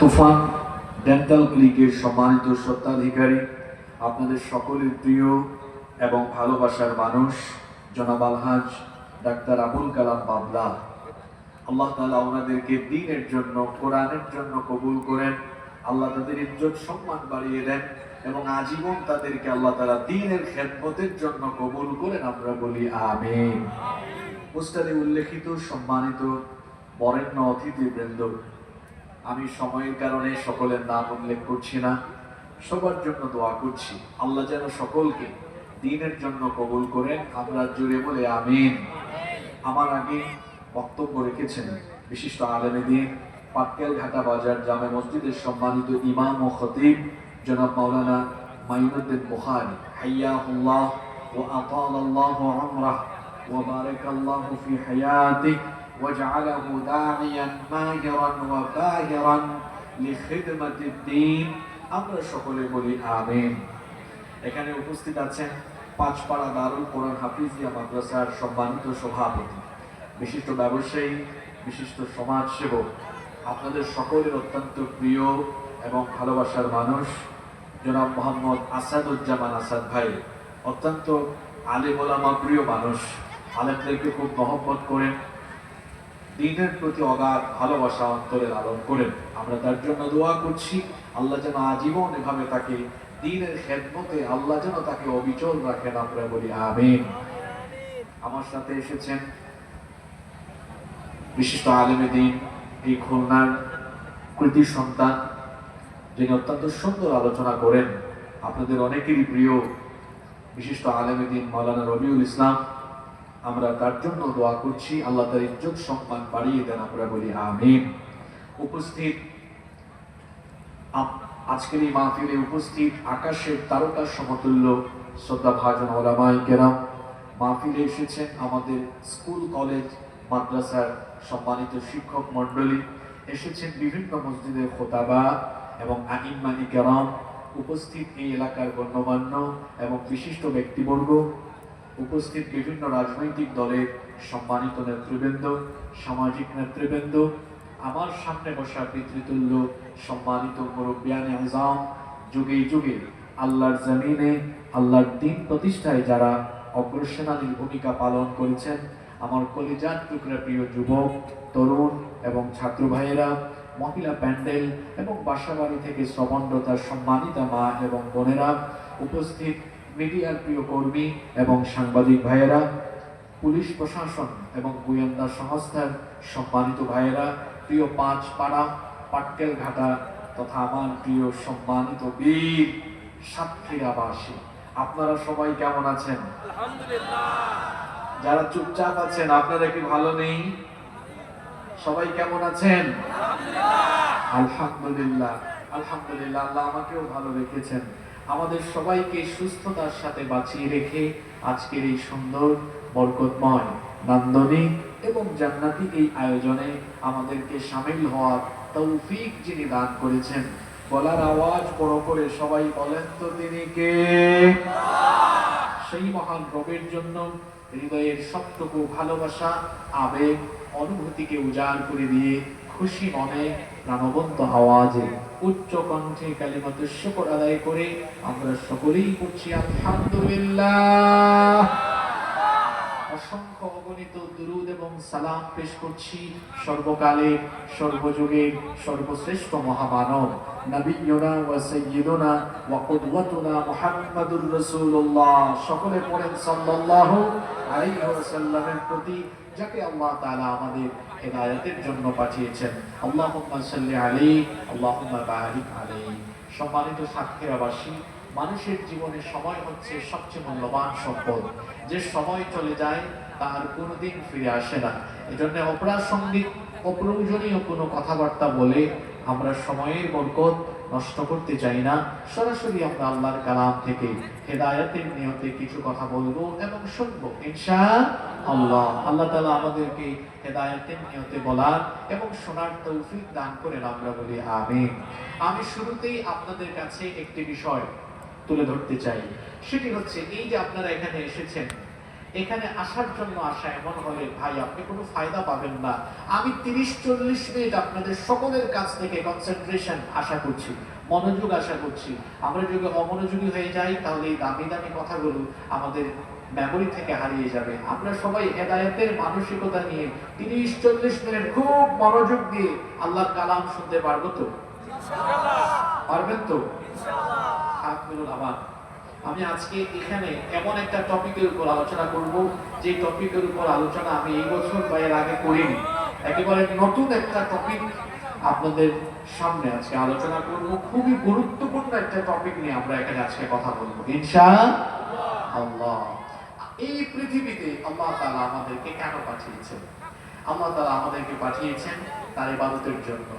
তুফান dental ক্লিনিকের সম্মানিত স্বত্বাধিকারী, আপনাদের সকলের প্রিয় এবং ভালোবাসার মানুষ জনাব আলহাজ ডাক্তার আবুল কালাম বাবলা, আল্লাহ তাআলা ওনাদেরকে দ্বীনের জন্য, কোরআনের জন্য কবুল করেন। আল্লাহ তাদের ইজ্জত সম্মান বাড়িয়ে দেন এবং আজীবন তাদেরকে আল্লাহ তাআলা দ্বীনের খেদমতের জন্য কবুল করেন। আমরা বলি আমিন। উস্তাদে উল্লেখিত সম্মানিত বরেণ্য অতিথিবৃন্দ, আমি সময়ের কারণে সকলের নাম উল্লেখ করছি না, সবার জন্য দোয়া করছি আল্লাহ যেন সকলকে দ্বীনের জন্য কবুল করেন। আমরা জুড়ে বলে আমিন। আমার আগে বক্তব্য রেখেছেন বিশিষ্ট আলেমে দ্বীন, পাটকেল ঘাটা বাজার জামে মসজিদের সম্মানিত ইমাম ও খতিব জনাব মাওলানা মাইনুদ্দিন বুখারী, হাইয়াহুল্লাহ ওয়া আতালাল্লাহু উমরাহ ওয়া বারাকাল্লাহু ফি হায়াতিহি وجعله داعيا ماهرا وباهرا لخدمة الدين। আমরা সকলে বলি আমিন। এখানে উপস্থিত আছেন পাঁচপাড়া দারুল কোরআন হাফিজিয়া মাদ্রাসার সম্মানিত সভাপতি, বিশিষ্ট ব্যবসায়ী, বিশিষ্ট সমাজসেবক, আপনাদের সকলের অত্যন্ত প্রিয় এবং ভালোবাসার মানুষ জনাব মোহাম্মদ আসাদুজ্জামান আসাদ ভাই, অত্যন্ত আলেম ওলামা প্রিয় মানুষ, আলেমদেরকে খুব মহব্বত করেন, দ্বীনের প্রতি অগাধ ভালোবাসা অন্তরে লালন করেন। আমরা তার জন্য দোয়া করছি আল্লাহ যেন আজীবন এভাবে তাকে দ্বীনের খেদমতে আল্লাহ যেন তাকে অবিচল রাখেন। আমরা বলি আমিন। আমার সাথে এসেছেন বিশিষ্ট আলেমে দ্বীন, এই খুলনার কৃতি সন্তান, যিনি অত্যন্ত সুন্দর আলোচনা করেন, আপনাদের অনেকেরই প্রিয় বিশিষ্ট আলেমে দ্বীন মাওলানা রবিউল ইসলাম। আমরা তার জন্য দোয়া করছি আল্লাহ তার ইজ্জত সম্মান বাড়িয়ে দেন। আমরা বলি আমিন। উপস্থিত আজকের এই মাহফিলে উপস্থিত আকাশের তারকার সমতুল্য শ্রদ্ধাভাজন ওলামায়ে কেরাম, মাহফিলে এসেছেন আমাদের স্কুল কলেজ মাদ্রাসার সম্মানিত শিক্ষক মণ্ডলী, এসেছেন বিভিন্ন মসজিদের খোতাবা এবং আইম্মায়ে কেরাম, উপস্থিত এই এলাকার গণ্যমান্য এবং বিশিষ্ট ব্যক্তিবর্গ, উপস্থিত বিভিন্ন রাজনৈতিক দলের সম্মানিত নেতৃবৃন্দ, সামাজিক নেতৃবৃন্দ, আমার সামনে বসা পিতৃতুল্য সম্মানিত মুরব্বিয়ানে আযম, যুগে যুগে আল্লাহর জমিনে আল্লাহর দ্বীন প্রতিষ্ঠায় যারা অগ্রসেনানীর ভূমিকা পালন করেছেন, আমার কলিজার টুকরা প্রিয় যুবক, তরুণ এবং ছাত্র ভাইয়েরা, মহিলা প্যান্ডেল এবং বাসাবাড়ি থেকে শ্রবণরতার সম্মানিতা মা এবং বোনেরা, উপস্থিত মিডিয়ার প্রিয় কর্মী এবং সাংবাদিক ভাইয়েরা, পুলিশ প্রশাসন এবং গোয়েন্দা সংস্থার সম্মানিত ভাইয়েরা, প্রিয় পাঁচপাড়া পাটকেল ঘাটা তথা আমার প্রিয় সম্মানিত বীর সাতক্ষীরাবাসী, আপনারা সবাই কেমন আছেন? আলহামদুলিল্লাহ। যারা চুপচাপ আছেন আপনারা কি ভালো নেই? সবাই কেমন আছেন? আলহামদুলিল্লাহ। আলহামদুলিল্লাহ, আল্লাহ আমাকেও ভালো রেখেছেন। আমাদের সবাইকে সুস্থতার সাথে বাঁচিয়ে রেখে আজকের এই সুন্দর বরকতময় নান্দনিক এবং জান্নাতি এই আয়োজনে আমাদেরকে শামিল হওয়ার তৌফিক যিনি দান করেছেন, বলার আওয়াজ বড় করে সবাই বলেন তো তিনি কে? সেই মহান রবের জন্য হৃদয়ের সবটুকু ভালোবাসা, আবেগ, অনুভূতিকে উজাড় করে দিয়ে খুশি মনে প্রাণবন্ত আওয়াজে উচ্চ কণ্ঠে কালিমাতুশ শুকর আদায় করে আমরা সকলেই পড়ছি আলহামদুলিল্লাহ। অসংখ্য অগণিত দুরূদ এবং সালাম পেশ করছি সর্বকালে সর্বযুগে সর্বশ্রেষ্ঠ মহামানব নবিয়ুনা ওয়া সাইয়্যিদুনা ওয়া কুদওয়াতুনা মুহাম্মাদুর রাসূলুল্লাহ, সকলে পড়েন সাল্লাল্লাহু আলাইহি ওয়াসাল্লামের প্রতি, যাকে আল্লাহ তাআলা আমাদের হেদায়েতের জন্য পাঠিয়েছেন। আল্লাহুম্মা সাল্লি আলাইহি আল্লাহুম্মা বারিক আলাইহি। সম্মানিত সাতক্ষীরাবাসী, মানুষের জীবনে সময় হচ্ছে সবচেয়ে মূল্যবান সম্পদ। যে সময় চলে যায় তার কোনোদিন ফিরে আসে না। এজন্য অপ্রাসঙ্গিক অপ্রয়োজনীয় কোনো কথাবার্তা বলে আমরা সময়ের বরকত নষ্ট করতে চাই না। সরাসরি আমরা আল্লাহর কালাম থেকে হেদায়েতের নিয়তে কিছু কথা বলবো এবং শুনবো ইনশাআল্লাহ। আল্লাহ তাআলা আমাদেরকে হেদায়েতের নিয়তে বলার এবং শোনার তৌফিক দান করেন। আমরা বলি আমিন। আমি শুরুতেই আপনাদের কাছে একটি বিষয় তুলে ধরতে চাই, সেটি হচ্ছে এই যে আপনারা এখানে এসেছেন, এখানে আসার জন্য আসা এমন হলে ভাই আপনি কোনো ফায়দা পাবেন না। আমি 30-40 মিনিট আপনাদের সকলের কাছ থেকে কনসেন্ট্রেশন আশা করছি, মনোযোগ আশা করছি। আমরা যদি অমনোযোগী হয়ে যাই তাহলে এই দামি দামি কথাগুলো আমাদের মেমোরি থেকে হারিয়ে যাবে। আমরা সবাই হেদায়েতের মানসিকতা নিয়ে 30-40 মিনিট খুব মনোযোগ দিয়ে আল্লাহর কালাম শুনতে পারবো তো? পারবেন তো? আমার আমি আজকে এখানে এমন একটা টপিকের উপর আলোচনা করব যে টপিকের উপর আলোচনা আমি এই বছর বা এর আগে করিনি। একেবারে নতুন একটা টপিক আপনাদের সামনে আজকে আলোচনা করব। খুবই গুরুত্বপূর্ণ একটা টপিক নিয়ে আমরা এখানে আজকে কথা বলবো ইনশাআল্লাহ। এই পৃথিবীতে আল্লাহ তাআলা আমাদেরকে কেন পাঠিয়েছেন? আল্লাহ তাআলা আমাদেরকে পাঠিয়েছেন তার ইবাদতের জন্য।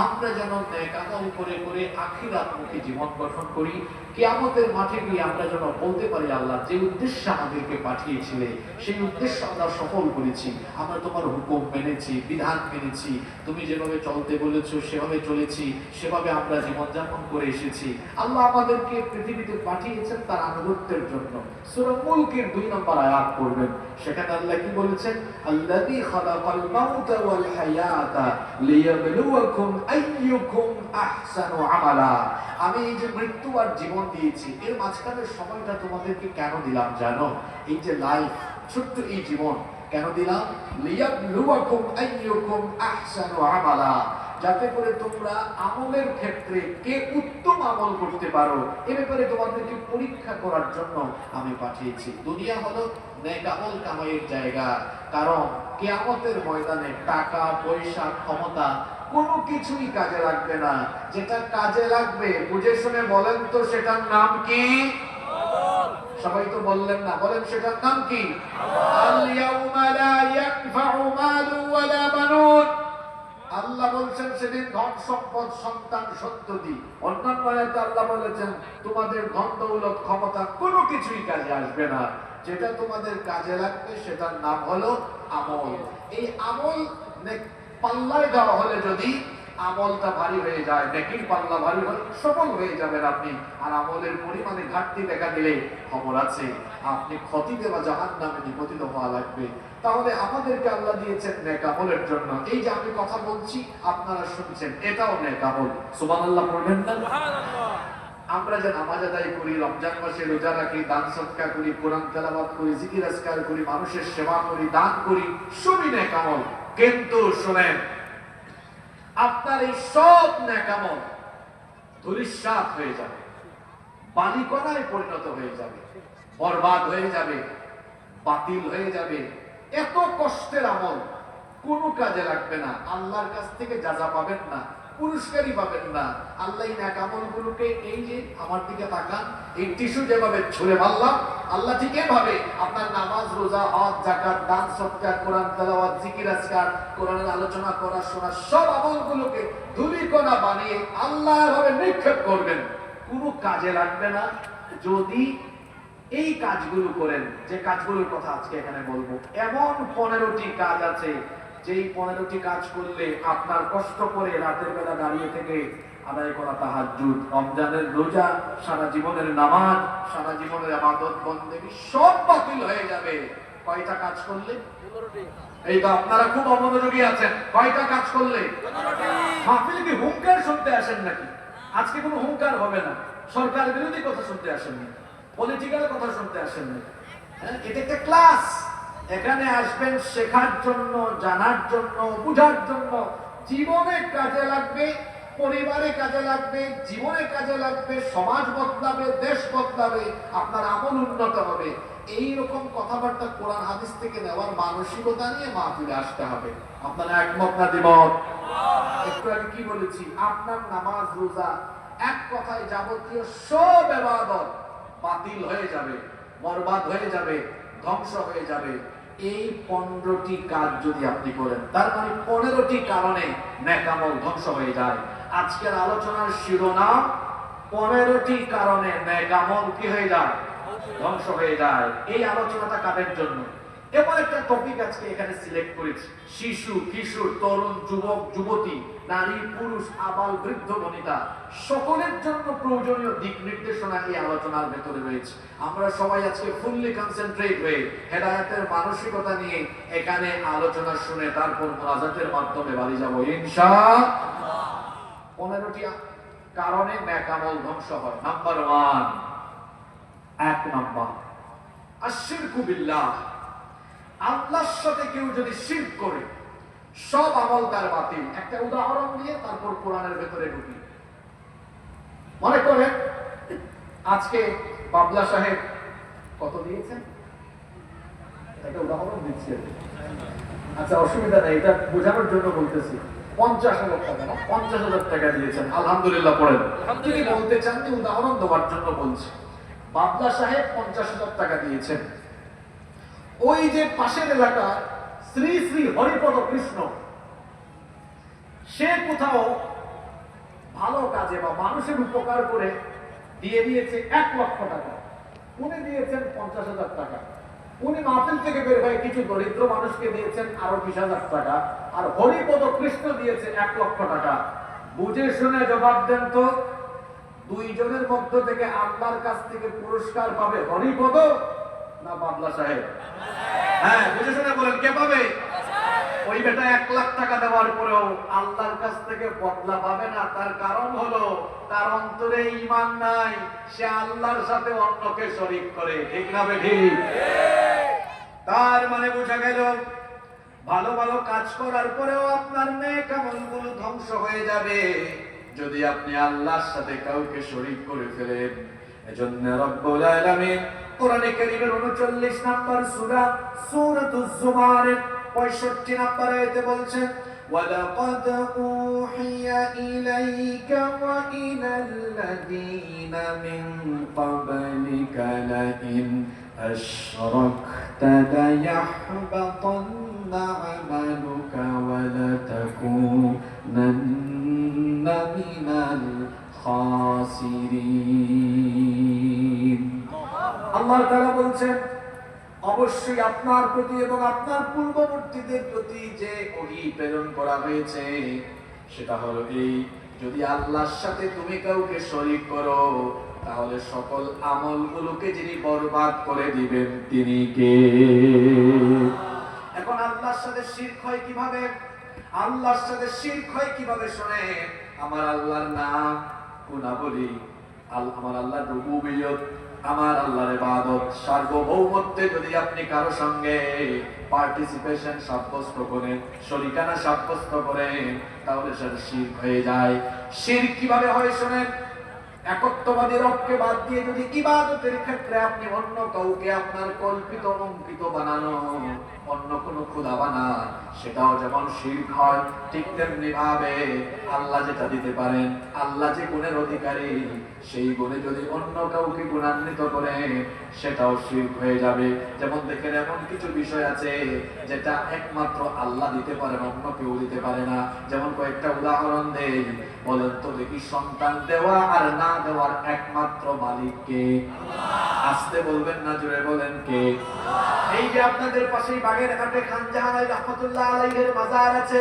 আমরা যেন নেক আমল করে করে আখিরাতমুখী জীবন গঠন করি, কিয়ামতের মাঠে গিয়ে আমরা যেন বলতে পারি আল্লাহ যে উদ্দেশ্যে আমাদেরকে পাঠিয়েছিলে সেই উদ্দেশ্য আমরা সফল করেছি। আমরা তোমার হুকুম মেনেছি, বিধান মেনেছি, তুমি যেভাবে চলতে বলেছো সেভাবে চলেছি, সেভাবে আমরা জীবনযাপন করে এসেছি। আল্লাহ আমাদেরকে পৃথিবীতে পাঠিয়েছেন তার আনুগত্যের জন্য। সূরা মুলকের 2 নম্বর আয়াত পড়বেন, সেখানে আল্লাহ কি বলেছেন? আল্লাযী খালাকাল মাউতা ওয়াল হায়াতা লিয়াবলুয়াকুম আইয়ুকুম আহসানু আমালা। আমি এই যে মৃত্যু আর জীবন দিয়েছি, এর মাঝখানের সময়টা তোমাদেরকে কেন দিলাম জানো? এই যে লাইফ, ছোট্ট এই জীবন কেন দিলাম? লিয়াবলুয়াকুম আইয়ুকুম আহসানু আমালা, যাতে করে তোমরা আমলের ক্ষেত্রে কে উত্তম আমল করতে পারো এ ব্যাপারে তোমাদেরকে পরীক্ষা করার জন্য আমি পাঠিয়েছি। দুনিয়া হলো নেক আমল কামাইয়ের জায়গা, কারণ কিয়ামতের ময়দানে টাকা পয়সা ক্ষমতা কোনো কিছুই কাজে লাগবে না। যেটা কাজে লাগবে বুঝে শুনে বলেন তো সেটার নাম কি? সবাই তো বললেন না, বলেন সেটার নাম কি? আল ইয়াউমা লা ইয়ানফাউ মালু ওয়ালা বানুন। আল্লাহ বলছেন সেদিন ধন সম্পদ সন্তান সন্ততি। অন্যান্য আয়াতে আল্লাহ বলেছেন তোমাদের ধন দৌলত ক্ষমতা কোনো কিছুই কাজে আসবে না। যেটা তোমাদের কাজে লাগবে সেটার নাম হলো আমল। এই আমল পাল্লায় দেওয়া হলে যদি আমলটা ভারী হয়ে যায়, নেকির পাল্লা ভারী হলে সফল হয়ে যাবেন আপনি। আর আমলের পরিমাণে ঘাটতি দেখা দিলে খবর আছে, আপনি ক্ষতিতে বা জাহান্নামে নিপতিত হওয়া লাগবে। তাহলে আমাদেরকে আল্লাহ দিয়েছেন নেক আমলের জন্য। এই যে আমি কথা বলছি আপনারা শুনছেন, এটাও নেক আমল। সুবহানাল্লাহ পড়বেন না? আমরা যে নামাজ আদায় করি, রমজান মাসে রোজা রাখি, দান সদকা করি, কোরআন তেলাওয়াত করি, জিকির আজকার করি, মানুষের সেবা করি, দান করি, সবই নেক আমল। কিন্তু শুনেন, আপনার এই সব নেক আমল ধূলিসাৎ হয়ে যাবে, বালিকণায় পরিণত হয়ে যাবে, বরবাদ হয়ে যাবে, বাতিল হয়ে যাবে। এত কষ্টের আমল কোনো কাজে লাগবে না, আল্লাহর কাছ থেকে যাজা পাবেন না, পুরস্কারই পাবেন না। আল্লাহ নেক আমলগুলোকে এই যে আমার দিকে তাকান, এই টিস্যু যেভাবে ছুঁড়ে মারলাম, আল্লাহ ঠিক এভাবে আপনার নামাজ রোজা হজ যাকাত দান সদকা কোরআন তেলাওয়াত জিকির আজকার কোরআনের আলোচনা করা শোনা সব আমলগুলোকে ধূলিকণা বানিয়ে আল্লাহর ভাবে নিক্ষেপ করবেন, কোনো কাজে লাগবে না। যদি এই কাজগুলো করেন, যে কাজগুলোর কথা আজকে এখানে বলবো, এমন 15টি কাজ আছে যেই 15টি কাজ করলে আপনার কষ্ট করে রাতের বেলা দাঁড়িয়ে থেকে আদায় করা তাহাজ্জুদ, রমজানের রোজা, সারা জীবনের নামাজ, সারা জীবনের ইবাদত বন্দেগী সব বাতিল হয়ে যাবে। কয়টা কাজ করলে? এই তো আপনারা খুব অমনোযোগী আছেন। কয়টা কাজ করলে? মাহফিলে কি হুঙ্কার শুনতে আসেন নাকি? আজকে কোনো হুঙ্কার হবে না, সরকার বিরোধী কথা শুনতে আসেন না, পলিটিক্যাল কথা শুনতে আসেন না। এটা একটা ক্লাস, এখানে আসবেন শেখার জন্য, জানার জন্য, বুঝার জন্য। জীবনে কাজে লাগবে, পরিবারে কাজে লাগবে, জীবনে কাজে লাগবে, সমাজ বদলাবে, দেশ বদলাবে, আপনার আমল উন্নত হবে। এইরকম কথাবার্তা কোরআন হাদিস থেকে নেওয়ার মানসিকতা নিয়ে মাহফিলে আসতে হবে। আপনারা একমত না দ্বিমত? একটু আগে কি বলেছি? আপনার নামাজ রোজা এক কথায় যাবতীয় সব ইবাদত বাতিল হয়ে যাবে, বরবাদ হয়ে যাবে, ধ্বংস হয়ে যাবে। এই 15টি কাজ যদি আপনি করেন, তার মানে 15টি কারণে নেক আমল ধ্বংস হয়ে যায়। আজকের আলোচনার শিরোনাম 15টি কারণে নেক আমল কি হয়ে যায়? ধ্বংস হয়ে যায়। এই আলোচনাটা কাদের জন্য? এমন একটা টপিক আজকে এখানে সিলেক্ট করেছি, শিশু, কিশোর, তরুণ, যুবক, যুবতী, নারী, পুরুষ, আবাল, বৃদ্ধ, বনিতা, সকলের জন্য প্রয়োজনীয় দিক নির্দেশনা এই আলোচনার ভেতরে রয়েছে। আমরা সবাই আজকে ফুললি কনসেন্ট্রেট হয়ে হেদায়েতের মানসিকতা নিয়ে এখানে আলোচনা শুনে তারপর মুনাজাতের মাধ্যমে বাড়ি যাব ইনশাআল্লাহ। 15টি কারণে নেক আমল ধ্বংস হয়। নাম্বার 1, 1 নাম্বার আশিরকু বিল্লাহ, আল্লাহর সাথে কেউ যদি শিরক করে সব আমল তার বাতিল। একটা উদাহরণ দিয়ে তারপর কোরআনের ভেতরে ঢুকি। মনে করেন আজকে বাবলা সাহেব কত দিয়েছেন, একটা উদাহরণ দিচ্ছি। আচ্ছা অসুবিধা নেই, এটা বোঝানোর জন্য বলতেছি। 50,000 টাকা না, 50,000 টাকা দিয়েছেন, আলহামদুলিল্লাহ পড়েন। তিনি বলতে চান যে উদাহরণ দেওয়ার জন্য বলছি। বাবলা সাহেব 50,000 টাকা দিয়েছেন। ওই যে পাশের এলাকা শ্রী শ্রী হরিপদ কৃষ্ণ, সে কোথাও ভালো কাজে বা মানুষের উপকার করে দিয়ে দিয়েছে 1 লক্ষ টাকা, উনি দিয়েছেন 50,000 টাকা। উনি মাহফিল থেকে বের হয়ে কিছু দরিদ্র মানুষকে দিয়েছেন আরো 20,000 টাকা, আর হরিপদ কৃষ্ণ দিয়েছে 1 লক্ষ টাকা। বুঝে শুনে জবাব দেন তো, দুইজনের মধ্য থেকে আল্লাহর কাছ থেকে পুরস্কার পাবে হরিপদ না বাবলা সাহেব? হ্যাঁ, বুঝে শুনে বলেন, কে পাবে? ওই বেটা 1 লাখ টাকা দেওয়ার পরেও আল্লাহর কাছ থেকে বদলা পাবে না। তার কারণ হলো তার অন্তরে ঈমান নাই, সে আল্লাহর সাথে অন্যকে শরীক করে। ঠিক না বেঠিক? তার মানে বোঝা গেল ভালো ভালো কাজ করার পরেও আপনার নেক আমলগুলো ধ্বংস হয়ে যাবে যদি আপনি আল্লাহর সাথে কাউকে শরীক করে ফেলেন। এজন্য রব্বুল আলামিন কোরআনে কারীমের 39 নম্বর সূরা সূরাতুজ জুমারের 65 নম্বর আয়াতে বলছেন, ওয়ালাকাদ উহিয়া ইলাইকা ওয়া ইলাল্লাযীনা মিন ক্বাবলিকা লাইন আশরাকতা লায়াহবাতান্না আমালুকা ওয়া লাতাকুনান্না মিনাল খাসিরিন। আল্লাহ তাআলা বলছেন, অবশ্যই আপনার প্রতি এবং আপনার পূর্ববর্তীদের প্রতি যে ওহী প্রেরণ করা হয়েছে সেটা হলো এই, যদি আল্লাহর সাথে তুমি কাউকে শরীক করো তাহলে সকল আমলগুলোকে যিনি বরবাদ করে দিবেন তিনি কে? এখন আল্লাহর সাথে শিরক হয় কিভাবে? আল্লাহর সাথে শিরক হয় কিভাবে শুনে, আমার আল্লাহর নাম গুণাবলী, আমার আল্লাহর রুবুবিয়ত, আমার আল্লাহর ইবাদত, সার্বভৌমত্বে যদি আপনি কারো সঙ্গে পার্টিসিপেশন সাব্যস্ত করেন, শরীকানা সাব্যস্ত করেন, তাহলে সেটা শিরক হয়ে যায়। শিরক কিভাবে হয় শুনেন, একত্ববাদী রবকে বাদ দিয়ে যদি ইবাদতের ক্ষেত্রে আপনি অন্য কাউকে আপনার কল্পিত অঙ্কিত বানানো অন্য কোনো খোদা বানান, সেটাও যেমন শিরক হয়, ঠিক তেমনি ভাবে আল্লাহ যেটা দিতে পারেন, আল্লাহ যে গুণের অধিকারী, সেই গুণে যদি অন্য কাউকে গুণান্বিত করে সেটাও শিরক হয়ে যাবে। যেমন দেখেন এমন কিছু বিষয় আছে যেটা একমাত্র আল্লাহ দিতে পারেন, অন্য কেউ দিতে পারে না। যেমন কয়েকটা উদাহরণ দেই, বলেন তো দেখি, সন্তান দেওয়া আর না দেওয়ার একমাত্র মালিক কে? আসতে বলবেন না, জোরে বলেন কে? এই যে আপনাদের পাশেই বাগেরহাটে খান জাহান আলী রহমাতুল্লাহ আলাইহির মাজার আছে,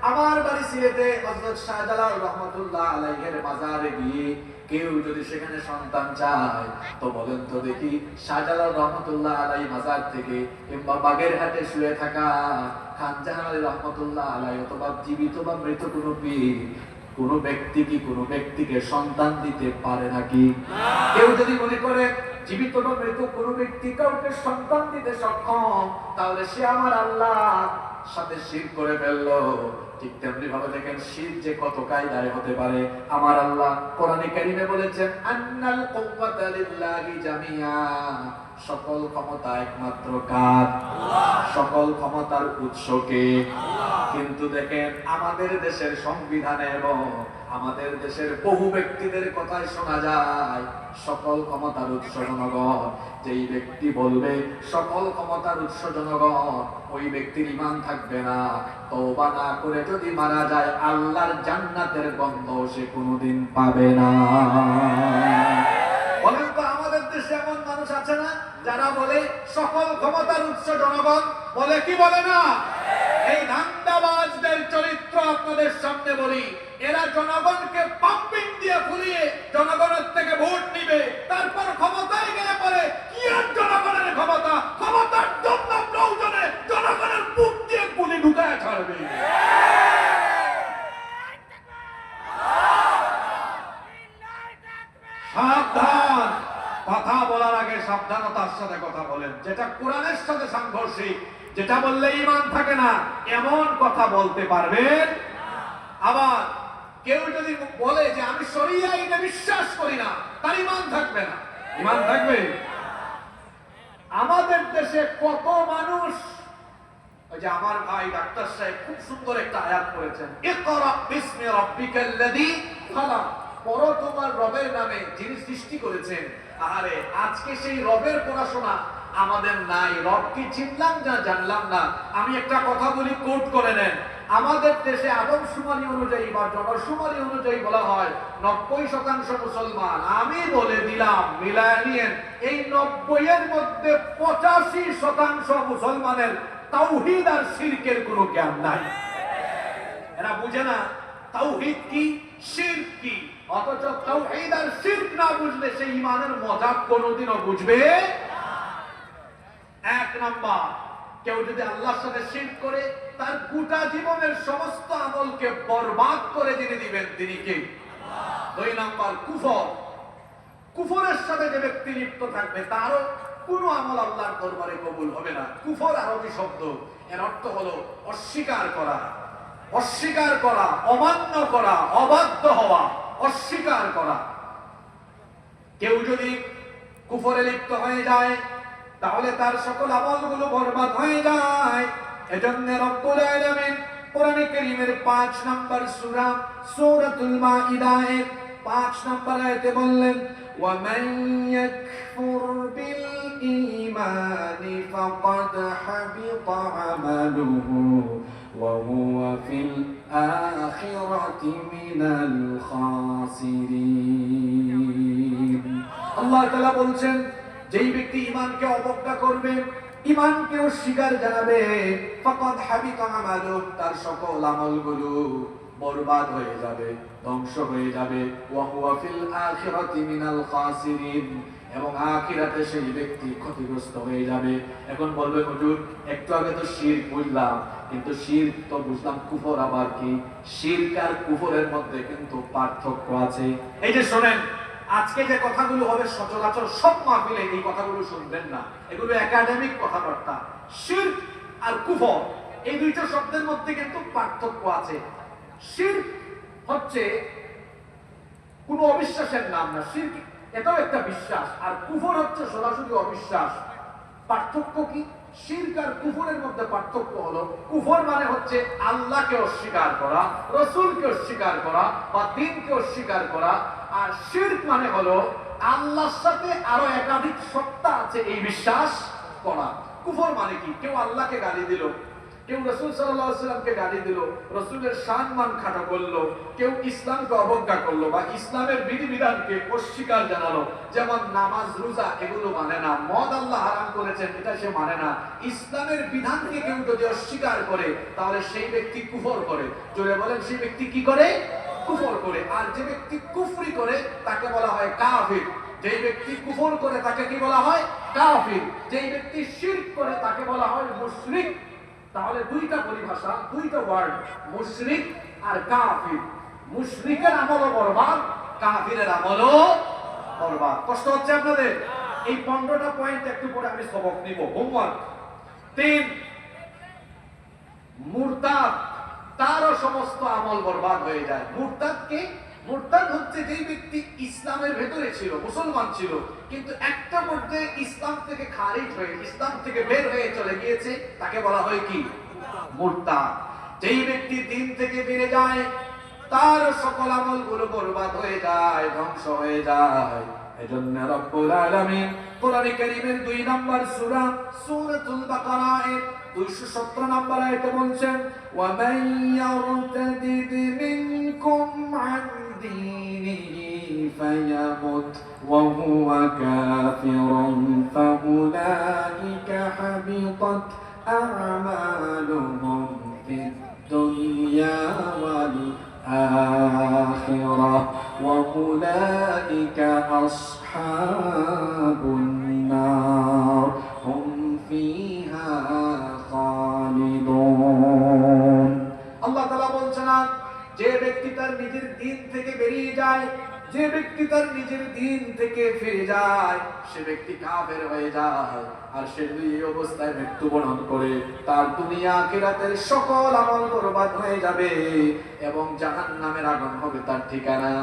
আমার বাড়ি সিলেটে হযরত শাহজালাল রহমাতুল্লাহ আলাইহির মাজারে গিয়ে কেউ যদি সেখানে সন্তান চায়, তো বলেন তো দেখি, শাহজালাল রহমাতুল্লাহ আলাইহি মাজার থেকে কিংবা বাগেরহাটে শুয়ে থাকা খান জাহান আলী রহমাতুল্লাহ আলাইহি অথবা জীবিত বা মৃত কোনো পীর, কোন ব্যক্তি কি কোন ব্যক্তিকে সন্তান দিতে পারে নাকি? কেউ যদি মনে করে জীবিত বা মৃত কোন ব্যক্তি কাউকে সন্তান দিতে সক্ষম, তাহলে সে আমার আল্লাহ সাথে শিরক করে ফেললো। ঠিক তেমনি ভাবে দেখেন শিরক যে কত কায়দায় হতে পারে। আমার আল্লাহ কোরআনে কারীমে বলেছেন, আন্নাল কুওয়াতা লিল্লাহি জামিআ, সকল ক্ষমতা একমাত্র কার? সকল ক্ষমতার উৎস কে? কিন্তু দেখেন আমাদের দেশের সংবিধানে এবং আমাদের দেশের বহু ব্যক্তিদের কথাই শোনা যায় সকল ক্ষমতার উৎস জনগণ। যেই ব্যক্তি বলবে সকল ক্ষমতার উৎস জনগণ, ওই ব্যক্তির ঈমান থাকবে না। তওবা না করে যদি মারা যায়, আল্লাহর জান্নাতের গন্ধ সে কোনোদিন পাবে না। বলেন তো আমাদের দেশে এমন মানুষ মানুষ আছে না যারা বলে সকল ক্ষমতার উৎস জনগণ, বলে কি বলে না? এই ধান্দাবাজদের চরিত্র আপনাদের সামনে বলি। এরা জনগণকে পাম্পিং দিয়ে ফুলিয়ে জনগণের থেকে ভোট নিবে, তারপর ক্ষমতায় গেলে পরে কি আর জনগণের ক্ষমতা, ক্ষমতার জন্য প্রয়োজনে জনগণের বুক দিয়ে গুলি ঢুকায় ছাড়বে। সাবধান, কথা বলার আগে সাবধানতার সাথে কথা বলেন। যেটা কোরআনের সাথে সাংঘর্ষিক, যেটা বললে ঈমান থাকে না, এমন কথা বলতে পারবেন। আবার কেউ যদি বলে যে আমি শরিয়া আইনে বিশ্বাস করি না, তার ঈমান থাকবে না। ঈমান থাকবে? আমাদের দেশে কত মানুষ, ওই যে আমার ভাই ডাক্তার সাহেব খুব সুন্দর একটা আয়াত করেছেন, ইকরা বিসমি রাব্বিকাল্লাযী খালাক, পড়ো তোমার রবের নামে যিনি সৃষ্টি করেছেন। আরে আজকে সেই রবের পড়াশোনা আমাদের নাই। রব কি চিনলাম না, জানলাম না। আমি একটা কথা বলি, কোট করে নেন। আমাদের দেশে আদমশুমারি অনুযায়ী বা জনশুমারি অনুযায়ী বলা হয় 90% মুসলমান। আমি বলে দিলাম, মিলায় নিয়েন, এই 90 এর মধ্যে 85% মুসলমানের তাওহীদ আর শিরকের কোনো জ্ঞান নাই। এরা বুঝে না তাওহীদ কি, শিরক কি। অথচ তাওহীদ আর শিরক না বুঝলে সেই ঈমানের মজা কোনোদিনও বুঝবে না। এক নাম্বার, কেউ যদি আল্লাহর সাথে শিরক করে, তার গোটা জীবনের সমস্ত আমলকে বরবাদ করে যিনি দিবেন তিনি কে? দুই নাম্বার, কুফর। কুফরের সাথে যে ব্যক্তি লিপ্ত থাকবে তারও কোনো আমল আল্লাহর দরবারে কবুল হবে না। কুফর আরবি শব্দ, এর অর্থ হলো অস্বীকার করা, অস্বীকার করা, অমান্য করা, অবাধ্য হওয়া, অস্বীকার করা। কেউ যদি কুফরে লিপ্ত হয়ে যায় তাহলে তার সকল আমলগুলো বরবাদ হয়ে যায়। এজন্য রব্বুল আলামিন কোরআনে কারীমের 5 নম্বর সূরা সূরাতুল মাঈদার 5 নম্বর আয়াতে বললেন, ওয়া মান ইয়াকফুর বিল ঈমানি ফাকাদ হাবিতা আমালুহু ওয়া হুয়া ফিল আখিরাতি মিনাল খাসিরিন। আল্লাহ তাআলা বলছেন, যেই ব্যক্তি ঈমানকে অবজ্ঞা করবে, ঈমানকে অস্বীকার জানাবে, ফাকাদ হাবিতা আমালুহু, তার সকল আমলগুলো বরবাদ হয়ে যাবে, ধ্বংস হয়ে যাবে। ওয়া হুয়া ফিল আখিরাতি মিনাল খাসিরিন, এবং আখিরাতে সেই ব্যক্তি ক্ষতিগ্রস্ত হয়ে যাবে। এখন বলবে, হুজুর একটু আগে তো শিরক বুঝলাম, কিন্তু শিরক তো বুঝলাম, কুফর আবার কি? শিরক আর কুফরের মধ্যে কিন্তু পার্থক্য আছে। এই যে শোনেন, আজকে যে কথাগুলো হবে সচরাচর সব মাহফিলে এই কথাগুলো শুনবেন না, এগুলো একাডেমিক কথাবার্তা। শিরক আর কুফর এই দুইটা শব্দের মধ্যে কিন্তু পার্থক্য আছে। শিরক হচ্ছে কোন অবিশ্বাসের নাম না, শিরক এটাও একটা বিশ্বাস, আর কুফর হচ্ছে সরাসরি অবিশ্বাস। পার্থক্য কি? শিরক আর কুফরের মধ্যে পার্থক্য হলো, কুফর মানে হচ্ছে আল্লাহকে অস্বীকার করা, রাসূলকে অস্বীকার করা বা দ্বীনকে অস্বীকার করা। আর শিরক মানে হলো আল্লাহর সাথে আরো একাধিক সত্তা আছে এই বিশ্বাস করা। কুফর মানে কি? কেউ আল্লাহকে গালি দিল, কেউ রাসূল সাল্লাল্লাহু আলাইহি ওয়াসাল্লামকে গালি দিল, রাসূলের সম্মান খাটো করলো, কেউ ইসলামকে অবজ্ঞা করলো বা ইসলামের বিধিবিধানকে অস্বীকার জানালো। যেমন নামাজ, রোজা এগুলো মানে না, মদ আল্লাহ হারাম করেছেন এটা সে মানে না। ইসলামের বিধানকে কেউ যদি অস্বীকার করে তাহলে সেই ব্যক্তি কুফর করে। জোরে বলেন, সেই ব্যক্তি কি করে? কুফর করে। আর যে ব্যক্তি কুফরি করে তাকে বলা হয় কাফির। যেই ব্যক্তি কুফর করে তাকে কি বলা হয়? কাফির। যেই ব্যক্তি শিরক করে তাকে বলা হয় মুশরিক। তাহলে দুইটা পরিভাষা, দুইটা ওয়ার্ড, মুশরিক আর কাফির। মুশরিকের আমলও বরবাদ, কাফিরের আমলও বরবাদ। কষ্ট হচ্ছে আপনাদের? এই 15টা পয়েন্ট একটু পরে আমি সবক নিব, হোমওয়ার্ক। 3, মুরতাদ, তারও সমস্ত আমল বরবাদ হয়ে যায়। মুরতাদ কে? মুরতাদ হচ্ছে যেই ব্যক্তি ইসলামের ভেতরে ছিল, মুসলমান ছিল, কিন্তু একটা পর্যায়ে ইসলাম থেকে খারিজ হয়ে, ইসলাম থেকে বের হয়ে চলে গিয়েছে, তাকে বলা হয় কি? মুরতাদ। যেই ব্যক্তি দ্বীন থেকে ফিরে যায় তার সকল আমলগুলো বরবাদ হয়ে যায়, ধ্বংস হয়ে যায়। এজন্য রব্বুল আলামিন কোরআনে কারীমের 2 নম্বর সূরা সূরাতুল বাকারা এর 217 নম্বর আয়াতে বলছেন, ওয়া মান ইয়ারতাদিদ মিনকুম আন দীনিহি فيمت وهو كافر فأولئك حبطت أعمالهم في الدنيا والآخرة وأولئك أصحاب النار هم فيها خالدون আল্লাহ তাআলা বলছেন যে ব্যক্তি তার নিজের দিন থেকে বেরিয়ে যায়, যে ব্যক্তি তার নিজের দিন থেকে ফিরে যায়, সে ব্যক্তি কাফের হয়ে যায়। আর সে যদি এই অবস্থায় মৃত্যুবরণ করে, তার দুনিয়া আখিরাতের সকল আমল বরবাদ হয়ে যাবে এবং জাহান্নামের আগুন হবে তার ঠিকানা।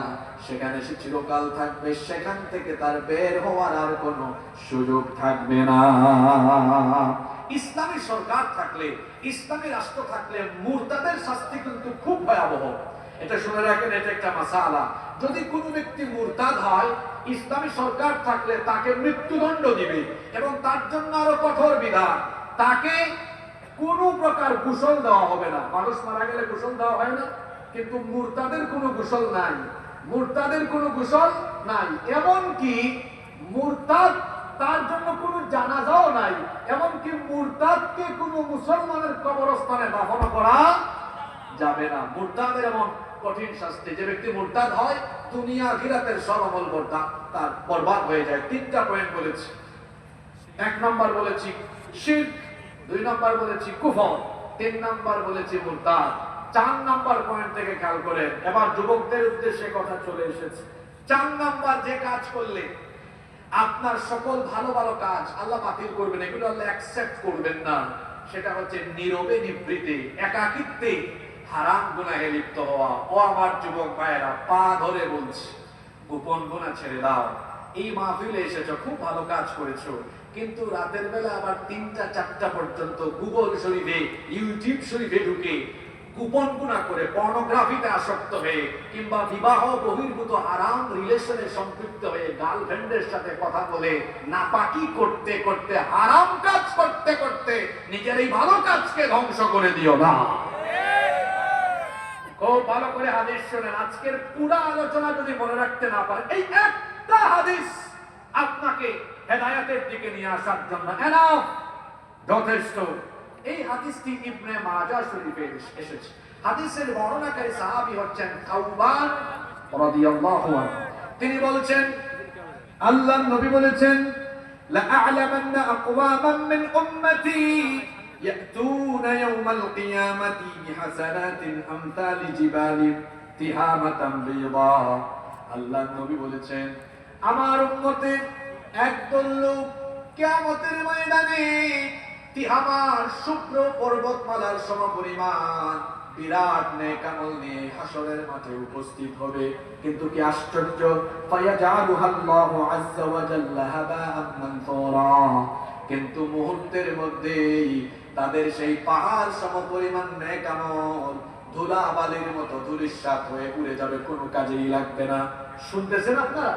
সেখানে সে চিরকাল থাকবে, সেখান থেকে তার বের হওয়ার আর কোনো সুযোগ থাকবে না। ইসলামী সরকার থাকলে, ইসলামী রাষ্ট্র থাকলে মুরতাদের শাস্তি কিন্তু খুব ভয়াবহ। এটা শুনে রাখেন, এটা একটা মাসালা। যদি কোনো ব্যক্তি মুরতাদ হয়, ইসলামী সরকার থাকলে তাকে মৃত্যুদণ্ড দিবে এবং তার জন্য আরো কঠোর বিধান। তাকে কোনো প্রকার গোসল দেওয়া হবে না। মানুষ মারা গেলে গোসল দেওয়া হয় না, কিন্তু মুরতাদের কোনো গোসল নাই, মুরতাদের কোনো গোসল নাই। এমনকি মুরতাদ তার জন্য কোনো জানাজাও নাই, এমনকি মুরতাদকে কোনো মুসলমানের কবরস্থানে দাফন করা যাবে না। মুরতাদের এমন কঠিন শাস্তি, যে ব্যক্তি মুরতাদ হয় দুনিয়া আখিরাতের সব আমল তার বরবাদ হয়ে যায়। তিনটা পয়েন্ট বলেছি। 1 নাম্বার বলেছি শিরক, 2 নাম্বার বলেছি কুফর, 3 নাম্বার বলেছি মুরতাদ। 4 নাম্বার পয়েন্ট থেকে খেয়াল করেন, এবার যুবকদের উদ্দেশ্যে কথা চলে এসেছে। 4 নাম্বার যে কাজ করলে আপনার সকল ভালো ভালো কাজ আল্লাহ বাতিল করবেন, এগুলো আল্লাহ অ্যাকসেপ্ট করবেন না, সেটা হচ্ছে নীরবে নিভৃতে একাকিত্বে হারাম গুনাহে লিপ্ত হওয়া। ও আমার যুবক ভাইয়েরা, পা ধরে বলছি, গোপন গুনাহ ছেড়ে দাও। এই মাহফিলে এসেছো, খুব ভালো কাজ করেছো, কিন্তু রাতের বেলা আবার 3টা 4টা পর্যন্ত গুগল শরীফে, ইউটিউব শরীফে ঢুকে গোপন গুনাহ করে, পর্নোগ্রাফিতে আসক্ত হয়ে, কিংবা বিবাহ বহির্ভূত হারাম রিলেশনে সম্পৃক্ত হয়ে গার্লফ্রেন্ডের সাথে কথা বলে নাপাকি করতে করতে, হারাম কাজ করতে করতে নিজের এই ভালো কাজকে ধ্বংস করে দিও না। খুব ভালো করে হাদিস শুনেন। আজকের পুরো আলোচনা যদি মনে রাখতে না পারেন, এই একটা হাদিস আপনাকে হেদায়েতের দিকে নিয়ে আসার জন্য এনাফ, যথেষ্ট। এই হাদিসটি ইবনে মাজাহ শরীফে এসেছে। হাদিসের বর্ণনাকারী সাহাবী হচ্ছেন সাউবান রাদিয়াল্লাহু আনহু। তিনি বলছেন, আল্লাহর নবী বলেছেন, লা আ'লামান্না আকওয়ামান মিন উম্মতি ইয়াতুনা ইয়াওমাল কিয়ামাতি বিহাসানাতিন আমসালি জিবালি তিহামাতাম বিদা। আল্লাহর নবী বলেছেন, আমার উম্মতের একদল লোক কিয়ামতের ময়দানে তিহামার শুভ্র পর্বতমালার সমপরিমাণ বিরাট নেক আমল নিয়ে হাসরের মাঠে উপস্থিত হবে। কিন্তু কি আশ্চর্য, ফায়াজালুহাল্লাহু আযজা ওয়া জাল্লা হাবাআন মানসুরা। কিন্তু মুহূর্তের মধ্যেই তাদের সেই পাহাড় সমপরিমাণ নেক আমল ধুলাবালির মতো ধূলিসাৎ হয়ে উড়ে যাবে, কোনো কাজেই লাগবে না। শুনতেছেন আপনারা?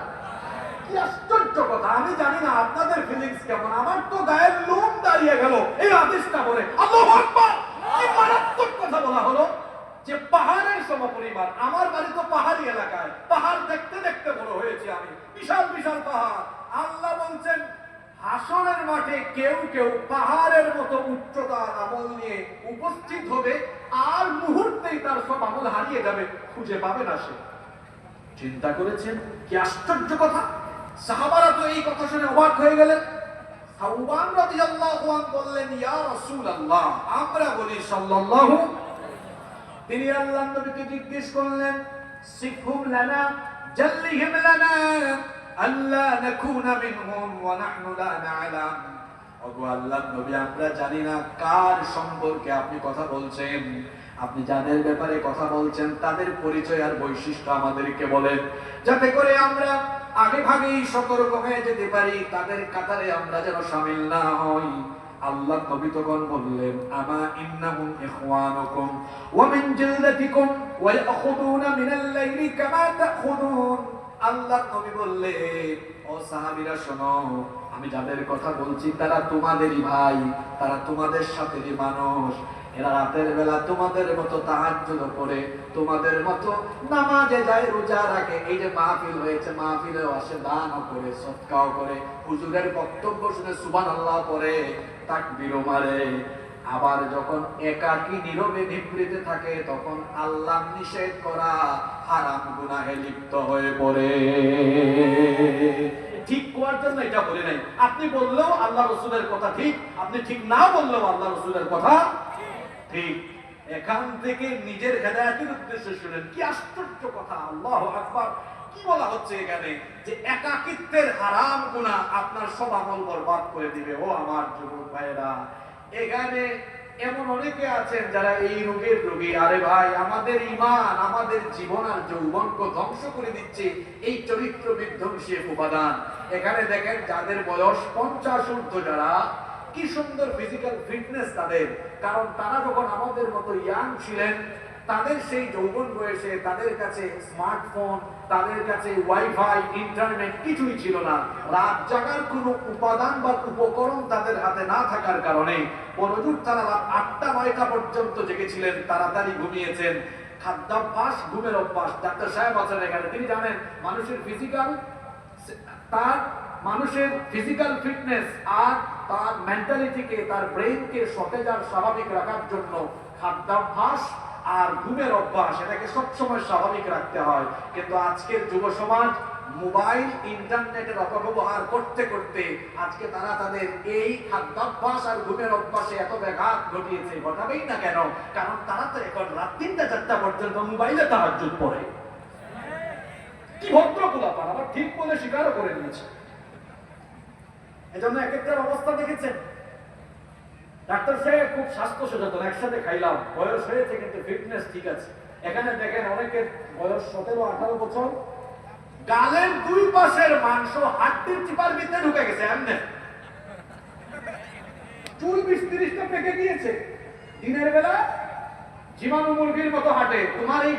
কি আশ্চর্য কথা! আমি জানি না আপনাদের ফিলিংস কেমন, আমার তো গায়ের লোম দাঁড়িয়ে গেল এই আদেশটা বলে। আল্লাহু আকবার! কি মারাত্মক কথা বলা হলো, যে পাহাড়ের সমপরিমাণ। আমার বাড়ি তো পাহাড়ি এলাকায়, পাহাড় দেখতে দেখতে বড় হয়েছি আমি, বিশাল বিশাল পাহাড়। আল্লাহ বলছেন, হাসরের মাঠে কেউ কেউ পাহাড়ের মতো উচ্চতার আমল নিয়ে উপস্থিত হবে, আর মুহূর্তেই তার সব আমল হারিয়ে যাবে, খুঁজে পাবে না সে। চিন্তা করেছেন কি আশ্চর্য কথা! সাহাবারা তো এই কথা শুনে অবাক হয়ে গেলেন। সাউবান রাদিয়াল্লাহু আনহু বললেন, ইয়া রাসূলুল্লাহ, আমরা বলি সাল্লাল্লাহু। তিনি আল্লাহর নবীকে জিজ্ঞেস করলেন, সিফহুম লানা, জাল্লিহিম লানা, আল্লা নাকুনা মিনহুম ওয়া নাহনু লা না'লাম। ওগো আল্লাহর নবী, আমরা জানি না কার সম্পর্কে আপনি কথা বলছেন। আপনি যাদের ব্যাপারে কথা বলছেন তাদের পরিচয় আর বৈশিষ্ট্য আমাদেরকে বলেন, যাতে করে আমরা আগে ভাগেই সতর্ক হয়ে যেতে পারি, তাদের কাতারে আমরা যেন শামিল না হই। আল্লাহ নবী তখন বললেন, আমা ইন্নাহুম ইখওয়ানুকুম ওয়া মিন জিলদাতিকুম ওয়া ইয়াখুদুনা মিনাল লাইলি কামা তাখুদুন। আল্লাহ নবী বললেন, ও সাহাবীরা শোনো, আমি যাদের কথা বলছি তারা তোমাদেরই ভাই, তারা তোমাদের সাথেরই মানুষ। এরা রাতের বেলা তোমাদের মতো তাহাজ্জুদ করে, তোমাদের মতো নামাজে যায়, রোজা রাখে। এই যে মাহফিল হয়েছে, মাহফিলেও আসে, দানও করে, সদকাও করে, হুজুরের বক্তব্য শুনে সুবহানাল্লাহ পড়ে, তাকবীরও মারে। আবার যখন একাকী নীরবে নিভৃতে থাকে, তখন আল্লাহ নিষেধ করা হারাম গুনাহে লিপ্ত হয়ে পড়ে। ঠিক করার জন্য এটা বলে নাই। আপনি বললেও আল্লাহ রসুলের কথা ঠিক, আপনি ঠিক না বললেও আল্লাহ রসুলের কথা ঠিক। এখান থেকে নিজের হেদায়েতের উদ্দেশ্যে শুনেন, কি আশ্চর্য কথা! আল্লাহু আকবার! কি বলা হচ্ছে এখানে? যে একাকিত্বের হারাম গুনাহ আপনার সব আমল বরবাদ করে দিবে। ও আমার যুবক ভাইরা, এখানে এমন অনেকে আছেন যারা এই রোগের রোগী। আরে ভাই, আমাদের ঈমান, আমাদের জীবন আর যৌবনকে ধ্বংস করে দিচ্ছে এই চরিত্র বিধ্বংসী উপাদান। এখানে দেখেন, যাদের বয়স 50 ঊর্ধ্ব, যারা, কি সুন্দর ফিজিক্যাল ফিটনেস তাদের, কারণ তারা যখন আমাদের মতো ইয়াং ছিলেন, তাদের সেই যৌবন বয়সে তাদের কাছে স্মার্টফোন, তাদের কাছে ওয়াইফাই, ইন্টারনেট কিছুই ছিল না। রাত জাগার কোনো উপাদান বা উপকরণ তাদের হাতে না থাকার কারণে বড়জোর তারা রাত 8টা-9টা পর্যন্ত জেগেছিলেন, তাড়াতাড়ি ঘুমিয়েছেন। খাদ্যাভ্যাস, ঘুমের অভ্যাস। ডাক্তার সাহেব আছেন এখানে, তিনি জানেন মানুষের ফিজিক্যাল ফিটনেস আর তার মেন্টালিটিকে, তার ব্রেইনকে সতেজ আর স্বাভাবিক রাখার জন্য খাদ্যাভ্যাস আর ঘুমের অভ্যাস, এটাকে সবসময় স্বাভাবিক রাখতে হয়। কিন্তু আজকের যুব সমাজ মোবাইল, ইন্টারনেটের অপব্যবহার করতে করতে আজকে তারা তাদের এই খাদ্যাভ্যাস আর ঘুমের অভ্যাসে এত ব্যাঘাত ঘটিয়েছে। ঘটাবেই না কেন? কারণ তারা তো এখন রাত 3টা-4টা পর্যন্ত মোবাইলে তাহাজ্জুদ পড়ে। কি ভদ্র পোলাপান, আবার ঠিক বলে স্বীকারও করে নিয়েছে। এজন্য এক একটার অবস্থা দেখেছেন। ডাক্তার সাহেব খুব স্বাস্থ্য সচেতন, একসাথে খাইলাম, বয়স হয়েছে কিন্তু ফিটনেস ঠিক আছে। এখানে দেখেন অনেকের বয়স 17-18 বছর, গালের 2 পাশের মাংস হাড্ডির চিপার ভিতরে ঢুকে গেছে। এমনি চুল 20-30টা পেকে গিয়েছে। দিনের বেলা জীবাণু মুরগির মতো হাঁটে। তোমার এই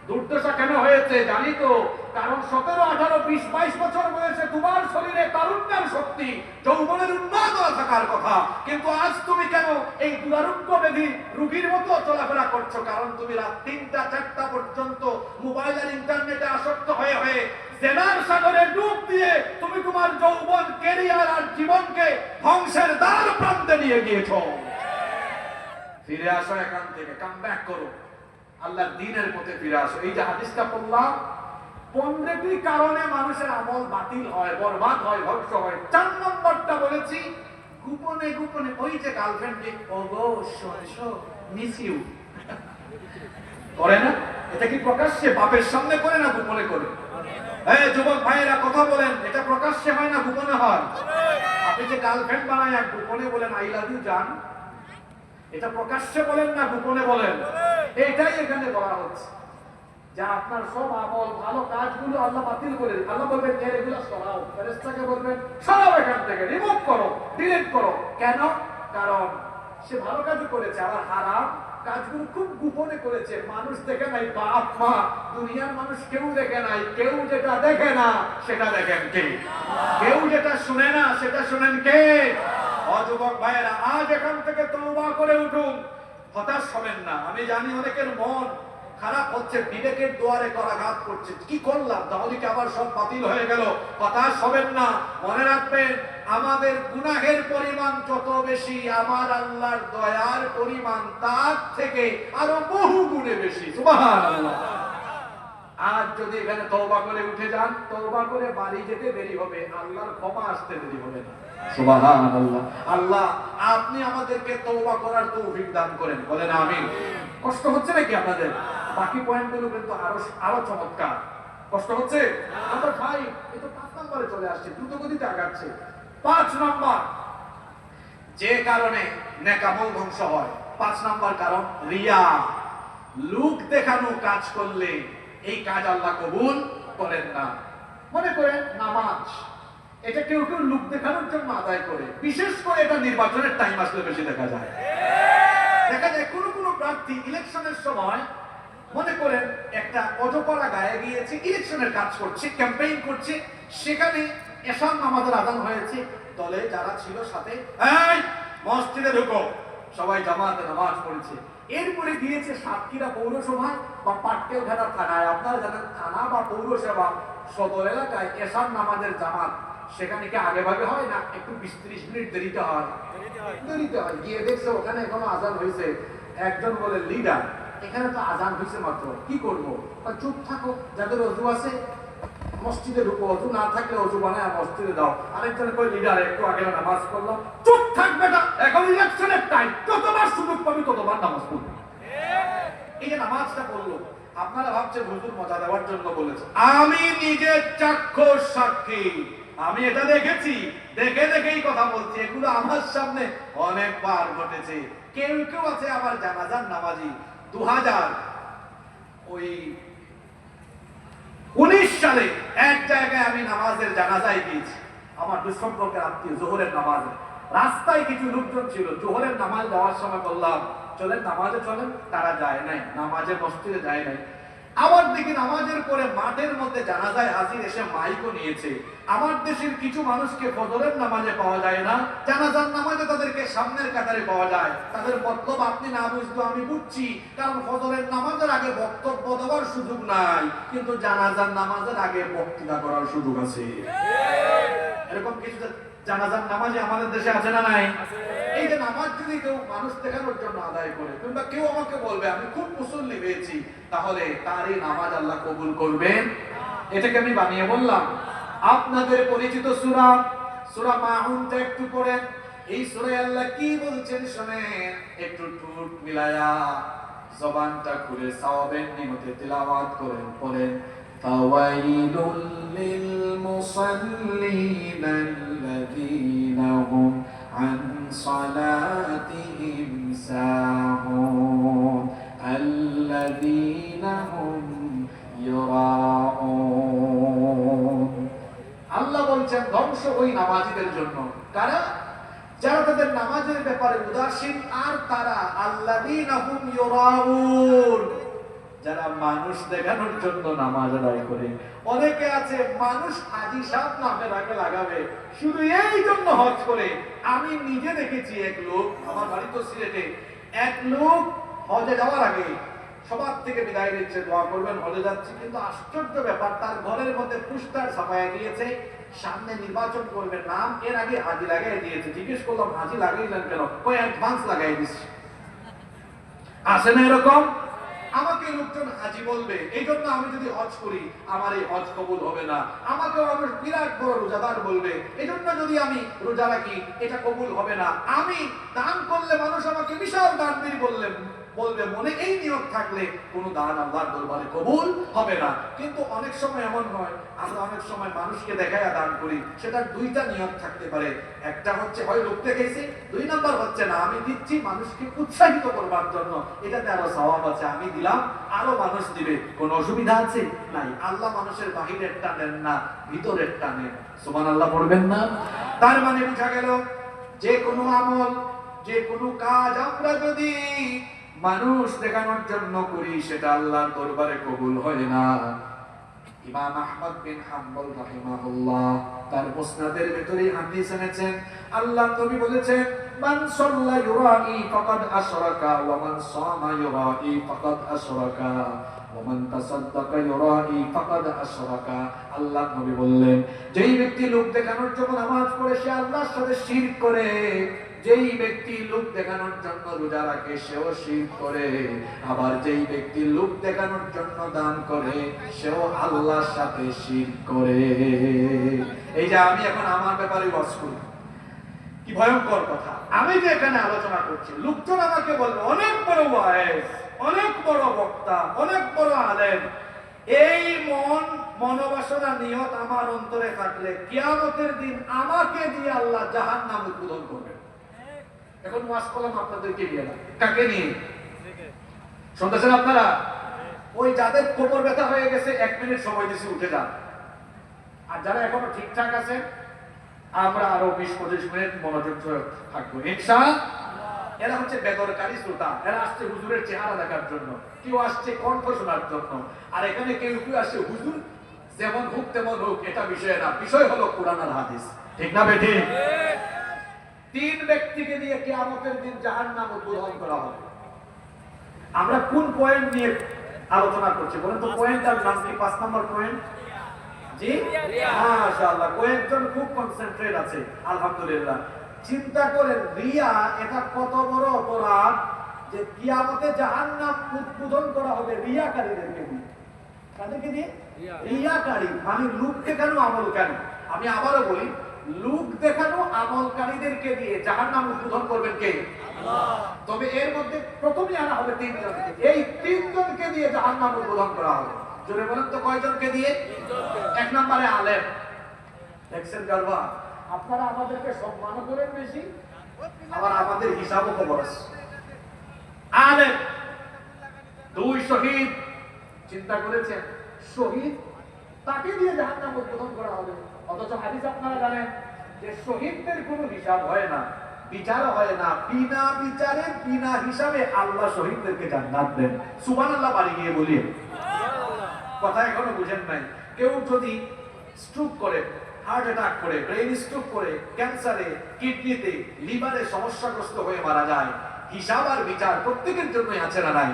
দুর্দশা কেন হয়েছে জানি তো, কারণ 17, 18, 20, 22 বছর বয়সে তোমার শরীরে তারুণ্যের শক্তি, যৌবনের উন্মাদনা থাকার কথা, কিন্তু আজ তুমি কেন এই দুরারোগ্য ব্যাধি রোগীর মতো চলাফেরা করছো? কারণ তুমি রাত 3টা-4টা পর্যন্ত মোবাইল আর ইন্টারনেটে আসক্ত হয়ে হয়ে জেনার সাগরে ডুব দিয়ে তুমি তোমার যৌবন, ক্যারিয়ার আর জীবনকে ধ্বংসের দ্বার প্রান্তে নিয়ে গিয়েছো। ফিরে আসো এখান থেকে, কাম ব্যাক করো, আল্লাহর দ্বীনের পথে ফিরে আসো। এই যে হাদিসটা পড়লাম, 15টি কারণে মানুষের আমল বাতিল হয়, বরবাদ হয়, ধ্বংস হয়। 4 নম্বরটা বলেছি, গোপনে গোপনে। ওই যে গার্লফ্রেন্ডকে ওগো শোনো মিস ইউ করে না, এটা কি প্রকাশ্যে বাপের সামনে করে না গোপনে করে? এই যুবক ভাইয়েরা কথা বলেন, এটা প্রকাশ্যে হয় না গোপনে হয়? আপনি যে গার্লফ্রেন্ড বানায় গোপনে বলেন আই লাভ ইউ জান, এটা প্রকাশ্যে বলেন না গোপনে বলেন? এটাই এখানে বলা হচ্ছে যে আপনার সব আমল, ভালো কাজগুলো আল্লাহ বাতিল করে দিন। আল্লাহ বলবেন এগুলো সরাও, ফেরেশতাকে বলবেন সরাও এখান থেকে, রিমুভ করো, ডিলিট করো। কেন? কারণ সে ভালো কাজও করেছে, আবার হারাম কাজগুলো খুব গোপনে করেছে, মানুষ দেখে নাই, বাপ মা দুনিয়ার মানুষ কেউ দেখে নাই। কেউ যেটা দেখে না সেটা দেখেন কে? কেউ যেটা শুনে না সেটা শুনেন কে? যুবক ভাইয়েরা, আজ এখান থেকে তওবা করে উঠুন, হতাশ হবেন না। আমি জানি অনেকের মন খারাপ হচ্ছে, বিবেকের দুয়ারে করাঘাত করছে, কি করলাম, তাহলে কি আবার সব বাতিল হয়ে গেল? হতাশ হবেন না। মনে রাখবেন, আমাদের গুনাহের পরিমাণ যত বেশি, আমার আল্লাহর দয়ার পরিমাণ তার থেকে আরো বহু গুণে বেশি। সুবহানাল্লাহ। আজ যদি এখানে তওবা করে উঠে যান, তওবা করে বাড়ি যেতে দেরি হবে, আল্লাহর ক্ষমা আসতে দেরি হবে না। সুবহানাল্লাহ। আল্লাহ আপনি আমাদেরকে তওবা করার তৌফিক দান করেন, বলেন আমিন। কষ্ট হচ্ছে নাকি আপনাদের? বাকি পয়েন্টগুলো কিন্তু আরো চমৎকার। কষ্ট হচ্ছে? আমরা ভাই এই তো 5 নম্বরে চলে আসছে, দ্রুত গতিতে আগাচ্ছে। 5 নম্বর যে কারণে নেকামল ধ্বংস হয়, 5 নম্বর কারণ রিয়া। লোক দেখানো কাজ করলে এই কাজ আল্লাহ কবুল করেন না। মনে করেন নামাজ, এটা কেউ কেউ লোক দেখানোর জন্য আদায় করে, বিশেষ করে এটা নির্বাচনের টাইম আসলে বেশি দেখা যায়। দেখা যায় কোন কোন প্রার্থী ইলেকশনের সময়, মনে করেন একটা অজপাড়া গায়ে গিয়েছে, ইলেকশনের কাজ করছে, ক্যাম্পেইন করছে, সেখানে এশার নামাজের আযান হয়েছে, দলে যারা ছিল সাথে, এই মসজিদে ঢুকো, সবাই জামাতে নামাজ পড়েছে। এরপরে গিয়েছে সাতক্ষীরা পৌরসভায় বা পাটকেলঘাটা থানায়। আপনারা জানেন থানা বা পৌরসভা সদর এলাকায় এশার নামাজের জামাত সেখানে কি আগে ভাগে হয় না একটু 20-30 মিনিট দেরিতে হয়? দেরিতে হয়। গিয়ে দেখছে ওখানে এখনো আজান হয়েছে। একজন বলে লিডার এখানে তো আজান হয়েছে মাত্র, কি করবো? চুপ থাকো, যাদের অজু আছে মসজিদে ঢুকো, অজু না থাকলে অজু বানায় মসজিদে দাও। আরেকজন কই লিডার একটু আগে নামাজ পড়লাম। চুপ থাকবে না, এখন ইলেকশনের টাইম, যতবার সুযোগ পাবি ততবার নামাজ পড়বি। এই যে নামাজটা বললো, আপনারা ভাবছেন হুজুর মজা দেওয়ার জন্য বলেছে। আমি নিজে চাক্ষুষ সাক্ষী, আমি এটা দেখেছি, দেখে দেখেই কথা বলছি। এগুলো আমার সামনে অনেকবার ঘটেছে। কেউ কেউ আছে আবার জানাজার নামাজি 2019 সালে এক জায়গায় আমি নামাজের জানাজায় গিয়েছি। আমার দুঃসম্পর্কের আত্মীয় জোহরের নামাজে রাস্তায় কিছু লোকজন ছিল। জোহরের নামাজ দেওয়ার সময় বললাম চলেন নামাজে চলেন, তারা যায় নাই, নামাজে মসজিদে যায় নাই। আবার দেখি নামাজের পরে মাঠের মধ্যে জানাজায় হাজির এসে মাইকও নিয়েছে। আমার দেশের কিছু মানুষকে ফজরের নামাজে পাওয়া যায় না, জানাজার নামাজে তাদেরকে সামনের কাতারে পাওয়া যায়। তাদের বক্তব্য আপনি না বুঝলেও আমি বুঝছি, কারণ ফজরের নামাজের আগে বক্তব্য দেওয়ার সুযোগ নাই, কিন্তু জানাজার নামাজের আগে বক্তৃতা করার সুযোগ আছে। এরকম কিছু জানাজার নামাজে আমাদের দেশে আছে না নাই? এই যে নামাজ যদি কেউ মানুষ দেখানোর জন্য আদায় করে, কিংবা কেউ আমাকে বলবে আমি খুব মুসল্লি হয়েছি, তাহলে তার এই নামাজ আল্লাহ কবুল করবেন? এটাকে আমি বানিয়ে বললাম। আপনাদের পরিচিত সূরা সূরা মাউনটা একটু পড়েন। এই সূরায় আল্লাহ কি বলছেন শুনেন, একটু ঠোঁট মিলায়া জবানটা খুলে সওয়াবের নিয়তে তিলাওয়াত করেন, পড়েন ফাওয়াইলুল লিল মুসাল্লিনা আল্লাযীনা হুম আন সালাতিহিম সাহুন আল্লাযীনা হুম ইউরাউন। আল্লাহ বলছেন ধ্বংস ওই নামাজীদের জন্য, কারা? যারা তাদের নামাজের ব্যাপারে উদাসীন, আর তারা আল্লাযীনা হুম ইউরাউন, যারা মানুষ দেখানোর জন্য নামাজ আদায় করে। অনেকে আছে মানুষ হাজী সাহেব নামের আগে লাগাবে, শুধু এই জন্য হজ করে। আমি নিজে দেখেছি এক লোক, আমার বাড়ি তো সিলেটে, এক লোক হজে যাওয়ার আগে সবার থেকে বিদায় নিচ্ছে, দোয়া করবেন হজে যাচ্ছি, কিন্তু আশ্চর্য ব্যাপার, তার ঘরের মধ্যে পোস্টার ছাপায়া দিয়েছে সামনে নির্বাচন করবে নাম, এর আগে হাজি লাগাই দিয়েছে। জিজ্ঞেস করলাম হাজি লাগাইলেন কেন? কই অ্যাডভান্স লাগাই দিচ্ছি। আসে না এরকম? আমাকে লোকজন হাজি বলবে, এই জন্য আমি যদি হজ করি আমার এই হজ কবুল হবে না। আমাকে মানুষ বিরাট বড় রোজাদার বলবে, এই জন্য যদি আমি রোজা রাখি এটা কবুল হবে না। আমি দান করলে মানুষ আমাকে বিশাল দানবীর বলবে, মনে এই নিয়ত থাকলে কোনো দান আল্লাহর দরবারে কবুল হবে না। কিন্তু অনেক সময় এমন হয়, আমরা অনেক সময় মানুষকে দেখায়া দান করি, সেটার দুইটা নিয়ত থাকতে পারে। একটা হচ্ছে হয় লোক দেখাইছে, দুই নাম্বার হচ্ছে না আমি দিচ্ছি মানুষকে উৎসাহিত করবার জন্য, এটাতে আরো সওয়াব আছে, আমি দিলাম আরো মানুষ দিবে, কোনো অসুবিধা আছে নাই। আল্লাহ মানুষের বাহিরের টানেন না, ভিতরের টানেন। সুবহানাল্লাহ পড়বেন না? তার মানে বোঝা গেল যে কোনো আমল, যে কোনো কাজ আমরা যদি মানুষ দেখানোর জন্য করি সেটা আল্লাহর দরবারে কবুল হয় না। ইমাম আহমদ বিন হাম্বল রাহিমাহুল্লাহ তার মুসনাদের ভিতরে হাদিস এনেছেন, আল্লাহর নবী বলেছেন মান সাল্লা ইউরাই ফাকাদ আশরাকা ওয়া মান সামা ইউরাই ফাকাদ আশরাকা ওয়া মান তাসাদদাকা ইউরাই ফাকাদ আশরাকা। আল্লাহর নবী বললেন যেই ব্যক্তি লোক দেখানোর জন্য নামাজ পড়ে সে আল্লাহর সাথে শিরক করে, যেই ব্যক্তি লোক দেখানোর জন্য রোজা রাখে সেও শিরক করে, আবার যেই ব্যক্তি লোক দেখানোর জন্য দান করে সেও আল্লাহর সাথে শিরক করে। এই যে আমি এখন আমার ব্যাপারে ওয়াজ করি, কি ভয়ঙ্কর কথা। আমি যে এখানে আলোচনা করছি, লোকজন আমাকে বলবে অনেক বড় ওয়াইজ, অনেক বড় বক্তা, অনেক বড় আলেম। এই মনোবাসনা নিয়ত আমার অন্তরে থাকলে কিয়ামতের দিন আমাকে দিয়ে আল্লাহ জাহান্নাম উদ্বোধন করবে। এখন ওয়াজ করলাম আপনাদেরকে নিয়ে না, কাকে নিয়ে শুনতেছেন আপনারা? ওই যাদের কোমর ব্যথা হয়ে গেছে 1 মিনিট সময় দিছি উঠে যান, আর যারা এখনো ঠিকঠাক আছে আমরা আরো 20-25 মিনিট মনোযোগ থাকবো ইনশাআল্লাহ। এরা হচ্ছে বেদরকারী শ্রোতা, এরা আসছে হুজুরের চেহারা দেখার জন্য, কেউ আসছে কণ্ঠ শোনার জন্য, আর এখানে কেউ কেউ আসছে হুজুর যেমন হোক তেমন হোক, এটা বিষয় না, বিষয় হলো কোরআন আর হাদিস। ঠিক না বেঠিক? তিন ব্যক্তিকে দিয়ে কিয়ামতের দিন জাহান্নাম উদ্বোধন করা হবে। আমরা কোন পয়েন্ট নিয়ে আলোচনা করছি বলেন তো? পয়েন্টটার নাম কি? 5 নম্বর পয়েন্ট। জি মাশাআল্লাহ, কয়েকজন খুব কনসেন্ট্রেট আছে আলহামদুলিল্লাহ। চিন্তা করেন রিয়া এটা কত বড় অপরাধ যে কিয়ামতে জাহান্নাম উদ্বোধন করা হবে রিয়াকারীদেরকে দিয়ে। কাদেরকে দিয়ে? রিয়াকারী মানে লোক দেখানো আমলকারী। আমি আবারও বলি, লোক দেখানো আমলকারীদেরকে দিয়ে জাহান্নাম উদ্বোধন করবেন কে? আল্লাহ। তবে এর মধ্যে প্রথমেই আনা হবে তিনজনকে। এই তিনজনকে দিয়ে জাহান্নাম উদ্বোধন করা হবে। জোরে বলেন তো কয়জনকে দিয়ে? এক নম্বরে আলেম। দেখছেন গারবা, আপনারা আমাদেরকে সম্মান করেন বেশি, আবার আমাদের হিসাবও খবর আছে। আলেম। দুই শহীদ। চিন্তা করেছেন শহীদ তাকে দিয়ে জাহান্নাম উদ্বোধন করা হবে, অথচ হাদিস আপনারা জানেন যে শহীদদের কোনো হিসাব হয় না, বিচার হয় না, বিনা বিচারে বিনা হিসাবে আল্লাহ শহীদদেরকে জান্নাত দেন। সুবহানাল্লাহ বাড়ি গিয়ে বলি। কথা এখনো বুঝেন নাই? কেউ যদি স্ট্রোক করে, হার্ট অ্যাটাক করে, ব্রেন স্ট্রোক করে, ক্যান্সারে, কিডনিতে, লিভারে সমস্যাগ্রস্ত হয়ে মারা যায়, হিসাব আর বিচার প্রত্যেকের জন্যই আছে না নাই?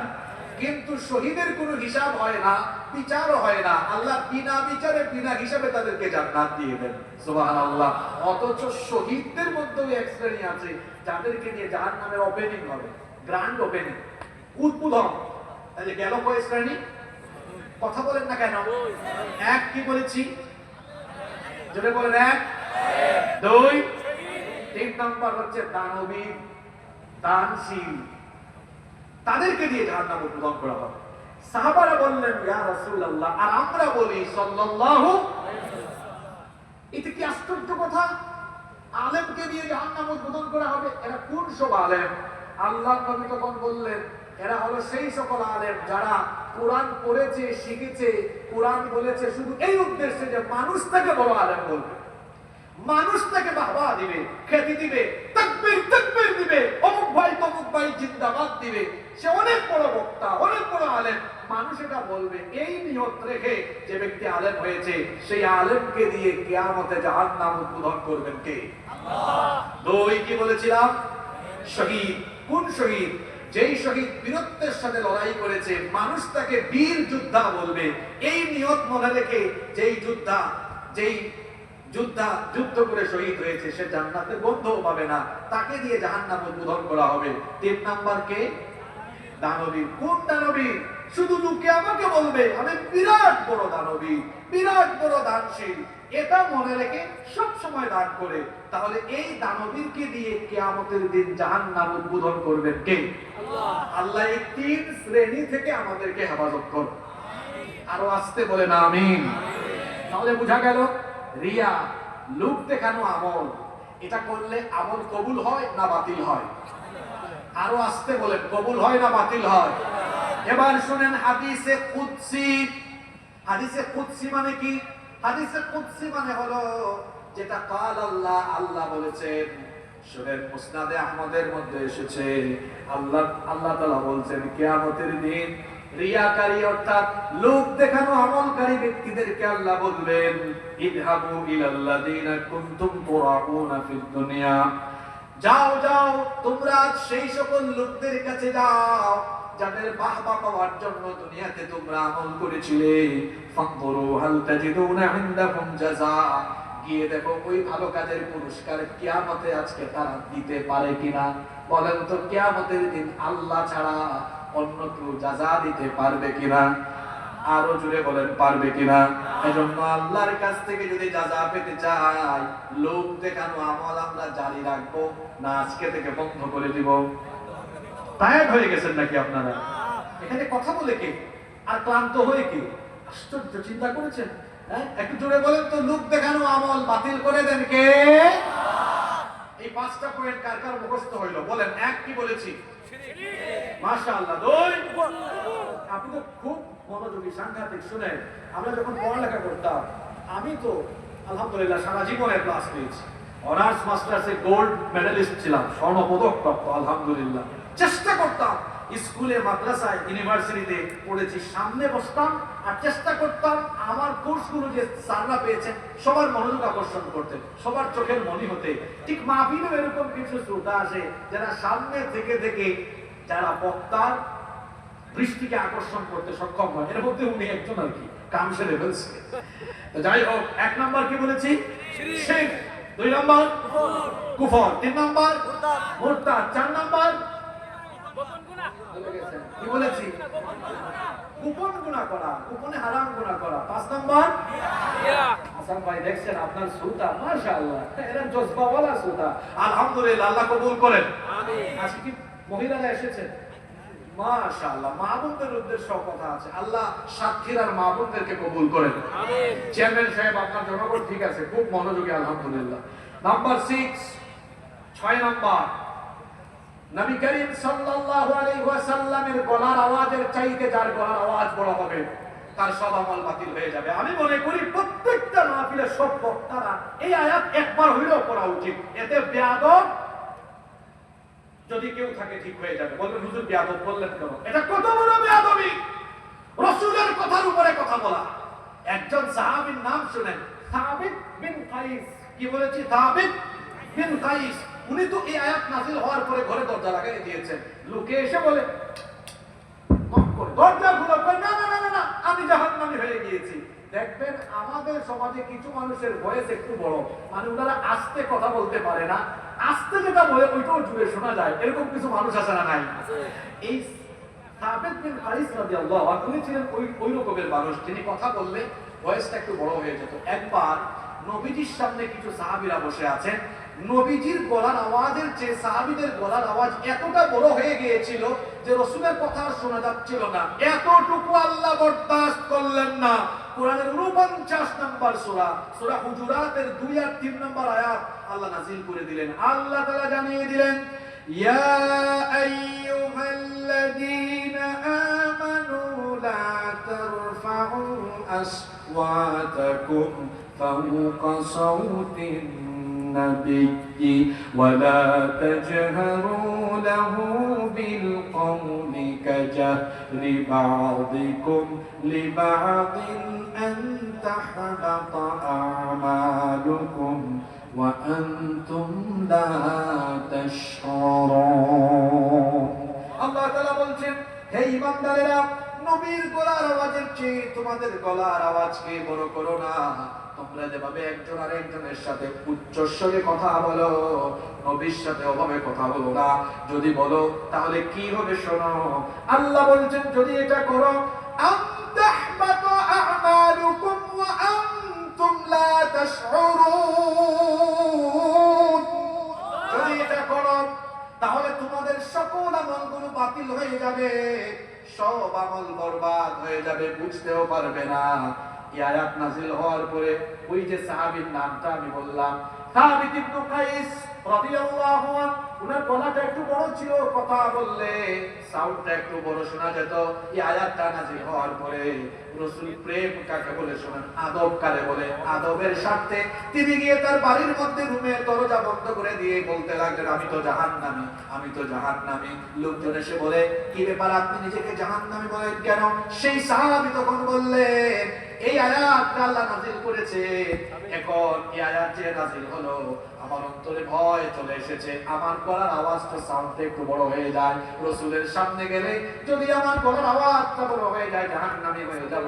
কিন্তু শহীদের কোনো হিসাব হয় না, বিচারও হয় না, আল্লাহ বিনা বিচারে বিনা হিসাবে তাদেরকে জান্নাত দিয়ে দেন। সুবহানাল্লাহ। অথচ শহীদদের মধ্যেও এক শ্রেণী আছে যাদেরকে নিয়ে জাহান্নামের ওপেনিং হবে, গ্র্যান্ড ওপেনিং, উদ্বোধন। তাহলে গেল কয় শ্রেণী? কথা বলেন না কেন? এক কি বলেছি? জোরে বলেন। এক, দুই, তিন নম্বর হচ্ছে দানবীর, দানশীল। তাদেরকে দিয়ে জাহান্নাম উদ্বোধন করা হবে। সাহাবারা বললেন ইয়া রাসূলুল্লাহ, আর আমরা বলি সাল্লাল্লাহু আলাইহি ওয়াসাল্লাম। এটা কি আশ্চর্য কথা! আলেমকে দিয়ে জাহান্নাম উদ্বোধন করা হবে। এরা কোন সব আলেম? আল্লাহ নবী তখন বললেন এরা হলো সেই সকল আলেম যারা কোরআন পড়েছে, শিখেছে, কোরআন বলেছে শুধু এই উদ্দেশ্যে যে মানুষ তাকে বড় আলেম বলবে, মানুষ তাকে বাহবা দিবে, খ্যাতি দিবে, তাকবীর তাকবীর দিবে, অমুক ভাই তমুক ভাই জিন্দাবাদ দিবে, সে অনেক বড় বক্তা, অনেক বড় আলেম, মানুষ এটা বলবে। এই নিয়ত রেখে যে ব্যক্তি আলেম হয়েছে সেই আলেমকে দিয়ে কিয়ামতে জাহান্নাম উদ্বোধন করবেন কে? আল্লাহ। দুই কি বলেছিলাম? শহীদ। কোন শহীদ? যেই শহীদ বীরত্বের সাথে লড়াই করেছে, মানুষ তাকে বীর যোদ্ধা বলবে। এই নিয়ত মনে রেখে যেই যোদ্ধা যুদ্ধ করে শহীদ হয়েছে সে জান্নাতের গন্ধও পাবে না, তাকে দিয়ে জাহান্নাম উদ্বোধন করা হবে। তিন নাম্বার কে? দানবীর। কোন দানবীর? শুধু লোকে আমাকে বলবে আমি বিরাট বড় দানবীর, বিরাট বড় দানশীল, এটা মনে রেখে সব সময় দান করে। তাহলে এই দানবীরকে দিয়ে কিয়ামতের দিন জাহান্নাম উদ্বোধন করবেন কে? আল্লাহ। আল্লাহ এই তিন শ্রেণী থেকে আমাদেরকে হেফাজত করুন। আরো আসতে বলেন আমিন। তাহলে বোঝা গেল রিয়া, লোক দেখানো আমল, এটা করলে আমল কবুল হয় না বাতিল হয়? আরো আসতে বলেন, কবুল হয় না বাতিল হয়? এবার শুনেন হাদিসে কুদসি। হাদিসে কুদসি মানে কি? হাদিসে কুদসি মানে হলো যেটা কাল আল্লাহ, আল্লাহ বলেছেন। শুনেন, মুসনাদে আহমদের মধ্যে এসেছে আল্লাহ তাআলা বলছেন কিয়ামতের দিন রিয়াকারী অর্থাৎ লোক দেখানো আমলকারী ব্যক্তিদেরকে আল্লাহ বলবেন ইযহাবু ইলাল্লাযিনা কুনতুম তুরাউনা ফিদ দুনিয়া, যাও যাও তোমরা সেই সকল লোকদের কাছে যাও যাদের বাহবা পাওয়ার জন্য দুনিয়াতে তোমরা আমল করেছিলে। ফানজুরু হাল তাজিদুনা ইনদাহুম জাযা, গিয়ে দেখো ওই ভালো কাজের পুরস্কার কিয়ামতে আজকে তারা দিতে পারে কিনা। বলেন তো কিয়ামতের দিন আল্লাহ ছাড়া অন্য কেউ জাযা দিতে পারবে কিনা? আরো জুড়ে বলেন পারবে কিনা? এজন্য আল্লাহর কাছ থেকে যদি জাযা পেতে চাই, লোক দেখানো আমল আমরা জারি রাখবো না আজকে থেকে বন্ধ করে দিব? টায়ার্ড হয়ে গেছেন নাকি আপনারা? এখানে কথা বলে কে আর ক্লান্ত হয়ে কে? আশ্চর্য, চিন্তা করেছেন? হ্যাঁ, একটু জোরে বলেন তো, লোক দেখানো আমল বাতিল করে দেন কে? এই পাঁচটা পয়েন্ট কার কার মুখস্থ হইল বলেন? এক কি বলেছি? মাশাআল্লাহ। দুই, আপনি তো খুব মনোযোগী, সাংঘাতিক। শুনেন, আমরা যখন পড়ালেখা করতাম, আমি তো আলহামদুলিল্লাহ সারা জীবনে ক্লাস পেয়েছি, অনার্স মাস্টার্সে গোল্ড মেডালিস্ট ছিলাম, স্বর্ণপদক প্রাপ্ত আলহামদুলিল্লাহ। চেষ্টা করতাম স্কুলে, মাদ্রাসায়, ইউনিভার্সিটিতে পড়েছি, সামনে বসতাম আর চেষ্টা করতাম আমার কোর্সগুলো যে স্যাররা পেয়েছেন সবার মনোযোগ আকর্ষণ করতে, সবার চোখের মনি হতে। ঠিক মাহফিলেও এরকম কিছু শ্রোতা আসে যারা সামনে থেকে থেকে যারা বক্তার দৃষ্টিকে আকর্ষণ করতে সক্ষম হয়। এর মধ্যে উনি একজন আর কি, কাম সেরে ফেলছে। তো যাই হোক, 1 নাম্বার কি বলেছি? শিরক। 2 নাম্বার কুফর। 3 নাম্বার মুরতাদ। 4 নাম্বার কি বলেছি? গোপন গুনাহ করা, গোপনে হারাম গুনাহ করা। 5 নাম্বার হাসান ভাই দেখছেন আপনার শ্রোতা, মাশাআল্লাহ, এরা জজবাওয়ালা শ্রোতা। আলহামদুলিল্লাহ, আল্লাহ কবুল করেন। আমিন। আজকে কি মহিলারা এসেছেন? মাশাআল্লাহ, মা বোনদের উদ্দেশ্য কথা আছে। আল্লাহ সাক্ষীর আর মা বোনদেরকে কবুল করেন। আমিন। চেয়ারম্যান সাহেব, আপনার জনগণ ঠিক আছে, খুব মনোযোগী, আলহামদুলিল্লাহ। নাম্বার 6 নাম্বার, নবী করিম সাল্লাল্লাহু আলাইহি ওয়াসাল্লামের গলার আওয়াজের চাইতে যার গলার আওয়াজ বড় হবে তার সব আমল বাতিল হয়ে যাবে। আমি মনে করি প্রত্যেকটা মাহফিলের সব বক্তারা এই আয়াত একবার হইলেও পড়া উচিত। এতে বেয়াদব যদি কেউ থাকে ঠিক হয়ে যাবে। বলবেন হুজুর বেয়াদব বললেন কেন? এটা কত বড় বেয়াদবি! রাসূলের কথার উপরে কথা বলা। একজন সাহাবীর নাম শুনেন, সাবিত বিন কাইস। কি বলেছি? সাবিত বিন কাইস। উনি তো এই আয়াত নাযিল হওয়ার পরে ঘরে দরজা লাগাই দিয়েছেন। লোকে এসে বলে, দরজা খুলে কয়, না না না না, আমি জাহান্নামী হয়ে গিয়েছি। দেখবেন আমাদের সমাজে কিছু মানুষের ভয়েস একটু বড়, মানে ওনারা আস্তে কথা বলতে পারে না, আস্তে যেটা বলে ওইটাও জুড়ে শোনা যায়। এরকম কিছু মানুষ আছে না নাই? এই সাবিত বিন কাইস রাদিয়াল্লাহু আনহু ছিলেন ওই রকমের মানুষ, যিনি কথা বললে ভয়েসটা একটু বড় হয়ে যেত। একবার নবীজির সামনে কিছু সাহাবীরা বসে আছেন, নবীজির গলার আওয়াজের চেয়ে সাহাবীদের গলার আওয়াজ এতটা বড় হয়ে গিয়েছিল যে রাসূলের কথা আর শোনা যাচ্ছিল না। এতটুকু আল্লাহ বরদাস্ত করলেন না। কোরআনের 49 নম্বর সূরা, সূরা হুজুরাতের 2 আর 3 নম্বর আয়াত আল্লাহ নাযিল করে দিলেন। আল্লাহ তাআলা জানিয়ে দিলেন, ইয়া আইয়ুহাল্লাযীনা আমানু লা তারফাউ আসওয়াতাকুম ফাওকা সাওতিন النبي ولا تجهروا له بالقول كجهر بعضكم لبعض أن تحبط أعمالكم وأنتم لا تشعرون। আল্লাহ তাআলা বলছেন, হে ঈমানদারেরা, নবীর গলার আওয়াজের চেয়ে তোমাদের গলার আওয়াজকে বড় করো না। তোমরা যেভাবে একজন আরেকজনের সাথে উচ্চস্বরে কথা বলো, নবীর সাথে ওভাবে কথা বলো না। যদি বলো তাহলে কি হবে শোনো। আল্লাহ বলছেন, যদি এটা করো, আনতাহবাতু আ'মালুকুম ওয়া আনতুম লা তাশউরুন। যদি এটা করো তাহলে তোমাদের সকল আমলগুলো বাতিল হয়ে যাবে, সব আমল বরবাদ হয়ে যাবে, বুঝতেও পারবে না। এই আয়াত নাযিল হওয়ার পরে ওই যে সাহাবীর নামটা আমি বললাম, সাবিত ইবনে কাইস রাদিয়াল্লাহু আনহু, উনার গলাটা একটু বড় ছিল, কথা বললে সাউন্ডটা একটু বড় শোনা যেত। এই আয়াতটা নাযিল হওয়ার পরে রাসূল প্রেম কাকে বলে শোনেন? আদব কারে বলে? আদবের স্বার্থে তিনি গিয়ে তার বাড়ির মধ্যে রুমের দরজা বন্ধ করে দিয়ে বলতে লাগলেন, আমি তো জাহান্নামী, আমি তো জাহান্নামী। লোকজন এসে বলে, কি ব্যাপার, আপনি নিজেকে জাহান্নামী বলেন কেন? সেই সাহাবী তখন বললেন, এই আয়াতটা আল্লাহ নাযিল করেছে, এখন এই আয়াত যে নাযিল হলো আমার অন্তরে ভয় চলে এসেছে। আমার গলার আওয়াজটা সাউন্ডটা একটু বড় হয়ে যায়, রাসূলের সামনে গেলে যদি আমার গলার আওয়াজটা বড় হয়ে যায় জাহান্নামী হয়ে যাব।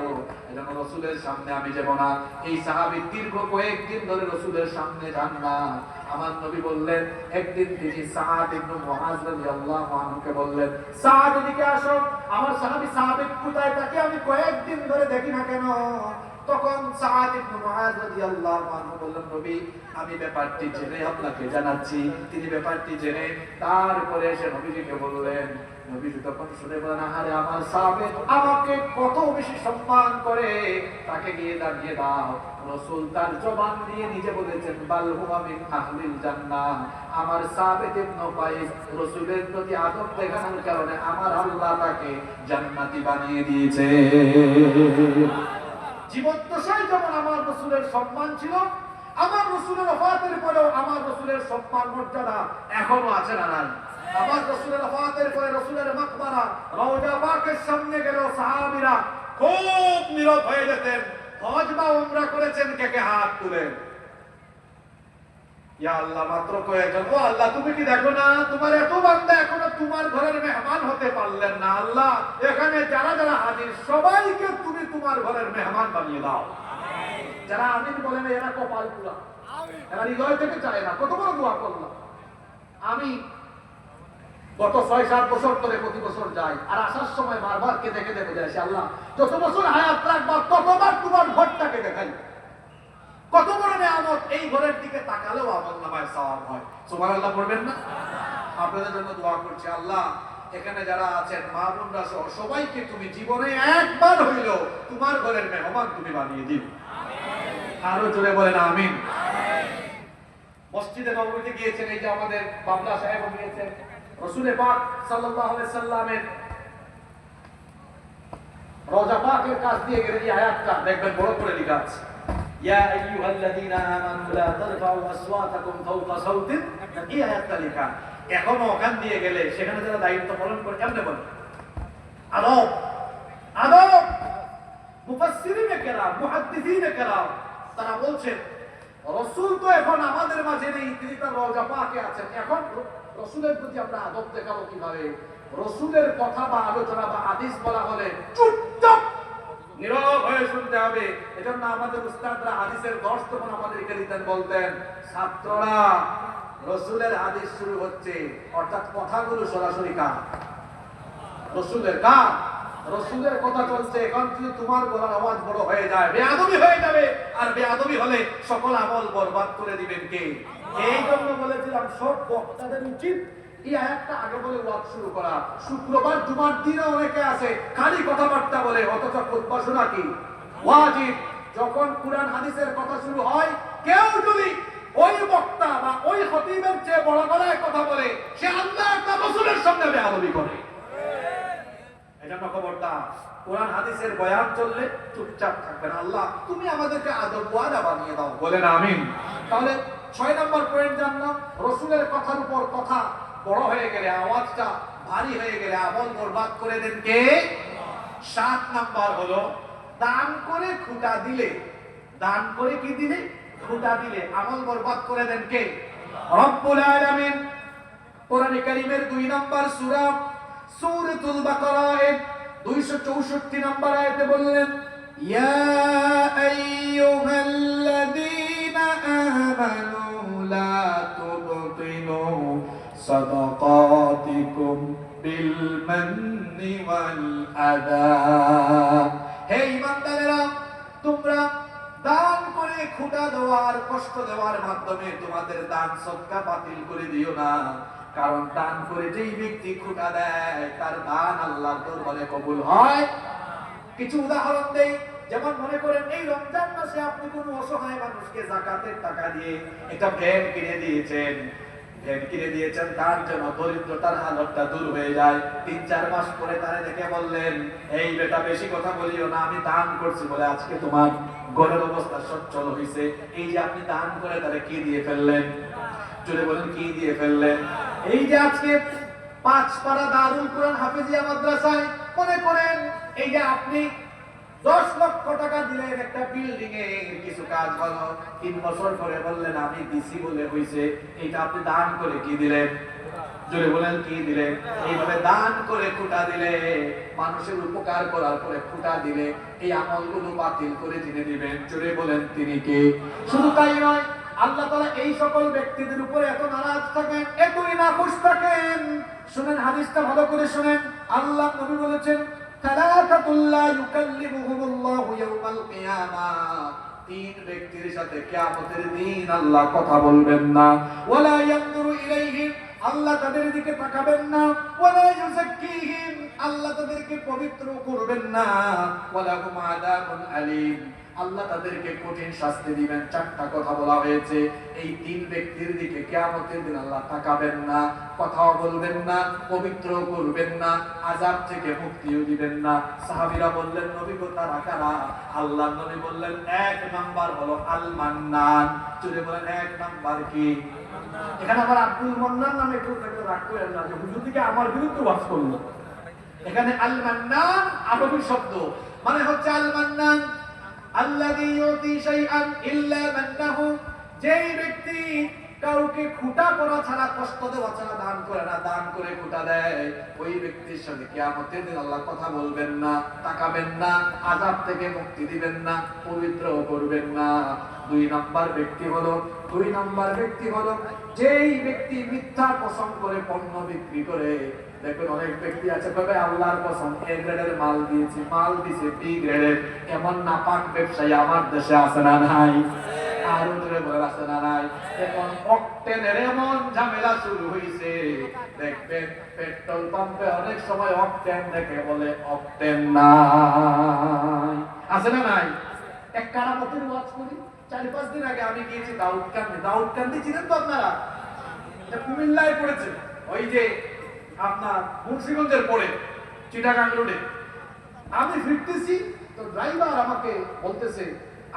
এজন্য রাসূলের সামনে আমি যাব না। এই সাহাবী দীর্ঘ কয়েকদিন ধরে রাসূলের সামনে যান না। আমার নবী বললেন, একদিন তিনি সাআদ ইবনে মুআয রাদিয়াল্লাহু আনহুকে বললেন, সাআদ এদিকে আসো। আমার সাহাবী সাহাবী কোথায়, তাকে আমি কয়েকদিন ধরে দেখি না কেন? তখন সাআদ ইবনে মুআয রাদিয়াল্লাহু আনহু বললেন, নবী আমি ব্যাপারটি জেনে আপনাকে জানাচ্ছি। তিনি ব্যাপারটি জেনে তারপরে এসে নবীজিকে বললেন। নবীজি তখন শুনে বলেন, আরে আমার সাহাবী আমাকে কত বেশি সম্মান করে, তাকে গিয়ে দাঁড়িয়ে দাও। রাসূল তার জবান দিয়ে নিজে বলেছেন, বাল হুয়া মিন আহলিল জান্নাহ। আমার সাবিত ইবনে কাইস রাসূলের প্রতি আদব দেখানোর কারণে আমার আল্লাহ তাকে জান্নাতি বানিয়ে দিয়েছে। জীবদ্দশায় যেমন আমার রাসূলের সম্মান ছিল, আমার রাসূলের ওফাতের পরেও আমার রাসূলের সম্মান মর্যাদা এখনো আছে না নাই? আমার রাসূলের ওফাতের পরে রাসূলের মাকবারা রওজা পাকের সামনে গেল সাহাবীরা খুব নীরব হয়ে যেতেন। হজ বা উমরা করেছেন কে কে হাত তুলেন। ইয়া আল্লাহ, মাত্র কয়েকজন। ও আল্লাহ, তুমি কি দেখো না তোমার এত বান্দা এখনো তোমার ঘরের মেহমান হতে পারলেন না। আল্লাহ, এখানে যারা যারা হাজির সবাইকে তুমি তোমার ঘরের মেহমান বানিয়ে দাও। যারা আমিন বলেন এরা কপাল পুরা, এরা হৃদয় থেকে চায় না। কত বড় দোয়া করলাম। আমি গত 6-7 বছর ধরে প্রতি বছর যাই, আর আসার সময় বারবার কেঁদে কেঁদে বুঝে আসি, আল্লাহ যত বছর হায়াত রাখবা ততবার তোমার ঘরটাকে দেখাই। কত বড় নিয়ামত, এই ঘরের দিকে তাকালেও আমল নামায় সওয়াব হয়। সুবহানাল্লাহ পড়বেন না? আপনাদের জন্য দোয়া করছি, আল্লাহ এখানে যারা আছেন মা বোনরা সহ সবাইকে তুমি জীবনে একবার হইলেও তোমার ঘরের মেহমান তুমি বানিয়ে দিও। আরো জোরে বলেন আমিন। মসজিদে নববীতে গিয়েছেন, এই যে আমাদের বাবলা সাহেব গিয়েছেন, রাসূল পাক সাল্লাল্লাহু আলাইহি সাল্লামের রওজা পাকের কাছ দিয়ে গেলে এই আয়াতটা দেখবেন বড় করে লেখা আছে, ইয়া আইয়ুহাল্লাযীনা আমানু লা তারফাউ আসওয়াতাকুম ফাওকা সাওতিন। এই আয়াতটা লেখা এখনো ওখান দিয়ে গেলে সেখানে যারা দায়িত্ব পালন করে কেমনে বলে আদব আদব। মুফাসসিরিনে কেরাম, মুহাদ্দিসিনে কেরাম তারা বলছেন রাসূল তো এখন আমাদের মাঝে নেই, তিনি তার রওজা পাকে আছেন। এখন রাসূলের প্রতি আমরা আদব দেখাবো কিভাবে? রাসূলের কথা বা আলোচনা বা হাদিস বলা হলে চুপচাপ নীরব হয়ে শুনতে হবে। এজন্য আমাদের উস্তাদরা হাদিসের দর্শ তখন আমাদেরকে দিতেন, বলতেন ছাত্ররা রাসূলের হাদিস শুরু হচ্ছে, অর্থাৎ কথাগুলো সরাসরি কার? রাসূলের। কার? রাসূলের কথা চলছে। এখন যদি তোমার গলার আওয়াজ বড় হয়ে যায় বেয়াদবি হয়ে যাবে, আর বেয়াদবি হলে সকল আমল বরবাদ করে দিবেন কে? এই জন্য বলেছিলাম সব বক্তাদের উচিত এই আয়াতটা আগে বলে ওয়াজ শুরু করা। শুক্রবার জুমার দিনে অনেকে আছে খালি কথাবার্তা বলে, অথচ খুতবা শোনা কি ওয়াজিব। যখন কুরআন হাদিসের কথা শুরু হয়, কেউ যদি ওই বক্তা বা ওই খতিবের চেয়ে বড় গলায় কথা বলে, সে আল্লাহ তাআলা রাসূলের সঙ্গে বেয়াদবি করে। এজন্য খবরদার, কোরআন হাদিসের বয়ান চললে চুপচাপ থাকবেন। আল্লাহ তুমি আমাদেরকে আদবওয়ালা বানিয়ে দাও, বলেন আমিন। তাহলে 6 নম্বর পয়েন্ট জানলাম, রাসূলের কথার উপর কথা বড় হয়ে গেলে, আওয়াজটা ভারী হয়ে গেলে আমল বরবাদ করে দেন কে? 7 নাম্বার হলো দান করে খুঁটা দিলে, দান করে কি দিলে? খুঁটা দিলে আমল বরবাদ করে দেন কে? রব্বুল আলামিন কোরআনে কারীমের 2 নম্বর সূরা সূরাতুল বাকারা 264 নম্বর আয়াতে বললেন, ইয়া আইয়ুহাল্লাযীনা আমানু লা তুবতিলু সাদাকাতিকুম বিল মান্নি ওয়াল আযা। হে ঈমানদারেরা, তোমরা দান করে খুঁটা দেওয়ার, কষ্ট দেওয়ার মাধ্যমে তোমাদের দান সদকা বাতিল করে দিও না। কারণ দান করে যেই ব্যক্তি খুঁটা দেয় তার দান আল্লাহর দরবারে কবুল হয়। কিছু উদাহরণ দেই, যেমন মনে করেন এই রমজান মাসে আপনি কোনো অসহায় মানুষকে যাকাতের টাকা দিয়ে একটা ভ্যান কিনে দিয়েছেন, তার জন্য দরিদ্রতার হালতটা দূর হয়ে যায়। 3-4 মাস পরে তারে দেখে বললেন, এই বেটা বেশি কথা বলিও না, আমি দান করছি বলে আজকে তোমার ঘরের অবস্থা সচ্ছল হয়েছে। এই যে আপনি দান করে তারে কি দিয়ে ফেললেন? চলে বলেন কি দিয়ে ফেললেন? এই যে আজকে 5 পারা দারুল কোরআন হাফেজিয়া মাদ্রাসায় মনে করেন এই যে আপনি 10 লক্ষ টাকা দিলেন একটা বিল্ডিং এর কিছু কাজ হলো, 3 বছর পরে বললেন আমি দিছি বলে হইছে। এটা আপনি দান করে কি দিলেন? জোরে বলেন কি দিলেন? এইভাবে দান করে খুঁটা দিলে, মানুষের উপকার করার পরে খুঁটা দিলে এই আমলগুলো বাতিল করে দিনে দিবেন। জোরে বলেন তিনি কে? শুধু তাই নয়, আল্লাহ তাআলা এই সকল ব্যক্তিদের উপরে এত নারাজ থাকেন, এতই নাখুশ থাকেন। শুনেন হাদিসটা ভালো করে শুনেন। আল্লাহ নবী বলেছেন, সালাতাতুল্লা ইউকাল্লিমুহুমুল্লাহু ইয়াওমাল কিয়ামাহ, 3 ব্যক্তির সাথে কিয়ামতের দিন আল্লাহ কথা বলবেন না। ওয়ালা ইয়ানজুরু ইলাইহিম, আল্লাহ তাদের দিকে তাকাবেন না। ওয়ালা ইউযাক্কিহিম, আল্লাহ তাদেরকে পবিত্র করবেন না। ওয়ালাহুম আযাবুন আলীম, আল্লাহ তাদেরকে কঠিন শাস্তি দিবেন। চারটা কথা বলা হয়েছে। এই তিন ব্যক্তির দিকে কিয়ামতের দিন আল্লাহ তাকাবেন না, কথাও বলবেন না, পবিত্র করবেন না, আযাব থেকে মুক্তিও দিবেন না। সাহাবীরা বললেন, নবী গো তারা কারা? আল্লাহর নবী বললেন, এক নাম্বার হলো আল মান্নান। চলে বলেন, এক নাম্বার কি? এখানে আবার আব্দুল মান্নান নামে কেউ থাকলে রাগ করেন না যে হুজুর দিকে আমার বিরুদ্ধে ওয়াজ করলো। এখানে আল মান্নান আরবি শব্দ, মানে হচ্ছে আল মান্নান আল্লাযী ইউতি শাইআন ইল্লা মান্নাহু, যেই ব্যক্তি কাউকে খুঁটা করা ছাড়া, কষ্ট দেওয়া ছাড়া দান করে না, দান করে খুঁটা দেয়, ওই ব্যক্তির সাথে কিয়ামতের দিন আল্লাহ কথা বলবেন না, তাকাবেন না, আযাব থেকে মুক্তি দিবেন না, পবিত্র করবেন না। দুই নাম্বার ব্যক্তি হলো যেই ব্যক্তি মিথ্যা কসম করে পণ্য বিক্রি করে। দেখবেন অনেক ব্যক্তি আছে তবে আল্লাহর কসম এ গ্রেডের মাল দিয়েছি, মাল দিছে বি গ্রেডের। এমন নাপাক ব্যবসায়ী আমার দেশে আছে না নাই? আর উঠে বলে আছে না নাই? এখন অকটেনের এমন ঝামেলা শুরু হয়েছে, দেখবেন পেট্রোল পাম্পে অনেক সময় অকটেন দেখে বলে অকটেন নাই, আছে না নাই? এক কারামতের ওয়াজ করি, 4-5 দিন আগে আমি গিয়েছি দাউদকান্দি চিনেন তো আপনারা? এটা কুমিল্লায় পড়েছে, ওই যে আপনার মুন্সিগঞ্জের পরে চিটাগাং রোডে। আমি ফিরতেছি তো ড্রাইভার আমাকে বলতেছে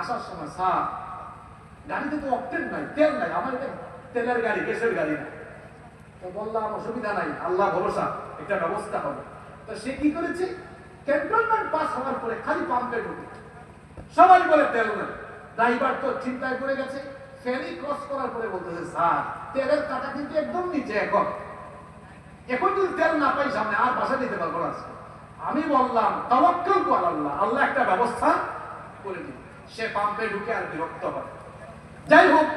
আসার সময়, স্যার গাড়িতে তো অকটেন নাই, তেল নাই, আমার এটা তেলের গাড়ি, গ্যাসের গাড়ি না। তো বললাম অসুবিধা নাই, আল্লাহ ভরসা, একটা ব্যবস্থা হবে। তো সে কি করেছে, ক্যান্টনমেন্ট পাস হওয়ার পরে খালি পাম্পে ঢুকে সবাই বলে তেল নাই। ড্রাইভার তো চিন্তায় পড়ে গেছে, ফেরি ক্রস করার পরে বলতেছে, স্যার তেলের কাটা কিন্তু একদম নিচে, এখন যদি তেল না পাই সামনে আর বাসা দিতে পারবো না। আমি বললাম তাওয়াক্কুল কর আল্লাহ, আল্লাহ একটা ব্যবস্থা করে দিন। সে পাম্পে ঢুকে আর বিরক্ত হয়। যাই হোক,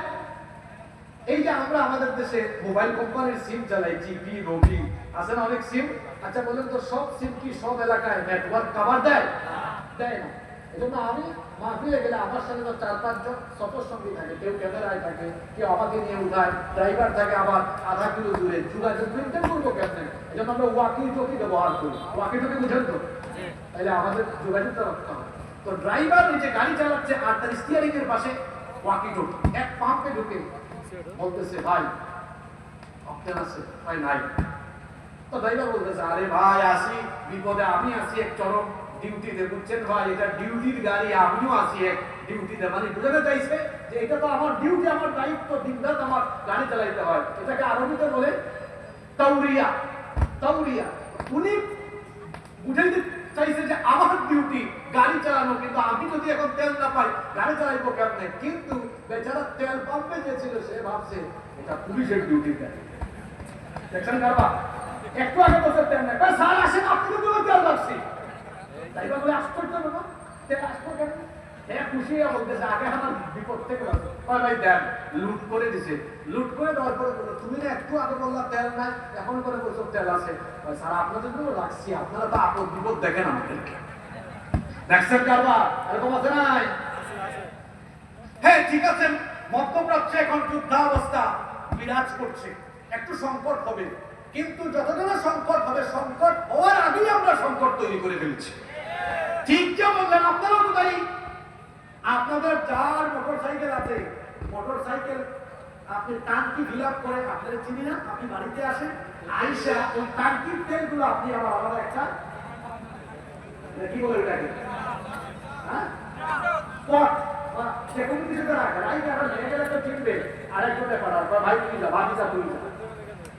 এই যে আমরা আমাদের দেশে মোবাইল কোম্পানির সিম চালাই, জিপি, রবি, আছে না অনেক সিম। আচ্ছা বলেন তো, সব সিম কি সব এলাকায় নেটওয়ার্ক কভার দেয়? দেয় না। এজন্য আমি মাহফিলে গেলে আমার সাথে তো 4-5 জন সফর সঙ্গী থাকে, কেউ ক্যামেরায় থাকে, কেউ আমাকে নিয়ে উঠায়, ড্রাইভার থাকে আবার আধা কিলো দূরে। যোগাযোগ মেনটেন করবো কেমনে? এজন্য আমরা ওয়াকি টকি ব্যবহার করি। ওয়াকি টকি বুঝেন তো? তাহলে আমাদের যোগাযোগটা রাখতে হবে। তো ড্রাইভার এই যে গাড়ি চালাচ্ছে আর তার স্টিয়ারিং এর পাশে ওয়াকি টকি, এক পাম্পে ঢুকে বলতেছে, ভাই অকটেন আছে? ভাই নাই। তো ড্রাইভার বলতেছে, আরে ভাই আসি বিপদে, আমি আসি এক চরম ডিউটিতে, বুঝছেন ভাই, এটা ডিউটির গাড়ি, আমিও আছি এক ডিউটিতে। মানে বুঝাতে চাইছে যে এটা তো আমার ডিউটি, আমার দায়িত্ব, দিনরাত আমার গাড়ি চালাইতে হয়। এটাকে আরবিতে বলে তাওরিয়া। উনি বুঝাইতে চাইছে যে আমার ডিউটি গাড়ি চালানো, কিন্তু আমি যদি এখন তেল না পাই গাড়ি চালাইবো কেমনে? কিন্তু বেচারা তেল পাম্পে যে ছিল সে ভাবছে এটা পুলিশের ডিউটি। দেখছেন কারবা, একটু আগে বসে তেল না, স্যার আসেন আপনি তো তেল লাগছে। ড্রাইভার বলে, আশ্চর্য না, তেল আসতো কেন? হ্যাঁ খুশি হয়ে বলতেছে, আগে আমার বিপদ থেকে বাঁচো। ভাই দেন, লুট করে দিছে। লুট করে দেওয়ার পরে বললো, তুমি না একটু আগে বললা তেল নাই, এখন করে বলছো তেল আছে। স্যার আপনাদের জন্য রাখছি, আপনারা তো আপদ বিপদ দেখেন আমাদেরকে। দেখছেন কারবা, এরকম আছে নাই? হ্যাঁ ঠিক আছে, মধ্যপ্রাচ্যে এখন যুদ্ধাবস্থা বিরাজ করছে, একটু সংকট হবে, কিন্তু যতটা সংকট হবে, সংকট হওয়ার আগেই আমরা সংকট তৈরি করে ফেলছি। ঠিক যে বললেন, আপনারাও তো তাই। আপনাদের যার মোটরসাইকেল আছে, মোটরসাইকেল আপনি টাঙ্কি ফিল আপ করে, আপনারা চিনি না, আপনি বাড়িতে আসেন, আইসা ওই টাঙ্কির তেলগুলো আপনি আবার আলাদা একটা কি বলে ওটাকে, হ্যাঁ পট বা যে কোনো কিছুতে রাখেন, আই এখন ভেঙে গেলে তো চিনবে, আরেকজন ব্যাপার ভাই তুই যা, ভাবি যা, তুই যা।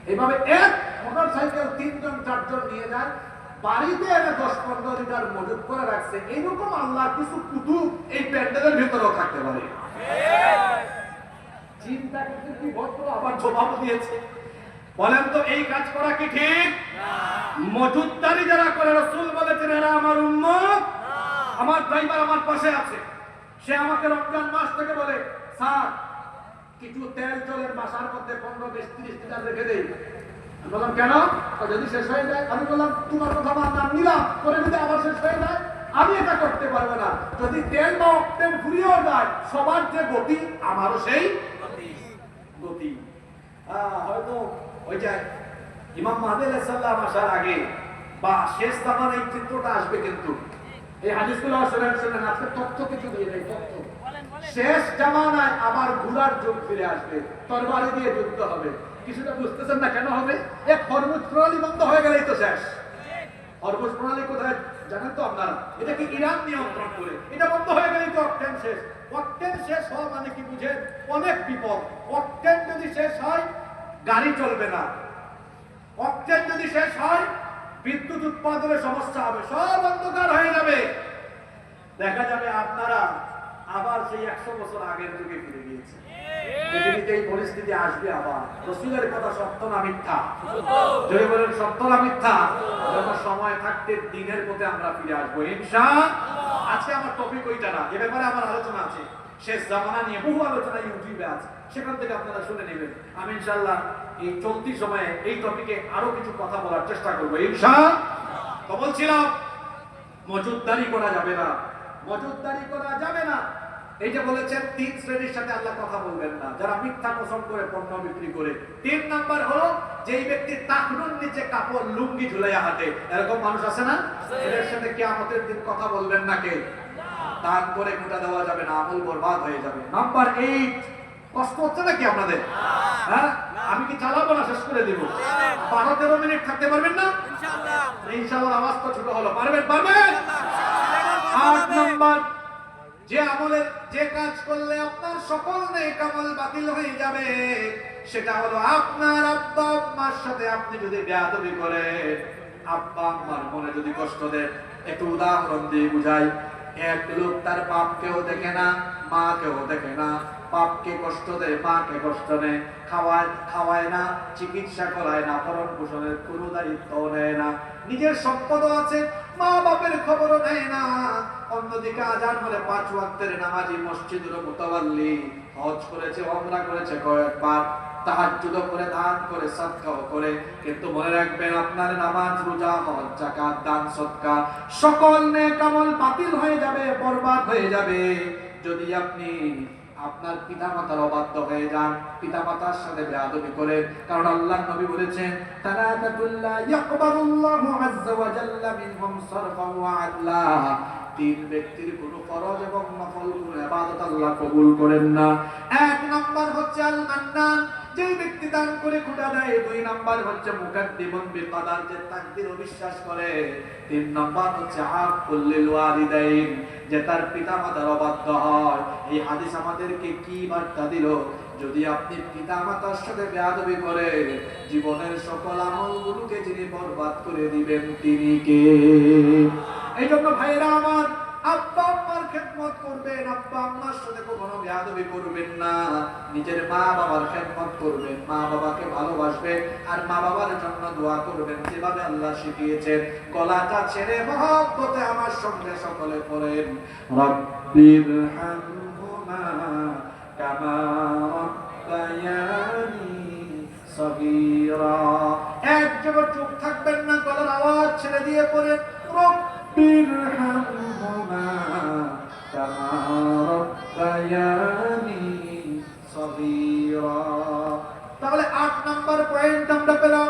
এইভাবে এক মোটরসাইকেল 3-4 জন নিয়ে যায়, বাড়িতে এনে 10-15 লিটার মজুত করে রাখছে। এইরকম আল্লাহ কিছু কুতুব এই প্যান্ডেলের ভিতরেও থাকতে পারে। চিন্তা করতে কি ভদ্র, আবার জবাব দিয়েছে। বলেন তো এই কাজ করা কি ঠিক? মজুতদারি যারা করে, রাসূল বলেছেন এরা আমার উম্মত। আমার ড্রাইভার আমার পাশে আছে, সে আমাকে রমজান মাস থেকে বলে, স্যার কিছু তেল জলের বাসার মধ্যে 15-20-30 লিটার রেখে দেই। বললাম কেন? যদি শেষ হয়ে যায়। আমি বললাম তোমার কথা মানলাম, নিলাম, করে যদি আবার শেষ হয়ে যায় আমি এটা করতে পারবো না। যদি তেল বা অক্টেন ফুরিয়েও যায়, সবার যে গতি আমারও সেই গতি। হয়তো ওই যে ইমাম মাহদী আলাইহিস সালাম আসার আগে বা শেষ জামানায় এই চিত্রটা আসবে, কিন্তু এই হাদিসগুলো শুনেন আজকে তথ্য কিছু দিয়ে দেয় তথ্য। শেষ জামানায় আবার ঘোড়ার যুগ ফিরে আসবে, তরবারি দিয়ে যুদ্ধ হবে। কিছুটা বুঝতেছেন না কেন হবে? এক খরমুজ প্রণালী বন্ধ হয়ে গেলেই তো শেষ। খরমুজ প্রণালী কোথায় জানেন তো আপনারা? এটা কি ইরান নিয়ন্ত্রণ করে, এটা বন্ধ হয়ে গেলেই তো অকটেন শেষ। অকটেন শেষ হওয়া মানে কি বুঝেন? অনেক বিপদ। অকটেন যদি শেষ হয় গাড়ি চলবে না, অকটেন যদি শেষ হয় বিদ্যুৎ উৎপাদনের সমস্যা হবে, সব অন্ধকার হয়ে যাবে। দেখা যাবে আপনারা আবার সেই 100 বছর আগের যুগে ফিরে গিয়েছে। পৃথিবীতে এই পরিস্থিতি আসবে আবার। রাসূলের কথা সত্য না মিথ্যা? জয় বলেন, সত্য না মিথ্যা? যত সময় থাকতে দিনের পথে আমরা ফিরে আসবো ইনশাআল্লাহ। আজকে আমার টপিক ওইটা না, এ ব্যাপারে আমার আলোচনা আছে। শেষ জামানা নিয়ে বহু আলোচনা ইউটিউবে আছে, সেখান থেকে আপনারা শুনে নেবেন। আমি ইনশাআল্লাহ এই চলতি সময়ে এই টপিকে আরো কিছু কথা বলার চেষ্টা করবো ইনশাআল্লাহ। তো বলছিলাম মজুদদারি করা যাবে না, মজুদদারি করা যাবে না। এই যে বলেছেন 3 শ্রেণীর সাথে আল্লাহ কথা বলবেন না, যারা মিথ্যা কসম করে পণ্য বিক্রি করে। 3 নাম্বার হলো যেই ব্যক্তি টাকনুর নিচে কাপড় লুঙ্গি ঝুলাইয়া হাঁটে, এরকম মানুষ আছে না? এদের সাথে কিয়ামতের দিন কথা বলবেন না কে? দান করে গোটা দেওয়া যাবে না, আমল বরবাদ হয়ে যাবে। নাম্বার 8, কষ্ট হচ্ছে নাকি আপনাদের? হ্যাঁ, আমি কি চালাবো না, শেষ করে দিব? 12-13 মিনিট থাকতে পারবেন না? ইনশাআল্লাহ। ইনশাআল্লাহ। আওয়াজ তো ছোট হলো, পারবেন? 8 নাম্বার, যে আমলের যে কাজ করলে আপনার সকল নেক আমল বাতিল হয়ে যাবে, সেটা হলো আপনার আব্বা আম্মার সাথে আপনি যদি বেয়াদবি করেন, আব্বা আম্মার মনে যদি কষ্ট দেন। একটু উদাহরণ দিয়ে বুঝাই। এক লোক তার বাপকেও দেখে না, মাকেও দেখে না, বাপকে কষ্ট দেয়, মাকে কষ্ট নেয়, খাওয়ায় না, চিকিৎসা করায় না, ভরণ পোষণের কোনো দায়িত্ব নেয় না, নিজের সম্পদও আছে, মা বাপের খবরও নেয় না। অন্যদিকে আজান হলে 5 ওয়াক্তের নামাজি, মসজিদের মুতাওয়াল্লি, হজ করেছে, উমরা করেছে কয়েকবার, তাহাজ্জুদ করে, দান করে, সাদকাও করে। কিন্তু মনে রাখবেন, আপনার নামাজ, রোজা, হজ, যাকাত, দান, সদকা সকল নেক আমল বাতিল হয়ে যাবে, বরবাদ হয়ে যাবে যদি আপনি আপনার পিতামাতার অবাধ্য হয়ে যান, পিতামাতার সাথে বেয়াদবি করে। কারণ আল্লাহর নবী বলেছেন, তালাকাতুল্লাহ ইয়াকবালুল্লাহু আযজা ওয়া জাল্লা মিনহুম সারফা ওয়া আদলা। 3 ব্যক্তির কোনো ফরজ এবং নফল কোনো ইবাদত আল্লাহ কবুল করেন না। 1 নাম্বার হচ্ছে আল মান্নান, যে ব্যক্তি দান করে খোটা দেয়। 2 নাম্বার হচ্ছে মুকাদ্দিমুন বিকাদার, যে তাকদীর অবিশ্বাস করে। 3 নাম্বার হচ্ছে আকুল লিল ওয়ালিদাইন, যে তার পিতামাতার অবাধ্য হয়। এই হাদিস আমাদেরকে কি বার্তা দিল? যদি আপনি পিতামাতার সাথে বেয়াদবি করে, জীবনের সকল আমলগুলোকে যিনি বরবাদ করে দিবেন তিনি কে? এই জন্য ভাইরা আমার, আব্বা আম্মার খেদমত করবেন, আব্বা আম্মার সাথে কখনো বেয়াদবি করবেন না। নিজের মা বাবার খেদমত করবেন, মা বাবাকে ভালোবাসবেন, আর মা বাবার জন্য দোয়া করবেন যেভাবে আল্লাহ শিখিয়েছেন। গলাটা ছেড়ে মহব্বতে আমার সঙ্গে সকলে পড়েন, রব্বিরহামহুমা কামা রাব্বায়ানি সগীরা। এক জায়গায় চুপ থাকবেন না, গলার আওয়াজ ছেড়ে দিয়ে পড়েন, রব্বিরহামহুমা কামা রাব্বায়ানি সগীরা। তাহলে 8 নাম্বার পয়েন্ট আমরা পেলাম,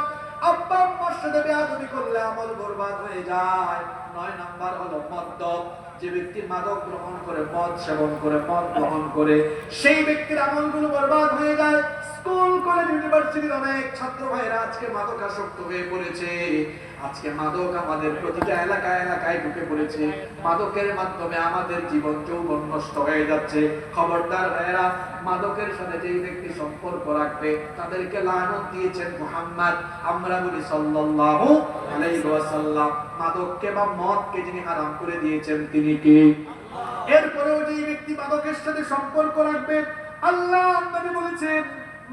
আব্বা আম্মার সাথে বেয়াদবি করলে আমল বরবাদ হয়ে যায়। 9 নাম্বার হলো মদ্যপ, যে ব্যক্তি মাদক গ্রহণ করে, মদ সেবন করে, মদ গ্রহণ করে, সেই ব্যক্তির আমলগুলো বরবাদ হয়ে যায়। স্কুল কলেজ ইউনিভার্সিটির অনেক ছাত্র ভাইরা আজকে মাদকাসক্ত হয়ে পড়েছে। আজকে মাদক আমাদের প্রতিটা এলাকায় এলাকায় ঢুকে পড়েছে। মাদকের মাধ্যমে আমাদের জীবন যৌবন নষ্ট হয়ে যাচ্ছে। খবরদার ভাইরা, মাদকের সাথে যেই ব্যক্তি সম্পর্ক রাখবে তাদেরকে লানত দিয়েছেন মুহাম্মদ। আমরা বলি সাল্লাল্লাহু আলাইহি ওয়াসাল্লাম। মাদককে বা মদকে যিনি হারাম করে দিয়েছেন তিনি কে? এরপরেও যেই ব্যক্তি মাদকের সাথে সম্পর্ক রাখবে, আল্লাহ নবী বলেছেন,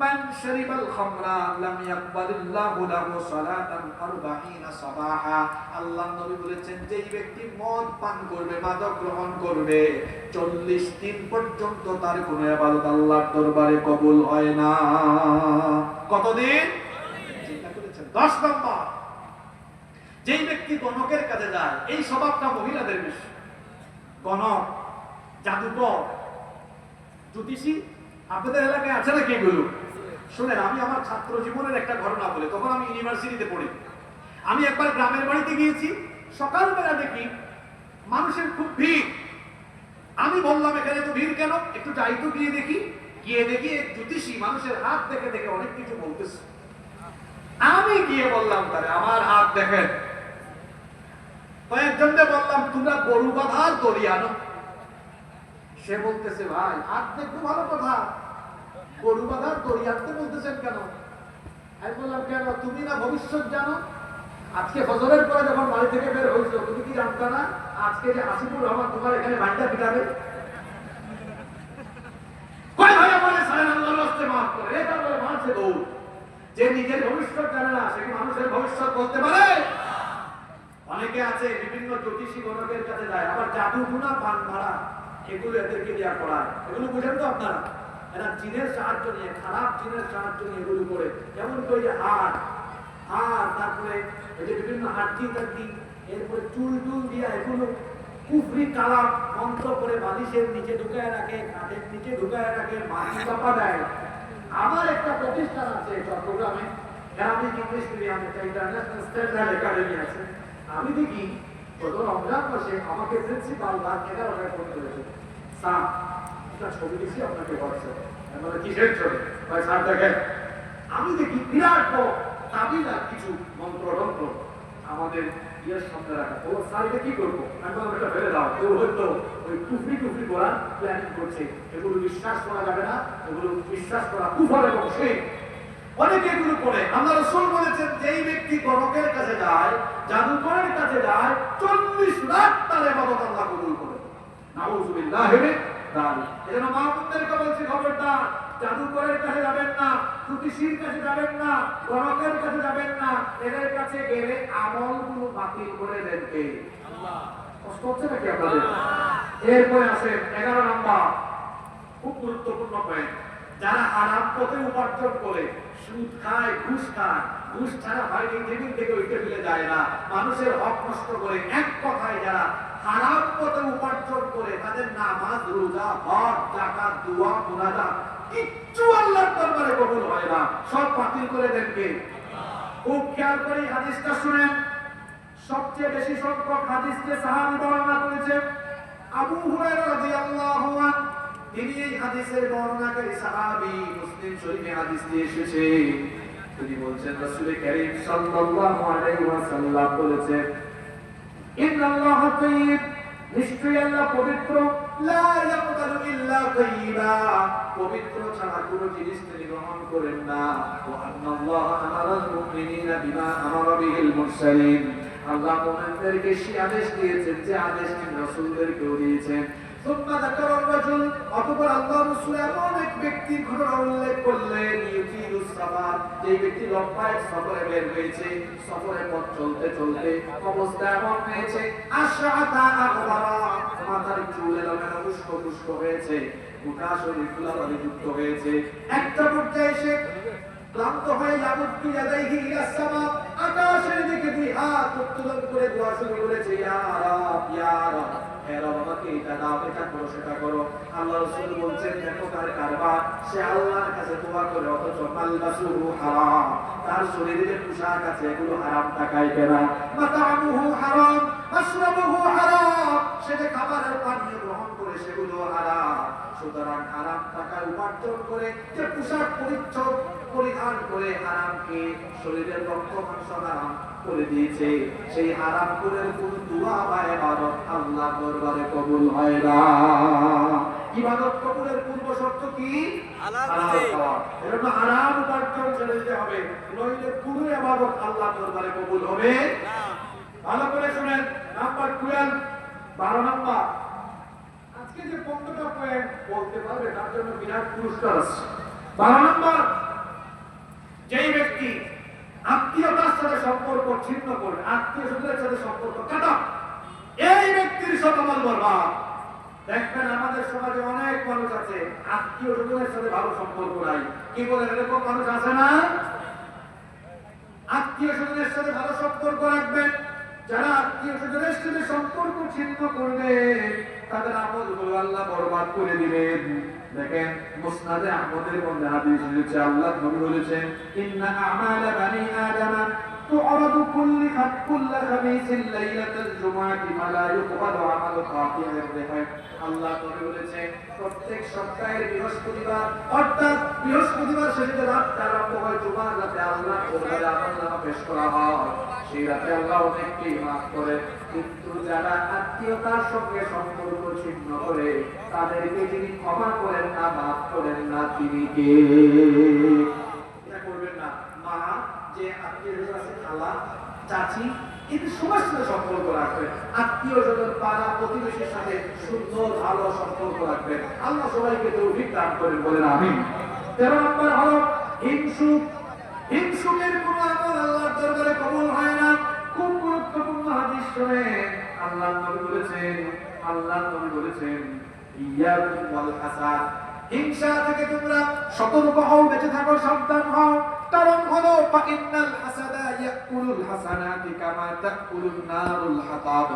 মান শারিবাল খামরা লাম ইয়াকবালিল্লাহু লাহু সালাতান 40 সাবাহা। আল্লাহ নবী বলেছেন, যেই ব্যক্তি মদ পান করবে, মাদক গ্রহণ করবে, 40 দিন পর্যন্ত তার কোনো ইবাদত আল্লাহর দরবারে কবুল হয় না। কতদিন? চিন্তা করেছেন? 10 নম্বর, যেই ব্যক্তি গণকের কাছে যায়, এই স্বভাবটা মহিলাদের বেশি। গণক, জাদুকর, জ্যোতিষী আপনাদের এলাকায় আছে নাকি এগুলো? শুনেন, আমি আমার ছাত্র জীবনের একটা ঘটনা বলি। তখন আমি ইউনিভার্সিটিতে পড়ি। আমি একবার গ্রামের বাড়িতে গিয়েছি। সকালবেলা দেখি মানুষের খুব ভিড়। আমি বললাম এখানে তো ভিড় কেন, একটু যাই তো গিয়ে দেখি। গিয়ে দেখি এক জ্যোতিষী মানুষের হাত দেখে দেখে অনেক কিছু বলতেছে। আমি গিয়ে বললাম তারে আমার হাত দেখেন। কয়েকজনকে বললাম তোমরা গরু বাঁধার দড়ি আনো। সে বলতেছে ভাই হাত দেখতে ভালো কথা, গরু বাঁধার দড়ি আনতে বলতেছেন কেন? আমি বললাম কেন, তুমি না ভবিষ্যৎ জানো? আজকে ফজরের পরে যখন বাড়ি থেকে বের হয়েছিল তুমি কি জানতো না আজকে যে আসিফুর রহমান তোমার এখানে বাড়িটা পিটাবে? কয় ভাই আমার সারা আল্লাহর রাস্তায় মাফ করে, এটা বলে মানুষের দৌড়। যে নিজের ভবিষ্যৎ জানে না সে কি মানুষের ভবিষ্যৎ বলতে পারে? অনেকে আছে বিভিন্ন জ্যোতিষী গণকের কাছে যায়, আবার জাদু গুণা পান মারা এগুলো এদেরকে দেওয়া করায়। এগুলো বুঝেন তো আপনারা? এরা জিনের সাহায্য নিয়ে, খারাপ জিনের সাহায্য নিয়ে এগুলো করে। যেমন কই যে হাড়, তারপরে এই যে বিভিন্ন হাড্ডি টাড্ডি, এরপরে চুল টুল দিয়া এগুলো কুফরি কালাম মন্ত্র করে বালিশের নিচে ঢুকায় রাখে, কাঠের নিচে ঢুকায় রাখে, মাটি চাপা দেয়। আমার একটা প্রতিষ্ঠান আছে চট্টগ্রামে, গ্রামীণ ইংলিশ মিডিয়াম, একটা ইন্টারন্যাশনাল স্ট্যান্ডার্ড একাডেমি আছে। আমি দেখি গত রমজান মাসে আমাকে প্রিন্সিপাল রাত 11টায় ফোন করেছে, স্যার একটা ছবি দিচ্ছি আপনাকে হোয়াটসঅ্যাপে। আমি বলি কিসের ছবি? ভাই স্যার দেখেন। আমি দেখি বিরাট বড় তাবিজ আর কিছু মন্ত্রতন্ত্র আমাদের ইয়ের সামনে রাখা। ও স্যার এটা কি করবো? আমি বললাম এটা ফেলে দাও। কেউ হয়তো ওই কুফরি করার প্ল্যানিং করছে। এগুলো বিশ্বাস করা যাবে না, এগুলো বিশ্বাস করা কুফর এবং শিরক। অনেকে এগুলো করে। আল্লাহ রাসূল বলেছেন যেই ব্যক্তি গণকের কাছে যায়, জাদুকরের কাছে যায়, 40 লাখ তার ইবাদত আল্লাহ কবুল করে। নাউযুবিল্লাহি মিন যালিক। এজন্য মা বোনদেরকে বলছি খবরদার, জাদুকরের কাছে যাবেন না, জ্যোতিষীর কাছে যাবেন না, গণকের কাছে যাবেন না। এদের কাছে গেলে আমলগুলো বাতিল করে দেন কে? আল্লাহ। কষ্ট হচ্ছে নাকি আপনাদের? এরপরে আসেন 11 নম্বর, খুব গুরুত্বপূর্ণ পয়েন্ট। যারা হারাম পথে উপার্জন করে, সুদ খায়, ঘুষ খায়, ঘুষ ছাড়া হয় এই টেবিল থেকে ওই টেবিলে যায় না, মানুষের হক নষ্ট করে, এক কথায় যারা হারাম পথে উপার্জন করে তাদের নামাজ, রোজা, হজ, যাকাত, দোয়া, মুনাজাত কিচ্ছু আল্লাহর দরবারে কবুল হয় না, সব বাতিল করে দেন কে? খুব খেয়াল করে হাদিসটা শুনেন। সবচেয়ে বেশি সংখ্যক হাদিসকে সাহাবী বর্ণনা করেছেন আবু হুরায়রা রাদিয়াল্লাহু আনহু। তিনি এই হাদিসের বর্ণনাকারী সাহাবী, মুসলিম শরীফে হাদিস দিয়ে এসেছে। তিনি বলছেন রাসূল কারীম সাল্লাল্লাহু আলাইহি ওয়াসাল্লাম বলেছেন, ইন্নাল্লাহা তাইয়্যিব, নিশ্চয়ই আল্লাহ পবিত্র, লা ইয়াকবালু ইল্লা তাইয়্যিবা, পবিত্র ছাড়া কোনো জিনিস তিনি গ্রহণ করেন না। ওয়া আন্নাল্লাহা আমারাল মুমিনিনা বিমা আমারা বিহিল মুরসালিন, আল্লাহ মুমিনদেরকে সেই আদেশ দিয়েছেন যে আদেশ তিনি রাসূলদেরকেও দিয়েছেন। সুম্মা যাকারা রাজুল, অতঃপর আল্লাহ রাসূল এমন এক ব্যক্তির ঘটনা উল্লেখ করলেন, ইউতিলুস সাফার, যে ব্যক্তি লম্বায় সফরে বের হয়েছে, সফরে পথ চলতে চলতে অবস্থা এমন হয়েছে, আশআতা আকবারা, মাথার চুল এলোমেলো উস্কো হয়েছে, গোটা শরীর ধুলাবালি যুক্ত হয়েছে। একটা পর্যায়ে এসে ক্লান্ত হয়ে ইয়ামুদ্দু ইয়াদাইহি ইলা সামা, আকাশের দিকে দুই হাত উত্তোলন করে দোয়া শুরু করেছে, ইয়া রাব, ইয়া রাব, হে রব আমাকে এটা দাও, এটা করো, সেটা করো। আল্লাহ রাসূল বলছেন দেখো তার কারবার, সে আল্লাহর কাছে দোয়া করে, অথচ মালবাসুহু হারাম, তার শরীরে যে পোশাক আছে এগুলো হারাম টাকায় কেনা, মাতামুহু হারাম, মাশরাবুহু হারাম, সে যে খাবারের পানীয় গ্রহণ করে সেগুলো হারাম। সুতরাং হারাম টাকা উপার্জন করে যে পোশাক পরিচ্ছদ পরিধান করে হারামকে, শরীরের রক্ত মাংস হারাম করে দিয়েছে, সেই হারাম করে কোন দোয়া বা ইবাদত আল্লাহর দরবারে কবুল হয় না। ইবাদত কবুলের পূর্ব শর্ত কি? হালাল খাওয়া। এজন্য হারাম উপার্জন ছেড়ে দিতে হবে, নইলে পুরো ইবাদত আল্লাহর দরবারে কবুল হবে না। ভালো করে শুনেন। Number 12, 12 number. আজকে যে 15টা পয়েন্ট বলতে পারবে তার জন্য বিরাট পুরস্কার আছে। 12 নাম্বার, যেই ব্যক্তি আত্মীয়তার সাথে সম্পর্ক ছিন্ন করবে, আত্মীয় স্বজনের সাথে সম্পর্ক কাটা, এই ব্যক্তির শতমল বরবাদ। দেখবেন আমাদের সমাজে অনেক মানুষ আছে আত্মীয় স্বজনের সাথে ভালো সম্পর্ক নাই। কি বলে এরকম মানুষ আছে না? আত্মীয় স্বজনের সাথে ভালো সম্পর্ক রাখবেন। যারা আত্মীয় স্বজনের সাথে সম্পর্ক ছিন্ন করবে তাদের আমলগুলো আল্লাহ বরবাদ করে দিবেন। দেখেন মুসনাদে আহমদের মধ্যে হাদিস এসেছে, আল্লাহ নবী বলেছেন, ইন্না আমালা বানি আদম تعرض كل خميس ليلة الجمعة فلا يقبل عمل قاطع الرحم আল্লাহ নবী বলেছেন প্রত্যেক সপ্তাহের বৃহস্পতিবার অর্থাৎ বৃহস্পতিবার শেষে রাতটা আরম্ভ হয় জুমার রাতে আল্লাহ দরবারে আমলনামা পেশ করা হয় সেই রাতে আল্লাহ অনেককেই মাফ করে কিন্তু যারা আত্মীয়তার সঙ্গে সম্পর্ক ছিন্ন করে তাদেরকে যিনি ক্ষমা করেন না মাফ করেন না তিনি কে? এটা করবেন না। মা যে আত্মীয় আছে খালা চাচি এদের সবার সাথে সম্পর্ক রাখবেন, আত্মীয় স্বজন পাড়া প্রতিবেশীর সাথে সুন্দর ভালো সম্পর্ক রাখবেন। আল্লাহ সবাইকে তৌফিক দান করেন, বলেন আমিন। 13 নম্বর হলো হিংসুক। হিংসুকের কোন আমল আল্লাহর দরবারে কবুল হয় না। খুব গুরুত্বপূর্ণ হাদিস শুনেন। আল্লাহর নবী বলেছেন ইয়াকুম ওয়াল হাসাদ, হিংসা থেকে তোমরা সতর্ক হও, বেঁচে থাকো, সাবধান হও। কারণ হলো ফাইনাল হাসাদা ইয়াকুলুল হাসানাতি কামা তাকুলুন নারুল হাতাব,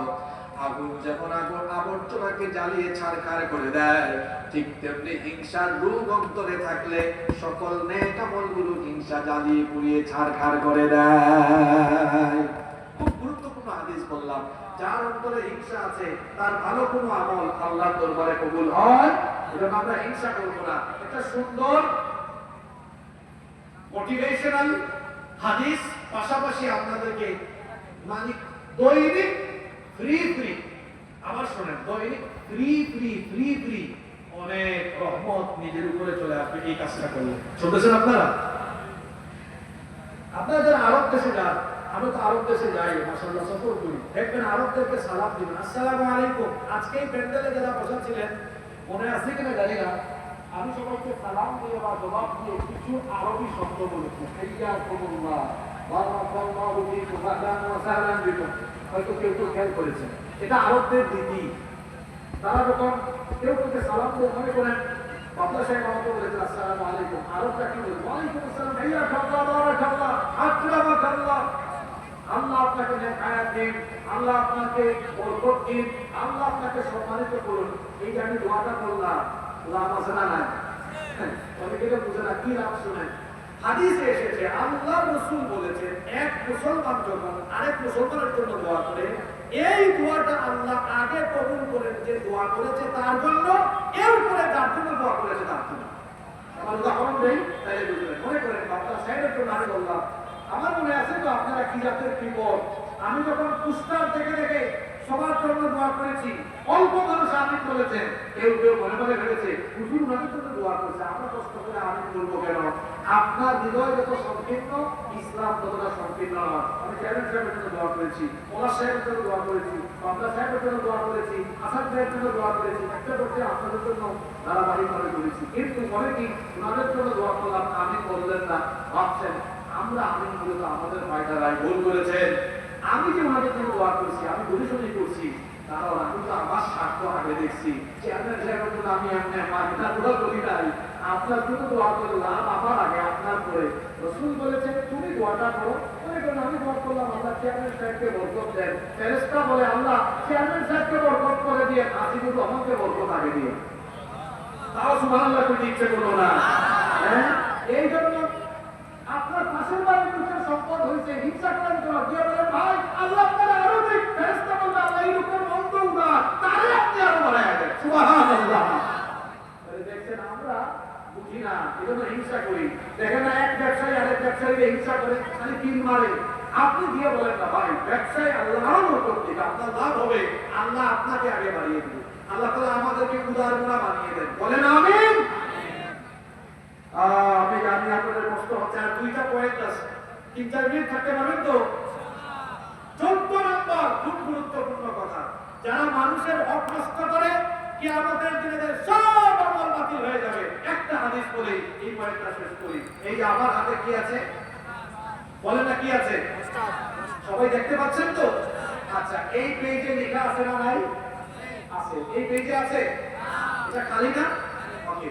আগুন যেমন আবর্জনাকে জ্বালিয়ে ছারখার করে দেয়, ঠিক তেমনি হিংসার রূপ অন্তরে থাকলে সকল নেক আমলগুলো হিংসা জ্বালিয়ে পুড়িয়ে ছারখার করে দেয়। খুব গুরুত্বপূর্ণ হাদিস বললাম। যার অন্তরে হিংসা আছে তার ভালো কোনো আমল আল্লাহর দরবারে কবুল হয়। এজন্য আমরা হিংসা করব না। একটা সুন্দর মোটিভেশনাল হাদিস পাশাপাশি আপনাদেরকে মানে দৈনিক ফ্রি আবার শোনেন, দৈনিক ফ্রি অনেক রহমত নিজের উপরে চলে আসবে এই কাজটা করলে। শুনতেছেন আপনারা? আপনারা যারা আরব দেশে যান, আমি তো আরব দেশে যাই, মাশাআল্লাহ সফর করি, দেখবেন আরবদেরকে সালাম দিবেন, আসসালামু আলাইকুম। আজকে এই প্যান্ডেলে যারা বসা ছিলেন মনে আছে কিনা জানি না, আমি সবাইকে সালাম দিয়ে বা জবাব দিয়ে কিছু আরবি শব্দ বলেছি, হাইয়াকুমুল্লাহ, বারাকাল্লাহু ফীকুম, আহলান ওয়া সাহলান বিকুম। হয়তো কেউ খেয়াল করেছেন, এটা আরবদের রীতি। তারা যখন কেউ কাউকে সালাম দিয়ে মনে করেন বাবা সাহেব আমাকে বলেছেন আসসালামু আলাইকুম, আরবটা কি বলবো? ওয়ালাইকুম আসসালাম, হাইয়াকাল্লাহ, বারাকাল্লাহ, আকরামাকাল্লাহ। আল্লাহ আপনাকে নেক হায়াত দিন, আল্লাহ আপনাকে বরকত দিন, আল্লাহ আপনাকে সম্মানিত করুন। এই যে আমি দোয়াটা করলাম, লাভ আছে না নাই? অনেকে এটা বুঝে না, কি লাভ শুনেন। হাদিসে এসেছে আল্লাহ রাসূল বলেছেন এক মুসলমান যখন আরেক মুসলমানের জন্য দোয়া করে, এই দোয়াটা আল্লাহ আগে কবুল করেন যে দোয়া করেছে তার জন্য, এরপরে যার জন্য দোয়া করেছে তার জন্য। আমার উদাহরণ দেই তাহলে বুঝবেন। মনে করেন বাবা সাহেবের জন্য আমি বললাম, আমার মনে আছে তো আপনারা কি জাতের বিপদ, আমি যখন পুস্টার দেখে সবার জন্য দোয়া করেছি, অল্প মানুষ আমিন বলেছেন, কেউ মনে ভেবেছে হুজুর ওনাদের জন্য দোয়া করেছে, আমরা কষ্ট করে আমিন বলবো কেন? আপনার হৃদয় যত সংকীর্ণ, ইসলাম ততটা সংকীর্ণ নয়। আমি চেয়ারম্যান সাহেবের জন্য দোয়া করেছি, ওনার সাহেবের জন্য দোয়া করেছি, বাবলা সাহেবের জন্য দোয়া করেছি, আসাদ সাহেবের জন্য দোয়া করেছি, একটা করতে আপনাদের জন্য ধারাবাহিকভাবে করেছি। কিন্তু মনে কি ওনাদের জন্য দোয়া করলাম, আমিন বললেন না, ভাবছেন আমরা আমিন বলে তো আমাদের ফায়দায় ভুল করেছেন। আমি যে ওনাদের জন্য দোয়া করছি, আমি বুঝে শুনে করছি, কারণ আমি তো আমার স্বার্থ আগে দেখছি। চেয়ারম্যান সাহেবের জন্য আমি এমনি মার্কেটার দোয়া করি নাই, আপনার জন্য দোয়া করলাম, আমার আগে আপনার পরে। রাসূল বলেছেন তুমি দোয়াটা করো। মনে করেন আমি দোয়া করলাম আল্লাহ চেয়ারম্যান সাহেবকে বরকত দেন, ফেরেশতা বলে আল্লাহ চেয়ারম্যান সাহেবকে বরকত করে দিয়ে আজিবুর রহমানকে বরকত আগে দিয়ে। তাও সুবহানাল্লাহ কইতে ইচ্ছে করলো না। হ্যাঁ, এই জন্য আপনার পাশের বাড়ির লোকের সম্পদ হয়েছে, হিংসা করেন তো দিয়ে বলেন ভাই আল্লাহ আপনারা আরো দেখ, ফেরেশতা বলবে আল্লাহ এই লোকের মন্দ উদা, তারে আপনি আরো বাড়ায় দেন। সুবহানাল্লাহ। দেখছেন আমরা বুঝি না, এজন্য হিংসা করি। দেখেন না এক ব্যবসায়ী আরেক ব্যবসায়ীকে হিংসা করে, খালি কিল মারে। আপনি দিয়ে বলেন না ভাই ব্যবসায়ী আল্লাহ আরো বরকত দিবে, আপনার লাভ হবে, আল্লাহ আপনাকে আগে বাড়িয়ে দিবে। আল্লাহ তাআলা আমাদেরকে উদারমনা বানিয়ে দেন, বলেন আমিন। আমি জানি আপনাদের কষ্ট হচ্ছে, আর দুইটা পয়েন্ট আছে, 3-4 মিনিট থাকতে পারবেন তো? 14 নম্বর খুব গুরুত্বপূর্ণ কথা, যারা মানুষের হক নষ্ট করে কিয়ামতের দিনে তাদের সব আমল বাতিল হয়ে যাবে। একটা হাদিস বলি, এই পয়েন্টটা শেষ করি। এই যে আমার হাতে কি আছে বলেন না, কি আছে? সবাই দেখতে পাচ্ছেন তো? আচ্ছা, এই পেজে লেখা আছে না নাই? আছে। এই পেজে আছে? এটা খালি না? ওকে।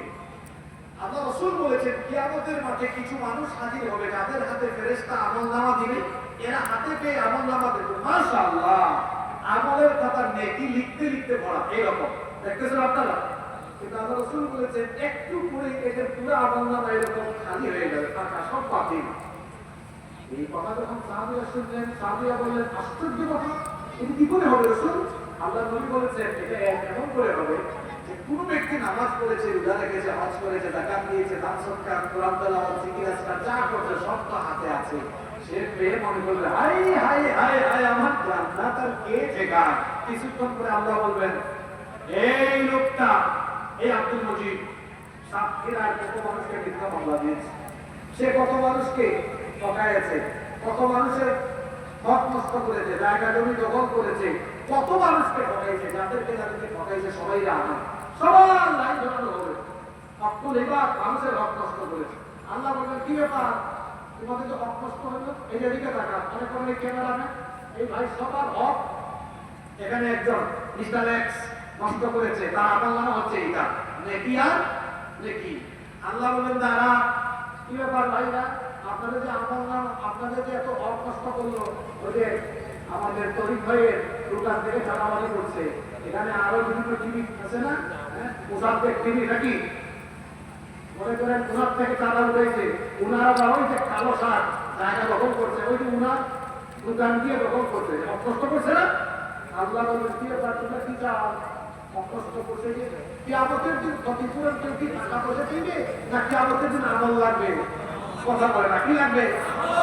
আল্লাহ রাসূল বলেছেন কিয়ামতের মাঠে কিছু মানুষ হাজির হবে যাদের হাতে ফেরেশতা আমলনামা দিবে, এরা হাতে পেয়ে আমলনামা দেবে, মাশাআল্লাহ আমলের কথা নেকি লিখতে লিখতে ভরা, এরকম দেখতেছেন আপনারা। কিন্তু আল্লাহ রাসূল বলেছেন একটু পরে এদের পুরো আমলনামা এরকম খালি হয়ে যাবে, টাকা সব বাতিল। এই কথা যখন সাহাবীরা শুনলেন, সাহাবীরা বললেন, আশ্চর্য কথা, এটা কি করে হবে রাসূল? আল্লাহর নবী বলেছেন, এটা এমন করে হবে যে কোন ব্যক্তি নামাজ পড়েছে, রোজা রেখেছে, হজ করেছে, যাকাত দিয়েছে, দান সদকা, কোরআন তেলাওয়াত, জিকির আজকার যা করছে সব তো হাতে আছে। সে পেয়ে মনে করবে, হাই হাই হাই হাই, আমার জান্নাত আর কে ঠেকায়। কিছুক্ষণ পরে আল্লাহ বলবেন, এই লোকটা, এই আব্দুল মজিদ সাক্ষীর আর কত মানুষকে মিথ্যা মামলা দিয়েছে, সে কত মানুষকে ঠকাইছে, কত মানুষের হক নষ্ট করেছে, জায়গা জমি দখল করেছে, কত মানুষকে ঠকাইছে, যাদেরকে ঠকাইছে সবাই আমার সবার লাইন ধরানো হবে। আব্দুল এবার মানুষের হক নষ্ট করেছে। আল্লাহ বলবেন, কি ব্যাপার, তোমাদের তো হক নষ্ট হলো, এই দিকে টাকা অনেক অনেক ক্যামেরা না, এই ভাই সবার হক। এখানে একজন মিস্টার এক্স নষ্ট করেছে, তার আমল নামা হচ্ছে এটা, নেকি আর নেকি। আল্লাহ বলেন, দাঁড়া, কি ব্যাপার ভাইরা, আপনাদের যে আমল নাম, আপনাদের যে এত হক নষ্ট করলো, ওই যে আমাদের তরিক ভাইয়ের দোকান থেকে চালাবাজি করছে, এখানে আরো বিভিন্ন টিভি আছে না, মুসাফের টিভি নাকি, মনে করেন উনার থেকে চাঁদা উঠেছে, উনারা ওই যে কালো শাক জায়গা দখল করছে, ওই যে উনার দোকান দিয়ে দখল করছে, অকষ্ট করছে না। আল্লাহ বলবেন, কি ব্যাপার, তোমরা কি চাও, অকষ্ট করছে যে কি আমাদের দিন ক্ষতিপূরণ কেউ কি টাকা পয়সা দিবে, না কি আমাদের দিন আমল লাগবে, কথা বলে না, কি লাগবে?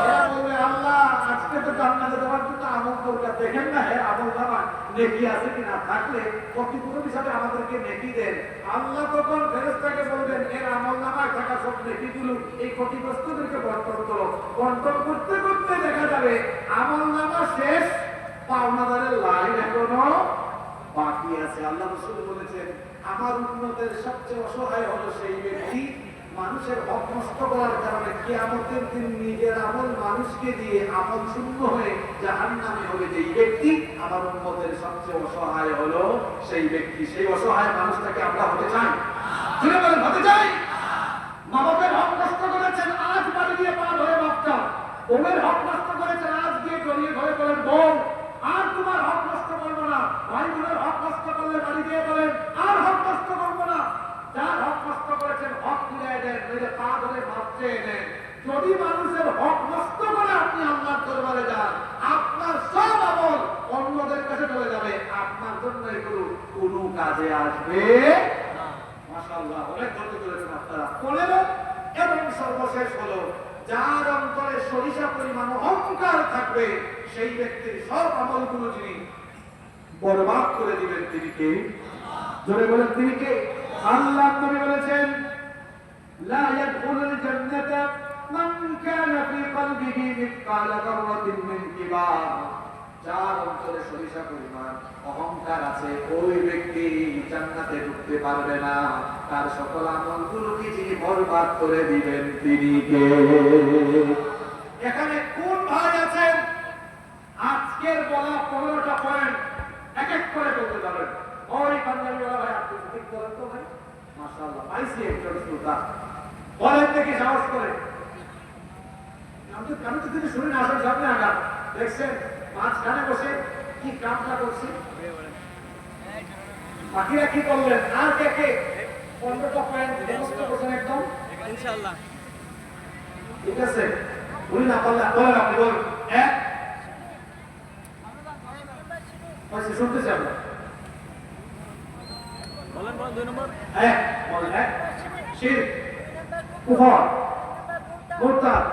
এরা বলবে, আল্লাহ আজকে তো জান্নাতে যাওয়ার জন্য আমল দরকার, দেখেন না হ্যাঁ আমল নামা নেকি আছে কিনা, থাকলে ক্ষতিপূরণ হিসাবে আমাদেরকে নেকি দেন। আল্লাহ তখন ফেরেশতাকে বলবেন, এর আমল নামায় থাকা সব নেকিগুলো এই ক্ষতিগ্রস্তদেরকে বন্টন করো। বন্টন করতে করতে দেখা যাবে আমল নামা শেষ, পাওনাদারের লাইন এখনো বাকি আছে। আল্লাহ রাসূল বলেছেন, আমার উম্মতের সবচেয়ে অসহায় হলো সেই ব্যক্তি মানুষের হক নষ্ট করার কারণে কিয়ামতের দিন নিজের আমল মানুষকে দিয়ে আমল শূন্য হয়ে জাহান্নামে হবে যেই ব্যক্তি, আমার উম্মতের সবচেয়ে অসহায় হলো সেই ব্যক্তি। সেই অসহায় মানুষটাকে আমরা হতে চাই, জুড়ে বলেন হতে চাই। মা বাপের হক নষ্ট করেছেন, আজ বাড়ি দিয়ে পা ধরে বাপটা, ওমের হক নষ্ট করেছেন, আজ গিয়ে জড়িয়ে ধরে বলেন, বউ আর তোমার হক নষ্ট করবো না। ভাই বোনের হক নষ্ট করলে বাড়ি দিয়ে বলেন, আর হক নষ্ট করবো না। যার হক নষ্ট করেছেন হক ফিরিয়ে দেন, নইলে পা ধরে মাপ চেয়ে নেন। যদি মানুষের হক নষ্ট করে আপনি আল্লাহর দরবারে যান, আপনার সব আমল অন্যদের কাছে চলে যাবে, আপনার জন্য এগুলো কোনো কাজে আসবে না। মাশাআল্লাহ, অনেক ধৈর্য ধরেছেন আপনারা। 15 এবং সর্বশেষ হলো, যার অন্তরে সরিষা পরিমাণ অহংকার থাকবে, সেই ব্যক্তির সব আমলগুলো যিনি বরবাদ করে দিবেন, তিনি কে? জোরে বলেন, তিনি কে? আল্লাহ নবী বলেছেন, লা ইয়াদখুলুল জান্নাতা মান কানা ফি কলবিহি মিসকালা যাররাতিন মিন কিবার। যার অন্তরে সরিষা পরিমাণ অহংকার আছে, ওই ব্যক্তি জান্নাতে ঢুকতে পারবে না। তার সকল আমলগুলোকে যিনি বরবাদ করে দিবেন, তিনি কে? এখানে কোন ভাই আছেন আজকের বলা 15টা পয়েন্ট এক এক করে বলতে পারেন? ওই পাঞ্জাবিওয়ালা ভাই, আপনি ঠিক বলেন তো ভাই। মাশাআল্লাহ, পাইছি একজন শ্রোতা, বলেন দেখি সাহস করে। আমি তো তিনি শুনে না, আসেন সামনে আঘাত দেখছেন, মাঝখানে বসে কি কামটা করছি, বাকিরা কি করলেন? আর কে কে 15টা পয়েন্ট মুখস্থ করছেন একদম? ইনশাআল্লাহ ঠিক আছে, উনি না পারলে বলেন, আপনি বলুন। এক শুনতেছি আমরা, বলেন, 2 নম্বর। এক বলেন, এক শিরক, কুফর, মুরতাদ,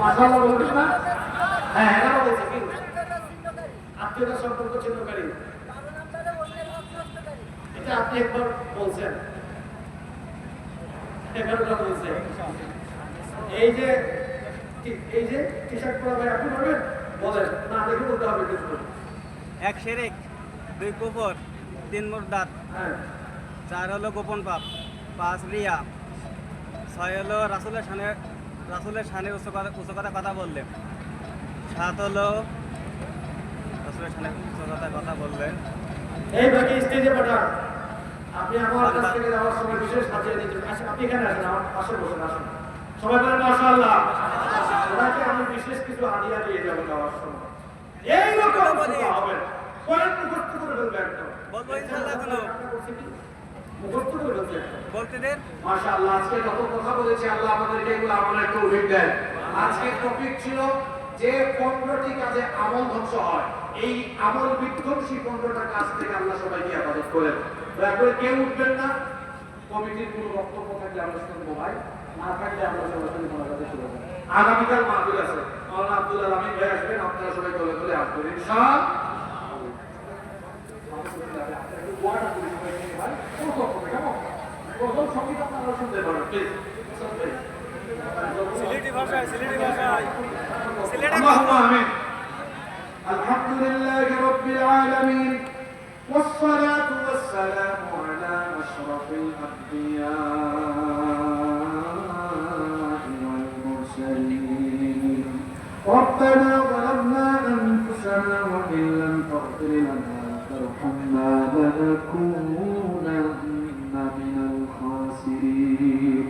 মাশাআল্লাহ বলবেন না? হ্যাঁ, 11 বলছে কি? আত্মীয়তা সম্পর্ক ছিন্নকারী, এটা আপনি একবার বলছেন, 11টা বলছে। এই যে টি শার্ট পরা ভাই, আপনি বলবেন? বলেন না, দেখে বলতে হবে কিছু। 1 শিরক, 2 কুফর, 3 মুরতাদ, হ্যাঁ, 4 হলো গোপন পাপ, 5 রিয়া, 6 হলো রাসূলের শানে উচ্চ কথা কথা বললে, 7 হলো রসুলের সামনে সততার কথা বললেন। এই বাকি স্টেজে পাঠান। আপনি আমার কাছ থেকে যাওয়ার সময় বিশেষ হাজিরা দিচ্ছেন। আসেন, আপনি এখানে আসেন, আমার পাশে বসেন, আসুন। সবাই বলেন মাশাআল্লাহ। ওনাকে আমি বিশেষ কিছু হাদিয়া দিয়ে যাবো যাওয়ার সময়। এইরকম কথা হবে। কোরআন মুখস্থ করে ফেলবে একদম। বলবো ইনশাআল্লাহ কোনো মুখস্থ করে ফেলবে একদম। বলতে দেন। মাশাআল্লাহ, আজকে যত কথা বলেছি আল্লাহ আমাদেরকে এগুলো আমলের তৌফিক দেন। আজকের টপিক ছিল যে 15টি কাজে আমল ধ্বংস হয়। এই আমল বিধ্বংসী 15টা কাজ থেকে আল্লাহ সবাইকে হেফাজত করেন। দয়া করে কেউ উঠবেন না। কমিটির কোনো বক্তব্য থাকলে আমরা শুনবো ভাই, না থাকলে আমরা সরাসরি মোনাজাতে চলে যাব। আগামীকাল মাহফিল আছে, মাওলানা আব্দুল আমিন ভাই আসবেন, আপনারা সবাই দলে দলে আসবেন ইনশাআল্লাহ। সিলেটি ভাষায় সিলেটে اللهم آمين. الحمد لله رب العالمين والصلاة والسلام على أشرف الأنبياء والمرسلين. ربنا ظلمنا أنفسنا وإن لم تغفر لنا وترحمنا لنكونن من الخاسرين.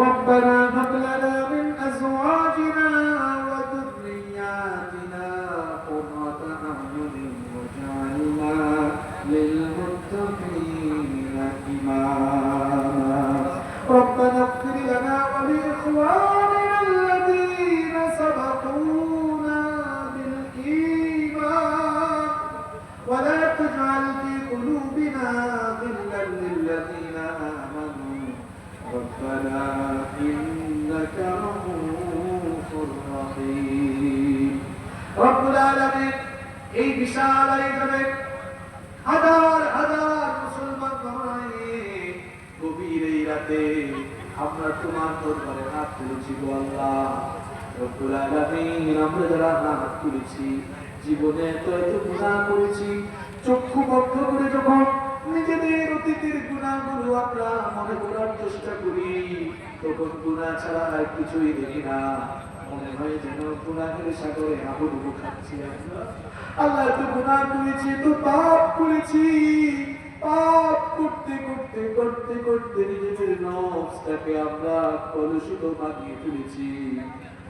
ربنا هب لنا من أزواجنا وذرياتنا قرة أعين واجعلنا للمتقين إماما. ربنا اغفر لنا ولإخواننا الذين سبقونا بالإيمان ولا تجعل في قلوبنا غلا للذين آمنوا ربنا إنك رؤوف رحيم. رب العالمين এই বিশাল আয়োজনে হাজার হাজার মুসলমান গভীর এই রাতে আমরা তোমার দরবারে হাত তুলেছি গো আল্লাহ। রব্বুল আলামিন, আমরা যারা হাত তুলেছি জীবনে তো এত গুনাহ করেছি, চক্ষু বন্ধ করে যখন নিজেদের অতীতের গুনাহগুলো আমরা মনে করার চেষ্টা করি তখন গুনাহ ছাড়া আর কিছুই দেখি না। মনে হয় যেন গুনাহের সাগরে হাবুডুবু খাচ্ছি আমরা। আল্লাহ, তো গুনাহ করেছি, তো পাপ করেছি, পাপ করতে করতে করতে করতে নিজেদের নফসটাকে আমরা কলুষিত বানিয়ে ফেলেছি।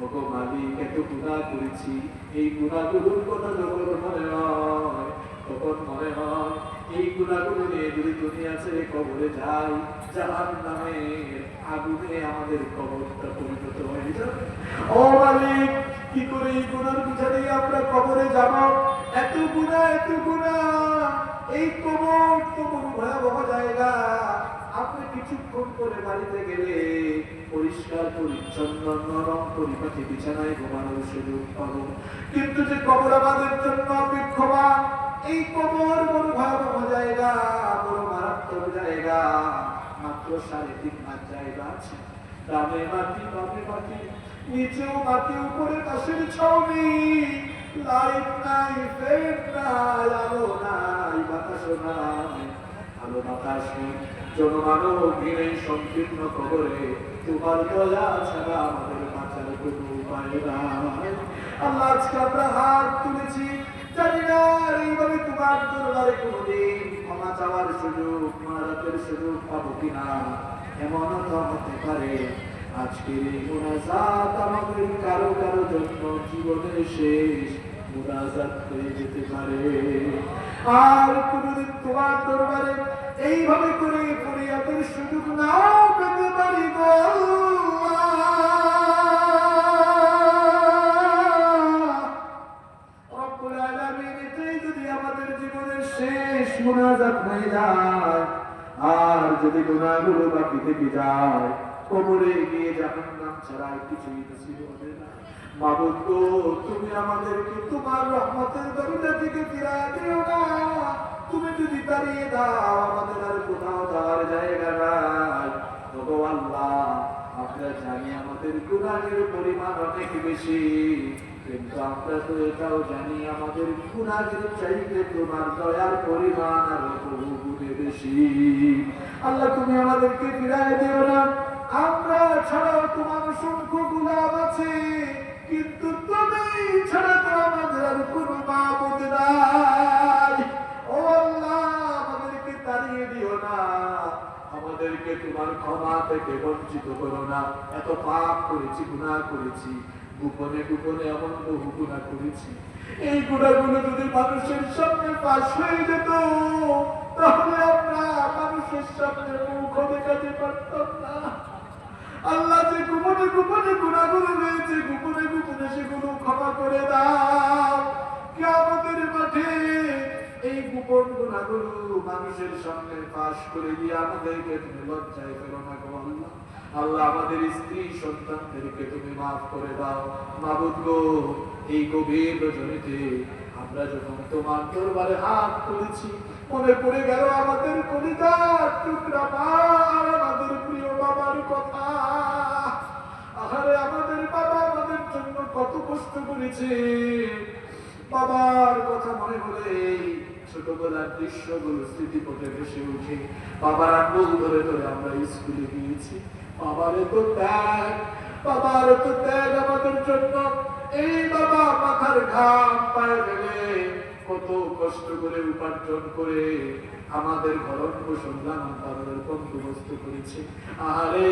ওগো মালিক, এত গুনাহ করেছি, এই গুনাহগুলোর কথা যখন মনে হয় তখন মনে হয় এই গুনাহগুলো নিয়ে যদি দুনিয়া ছেড়ে কবরে যাই, জাহান্নামের আগুনে আমাদের কবরটা পরিণত হয়ে যাবে। ও মালিক, কি করে এই গুনার বোঝা দিয়ে আমরা কবরে যাব? এত গুনাহ, এত গুনাহ। এই কবর তো বড় ভয়াবহ জায়গা। আপনি কিছুক্ষণ করে বাড়িতে গেলে পরিষ্কার পরিচ্ছন্ন নরম পরিপাটি বিছানায় ঘুমানোর সুযোগ পাবো, কিন্তু যে কবর আমাদের জন্য অপেক্ষমান, এই কবর বড় ভয়াবহ জায়গা, বড় মারাত্মক জায়গা। মাত্র 3.5 মাস জায়গা আছে। ডানে মাটি, বামে মাটি, নিচেও মাটি, উপরে তাসের ছাউনি, লাইট নাই, ফ্যান নাই, আলো নাই, বাতাস নাই, আলো বাতাস নেই। জনমানবহীন এই সংকীর্ণ কবরে তোমার দয়া ছাড়া আমাদের বাঁচার কোনো উপায় নাই। আল্লাহ, আজকে আমরা হাত তুলেছি, জানি না এইভাবে তোমার দরবারে কোনোদিন ক্ষমা চাওয়ার সুযোগ, মারাতের সুযোগ পাবো কিনা। এমন তো হতে পারে আজকের এই মুনাজাত আমাদের কারো কারো জন্য জীবনের শেষ মুনাজাত হয়ে যেতে পারে। আর কোনোদিন তোমার দরবারে এইভাবে করে ফরিয়াদের সুযোগ নাও পেতে পারি গো রব্বুল আলামিন। এটাই যদি আমাদের জীবনের শেষ মুনাজাত হয়ে যায়, আর যদি গুনাহগুলো বাকি থেকে যায়, কবরে গিয়ে জাহান্নাম ছাড়া আর কিছুই নসিব হবে না। মাবুদ গো, তুমি আমাদেরকে তোমার রহমতের দরজা থেকে ফিরিয়ে দিও না। তুমি যদি তাড়িয়ে দাও, আমাদের আর কোথাও যাওয়ার জায়গা নাই। ওগো আল্লাহ, আমরা জানি আমাদের গুনাহের পরিমাণ অনেক বেশি, কিন্তু আমরা তো এটাও জানি আমাদের গুনাহের চাইতে তোমার দয়ার পরিমাণ আরো বহু গুণে বেশি। আল্লাহ, তুমি আমাদেরকে ফিরিয়ে দিও না। আমরা ছাড়াও তোমার অসংখ্য গুনাহ আছে, কিন্তু তুমি ছাড়া তো আমাদের আর কোনো মাবুদ নাই। আমাদেরকে তোমার ক্ষমা থেকে বঞ্চিত করো না। এত পাপ করেছি, গুনাহ করেছি, গোপনে গোপনে এমন বহু গুনাহ করেছি। এই গুনাহগুলো যদি মানুষের সামনে ফাঁস হয়ে যেত, তাহলে আমরা মানুষের সামনে মুখ দেখাতে পারতাম না। আল্লাহ, যে গোপনে গোপনে গুনাহগুলো হয়েছে, গোপনে গোপনে সেগুলো ক্ষমা করে দাও। কিয়ামতের মাঠে এই গোপন গুনাহগুলো মানুষের সামনে ফাঁস করে দিয়ে আমাদেরকে তুমি লজ্জায় ফেলো না গো আল্লাহ। আল্লাহ, আমাদের স্ত্রী সন্তানদেরকে তুমি মাফ করে দাও। মাবুদ গো, এই গভীর রজনীতে আমরা যখন তোমার দরবারে হাত তুলেছি, মনে পড়ে গেল আমাদের কলিজার টুকরা মা আর আমাদের প্রিয় বাবার কথা। আহারে, আমাদের বাবা আমাদের জন্য কত কষ্ট করেছে। বাবার কথা মনে হলে ছোটবেলার দৃশ্যগুলো স্মৃতিপথে ভেসে উঠে। বাবার আঙ্গুল ধরে ধরে আমরা স্কুলে গিয়েছি। বাবার এত ত্যাগ, বাবার এত ত্যাগ আমাদের জন্য। এই বাবা মাথার ঘাম পায়ে ফেলে কত কষ্ট করে উপার্জন করে আমাদের ভরণ পোষণ লালন পালনের বন্দোবস্ত করেছে। আরে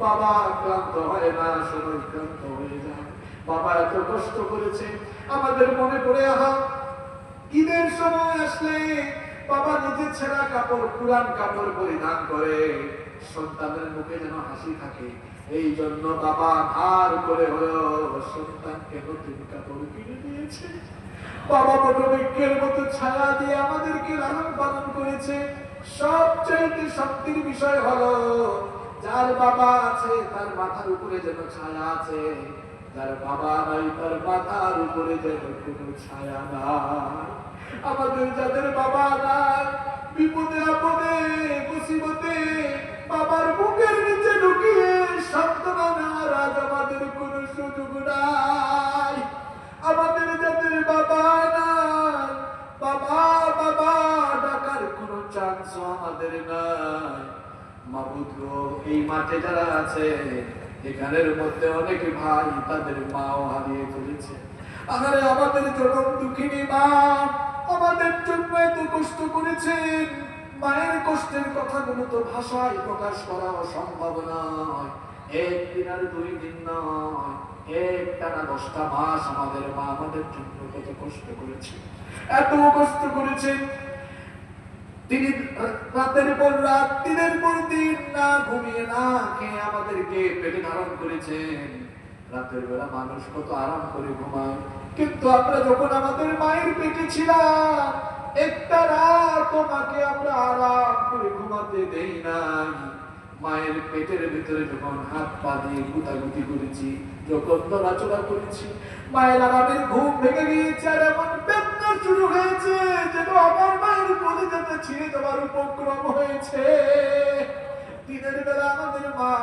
বাবা ক্লান্ত হয় না, সবাই ক্লান্ত হয়ে যায়। বাবা এত কষ্ট করেছে, আমাদের মনে পড়ে। আহা, ঈদের সময় আসলে বাবা নিজের ছেঁড়া কাপড়, পুরান কাপড় পরিধান করে সন্তানের মুখে যেন হাসি থাকে। এই জন্য বাবা ধার করে হলেও সন্তানকে নতুন কাপড় কিনে দিয়েছে। বাবা বটবৃক্ষের মতো ছায়া দিয়ে আমাদেরকে লালন পালন করেছে। সবচাইতে শক্তির বিষয় হলো, যার বাবা আছে তার মাথার উপরে যেন ছায়া আছে, যার বাবা নাই তার মাথার উপরে যেন কোনো ছায়া নাই। আমাদের যাদের বাবা নাই, বিপদে আপদে মুসিবতে বাবার বুকের নিচে ঢুকিয়ে সান্ত্বনা নেওয়ার আজ আমাদের কোনো সুযোগ নাই। আমাদের যাদের বাবা নাই, বাবা বাবা ডাকার কোনো চান্স আমাদের নাই। মাবুদ গো, এই মাঠে যারা আছে, এখানের মধ্যে অনেক ভাই তাদের মাও হারিয়ে ফেলেছে। আরে আমাদের জনম দুঃখিনী মা আমাদের জন্য এত কষ্ট করেছেন। মায়ের কষ্টের কথাগুলো তো ভাষায় প্রকাশ করা অসম্ভব নয়। একদিন আর 2 দিন নয়, একটানা 10টা মাস আমাদের মা আমাদের জন্য কত কষ্ট করেছে, এত কষ্ট করেছেন। তিনি রাতের পর রাত, দিনের পর দিন না ঘুমিয়ে না খেয়ে আমাদেরকে পেটে ধারণ করেছেন। রাতের বেলা মানুষ কত আরাম করে ঘুমায়, কিন্তু আমরা যখন আমাদের মায়ের পেটে ছিলাম, একটা রাত তোমাকে আমরা আরাম করে ঘুমাতে দেই নাই। মায়ের পেটের ভিতরে যখন হাত পা দিয়ে গুতাগুতি করেছি, যখন নড়াচড়া করেছি, মায়ের আরামের ঘুম ভেঙে গিয়েছে। আর এমন বেদনা শুরু হয়েছে যেন আমার মায়ের কলিজাটা ছিঁড়ে দেওয়ার উপক্রম হয়েছে। দিনের বেলা আমাদের মা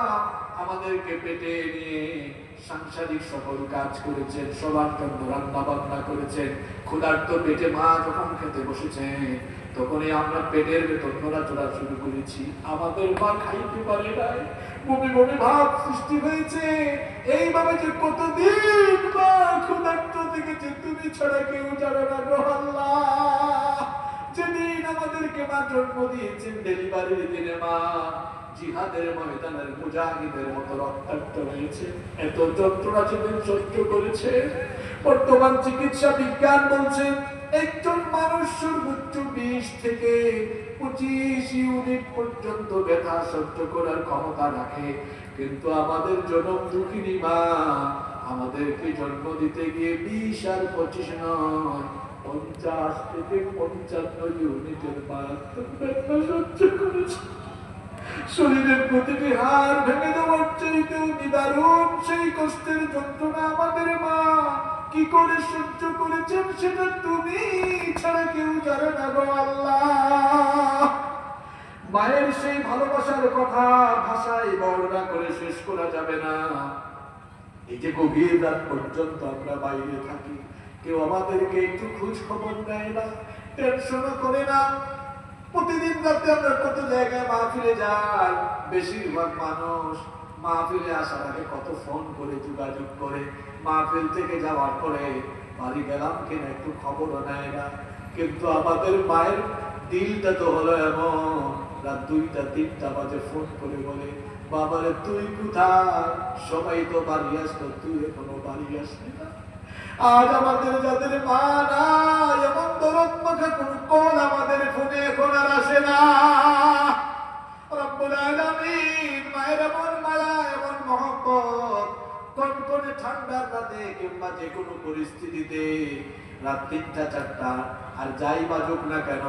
আমাদেরকে পেটে নিয়ে সাংসারিক সকল কাজ করেছেন, সবার জন্য রান্না বান্না করেছেন। ক্ষুধার্ত পেটে মা যখন খেতে বসেছেন, তখনই আমরা পেটের ভেতর নড়াচড়া শুরু করেছি। আমাদের মা খাইতে পারে নাই, বমি বমি ভাব সৃষ্টি হয়েছে। এইভাবে যে কতদিন মা ক্ষুধার্ত থেকেছে, তুমি ছাড়া কেউ জানে না গো আল্লাহ। যেদিন আমাদেরকে মা জন্ম দিয়েছেন, ডেলিভারির দিনে মা জিহাদের ময়দানের মুজাহিদের মতো রক্তাক্ত হয়েছে। এত যন্ত্রণা সেদিন সহ্য করেছে। বর্তমান চিকিৎসা বিজ্ঞান বলছে একজন মানুষ সর্বোচ্চ 20 থেকে 25 ইউনিট পর্যন্ত ব্যথা সহ্য করার ক্ষমতা রাখে। কিন্তু আমাদের জনম দুঃখিনী মা আমাদেরকে জন্ম দিতে গিয়ে 20 আর 25 নয়, 50 থেকে 55 ইউনিটের মারাত্মক ব্যথা সহ্য করেছে। শরীরের প্রতিটি হাড় ভেঙে দেওয়ার চাইতেও নিদারুণ সেই কষ্টের যন্ত্রণা আমাদের মা কি করে সহ্য করেছেন, সেটা তুমি ছাড়া কেউ জানে না গো আল্লাহ। মায়ের সেই ভালোবাসার কথা ভাষায় বর্ণনা করে শেষ করা যাবে না। এই যে গভীর রাত পর্যন্ত আমরা বাইরে থাকি, কেউ আমাদেরকে একটু খোঁজ খবর নেয় না, টেনশনও করে না। প্রতিদিন রাতে আমরা কত জায়গায় মাহফিলে যাই, বেশিরভাগ মানুষ মাহফিলে আসার আগে কত ফোন করে যোগাযোগ করে, মাহফিল থেকে যাওয়ার পরে বাড়ি গেলাম কিনা একটু খবরও নেয় না। কিন্তু আমাদের মায়ের দিলটা তো হলো এমন, রাত 2টা 3টা বাজে ফোন করে বলে, বাবারে তুই কোথায়? সবাই তো বাড়ি আসলো, তুই এখনো বাড়ি আসলি না। আজ আমাদের যাদের মা নাই, এমন দরদ মাখা কোন কল আমাদের ফোনে এখন আর আসে না। রব্বুল আলামিন, মায়ের এমন মায়া, এমন মহব্বত, কনকনে ঠান্ডার রাতে কিংবা যে কোনো পরিস্থিতিতে, রাত 3টা 4টা আর যাই বাজুক না কেন,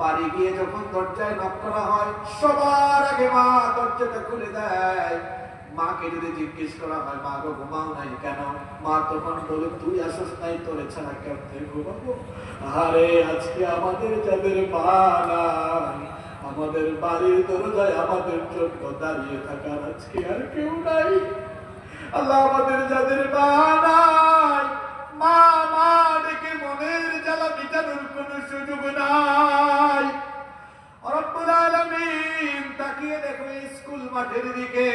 বাড়ি গিয়ে যখন দরজায় নক করা হয়, সবার আগে মা দরজাটা খুলে দেয়। মাকে যদি জিজ্ঞেস করা হয়, মা গো ঘুমাও নাই কেন, মা তখন বলে, তুই আসস নাই, তোরে ছাড়া কেমনে ঘুমাবো। আরে আজকে আমাদের যাদের মা নাই, আমাদের বাড়ির দরজায় আমাদের জন্য দাঁড়িয়ে থাকার আজকে আর কেউ নাই। আল্লাহ, আমাদের যাদের মা নাই, মা মা ডেকে মনের জ্বালা মিটানোর কোনো সুযোগ নাই। রব্বুল আলামিন, তাকিয়ে দেখো স্কুল মাঠের দিকে,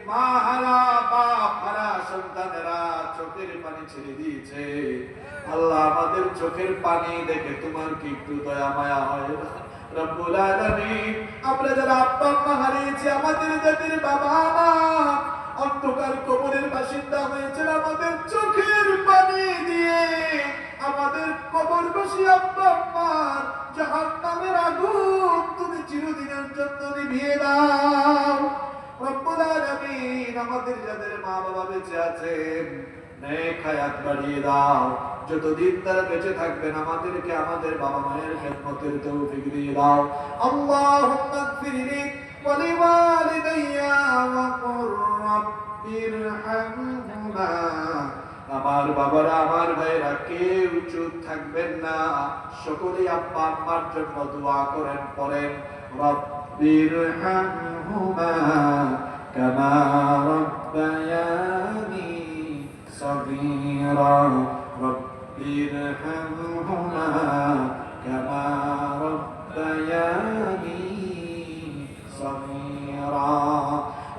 মা হারা বাপ হারা সন্তানেরা চোখের পানি ছেড়ে দিয়েছে। আল্লাহ, আমাদের চোখের পানি দেখে তোমার কি একটু দয়া মায়া হয় না? রব্বুল আলামিন, আমরা যারা আব্বা আম্মা হারিয়েছি, আমাদের যাদের বাবা মা অন্ধকার কবরের বাসিন্দা হয়েছেন, আমাদের চোখের পানি দিয়ে আমাদের কবরবাসী আব্বা আম্মার জাহান্নামের আগুন তুমি চিরদিনের জন্য নিভিয়ে দাও। রব্বুল আলামিন, আমাদের যাদের মা বাবা বেঁচে আছেন, নেক হায়াত বাড়িয়ে দাও। যতদিন তারা বেঁচে থাকবেন, আমাদেরকে আমাদের বাবা মায়ের খেদমতের তৌফিক দিয়ে দাও। আল্লাহুম্মা গফিরলি ওয়া লিওয়ালিদাইয়া ওয়া কুর রাব্বিরহামহুমা। আমার বাবারা, আমার ভাইরা কেউ চুপ থাকবেন না, সকলেই আব্বা আম্মার জন্য দোয়া করেন, পড়েন, রাব্বিরহামহুমা কামা রাব্বায়ানি সগীরা। রাব্বিরহামহুমা কামা রাব্বায়ানি সগীরা।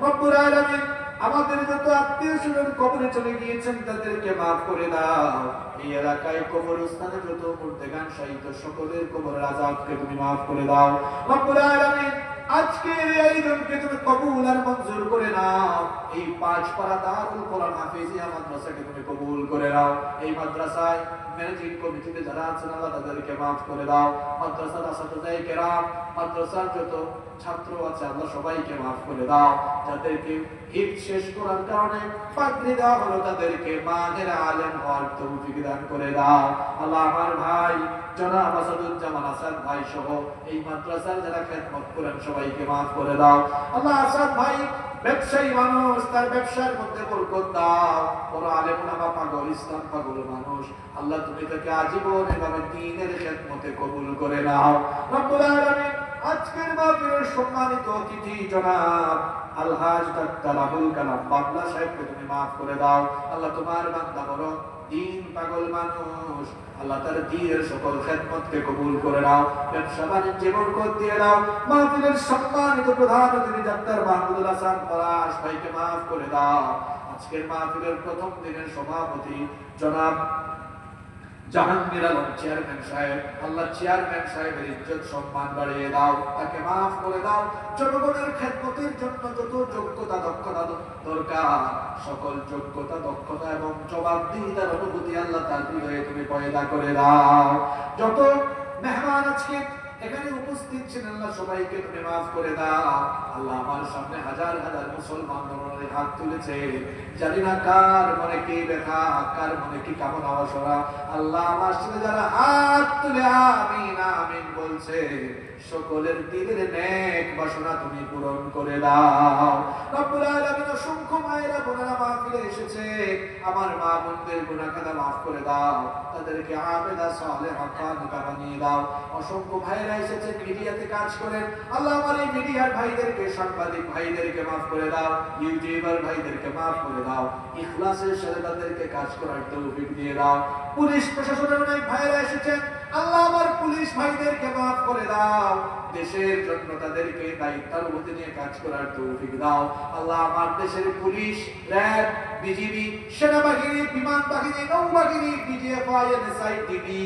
রব্বুল আলামিন, আমাদের যত আত্মীয় স্বজন কবরে চলে গিয়েছেন, তাদেরকে মাফ করে দাও। এই এলাকায় কবরস্থানে যত মুর্দেগান শায়িত, সকলের কবরের আযাবকে তুমি মাফ করে দাও। রব্বুল আলামিন, আজকের এই আয়োজনকে তুমি কবুল আর মঞ্জুর করে নাও। এই 5 পারা দারুল কোরআন হাফেজিয়া মাদ্রাসাকে তুমি কবুল করে নাও। এই মাদ্রাসায় ম্যানেজিং কমিটিতে যারা আছেন, আল্লাহ তাদেরকে মাফ করে দাও। মাদ্রাসার আসাতিজায়ে কেরাম, মাদ্রাসার যত ছাত্র আছে, আল্লাহ সবাইকে মাফ করে দাও। যাদেরকে হিফজ শেষ করার কারণে পাগড়ি দেওয়া হলো, তাদেরকে মানের আলেম হওয়ার তৌফিক দান করে দাও। আল্লাহ, আমার ভাই জনাব আসাদুজ্জামান আসাদ ভাই সহ এই মাদ্রাসার যারা খেদমত করেন, সবাইকে মাফ করে দাও। আল্লাহ, আসাদ ভাই ব্যবসায়ী মানুষ, তার ব্যবসার মধ্যে বরকত দাও। বড় আলেম ওলামা পাগল, ইসলাম পাগল মানুষ, আল্লাহ তুমি তাকে আজীবন এভাবে দ্বীনের খেদমতে কবুল করে নাও। রব্বুল আলামিন, আজকের মাহফিলের সম্মানিত অতিথি জনাব আলহাজ ডাক্তার আবুল কালাম বাবলা সাহেবকে তুমি মাফ করে দাও। আল্লাহ, তোমার বান্দা বড় দ্বীন পাগল মানুষ, আল্লাহ তার দ্বীনের সকল খেদমতকে কবুল করে নাও। ব্যবসা বাণিজ্যে বরকত দিয়ে দাও। মাহফিলের সম্মানিত প্রধান অতিথি ডাক্তার মাহমুদুল হাসান পলাশ ভাইকে মাফ করে দাও। আজকের মাহফিলের প্রথম দিনের সভাপতি জনাব জাহাঙ্গীর আলম চেয়ারম্যান সাহেব, আল্লাহ চেয়ারম্যান সাহেবের ইজ্জত সম্মান বাড়িয়ে দাও, তাকে মাফ করে দাও। জনগণের খেদমতের জন্য যত যোগ্যতা দক্ষতা দরকার, সকল যোগ্যতা দক্ষতা এবং জবাবদিহিতার অনুভূতি আল্লাহ তার হৃদয়ে তুমি পয়দা করে দাও। যত মেহমান আজকে এখানে উপস্থিত ছিলেন, আল্লাহ সবাইকে তুমি মাফ করে দাও। আল্লাহ, আমার সামনে হাজার হাজার মুসলমান মনে হাত তুলেছে, জানি না কার মনে কি ব্যথা, কার মনে কি কামনা বাসনা। আল্লাহ, আমার সাথে যারা হাত তুলে আমিন আমিন বলছে, সকলের দিলের নেক বাসনা তুমি পূরণ করে দাও। রব্বুল আলামিন, অসংখ্য মায়েরা বোনেরা মাহফিলে এসেছে, আমার মা বোনদের গুনাহ খাতা মাফ করে দাও, তাদেরকে আবেদা সালেহা কানিতা বানিয়ে দাও। অসংখ্য ভাইরা এসেছে মিডিয়াতে কাজ করেন, আল্লাহ আমার এই মিডিয়ার ভাইদেরকে, সাংবাদিক ভাইদেরকে মাফ করে দাও, ইউটিউবার ভাইদেরকে মাফ করে দাও, ইখলাসের সাথে তাদেরকে কাজ করার তৌফিক দিয়ে দাও। পুলিশ প্রশাসনের অনেক ভাইরা এসেছেন, আল্লাহ আমার পুলিশ ভাইদেরকে মাফ করে দাও। দেশের জন্য তাদেরকে দায়িত্বানুভূতি নিয়ে কাজ করার তৌফিক দাও। আল্লাহ, আমার দেশের পুলিশ, র্যাব, বিজিবি, সেনাবাহিনী, বিমান বাহিনী, নৌবাহিনী, ডিজিএফআই, এনএসআই, ডিবি,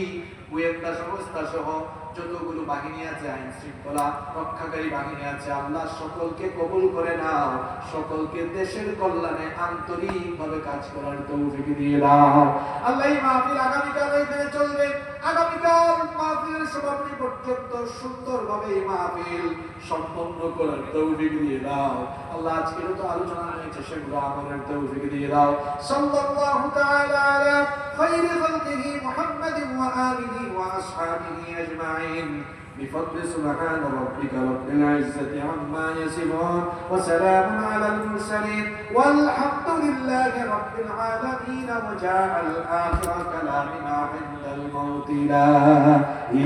গোয়েন্দা সংস্থা সহ যতগুলো বাহিনী আছে, আইন শৃঙ্খলা রক্ষাকারী বাহিনী আছে, আল্লাহ সকলকে কবুল করে নাও, সকলকে দেশের কল্যাণে আন্তরিকভাবে কাজ করার তৌফিক দিয়ে দাও। আল্লাহ এই মাহফিল আগামীকাল এখানে চলবে, আগামীকাল মাহফিলের সমাপ্তি পর্যন্ত সুন্দরভাবে এই মাহফিল সম্পন্ন করার তৌফিক দিয়ে দাও। আল্লাহ আজকের তো আলোচনা হয়েছে সেগুলো আমলের তৌফিক দিয়ে দাও। সাল্লাল্লাহু তাআলা আলা খায়রি খালকিহি মুহাম্মাদিন ওয়া আলিহি ওয়া আসহাবিহি আজমাইন بفضل سبحان ربك رب العزة عما يصفون وسلام على المرسلين والحمد لله رب العالمين وجعل آخر كلامنا عند الموت لا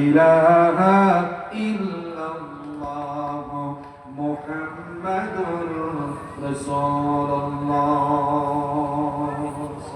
إله إلا الله محمد رسول الله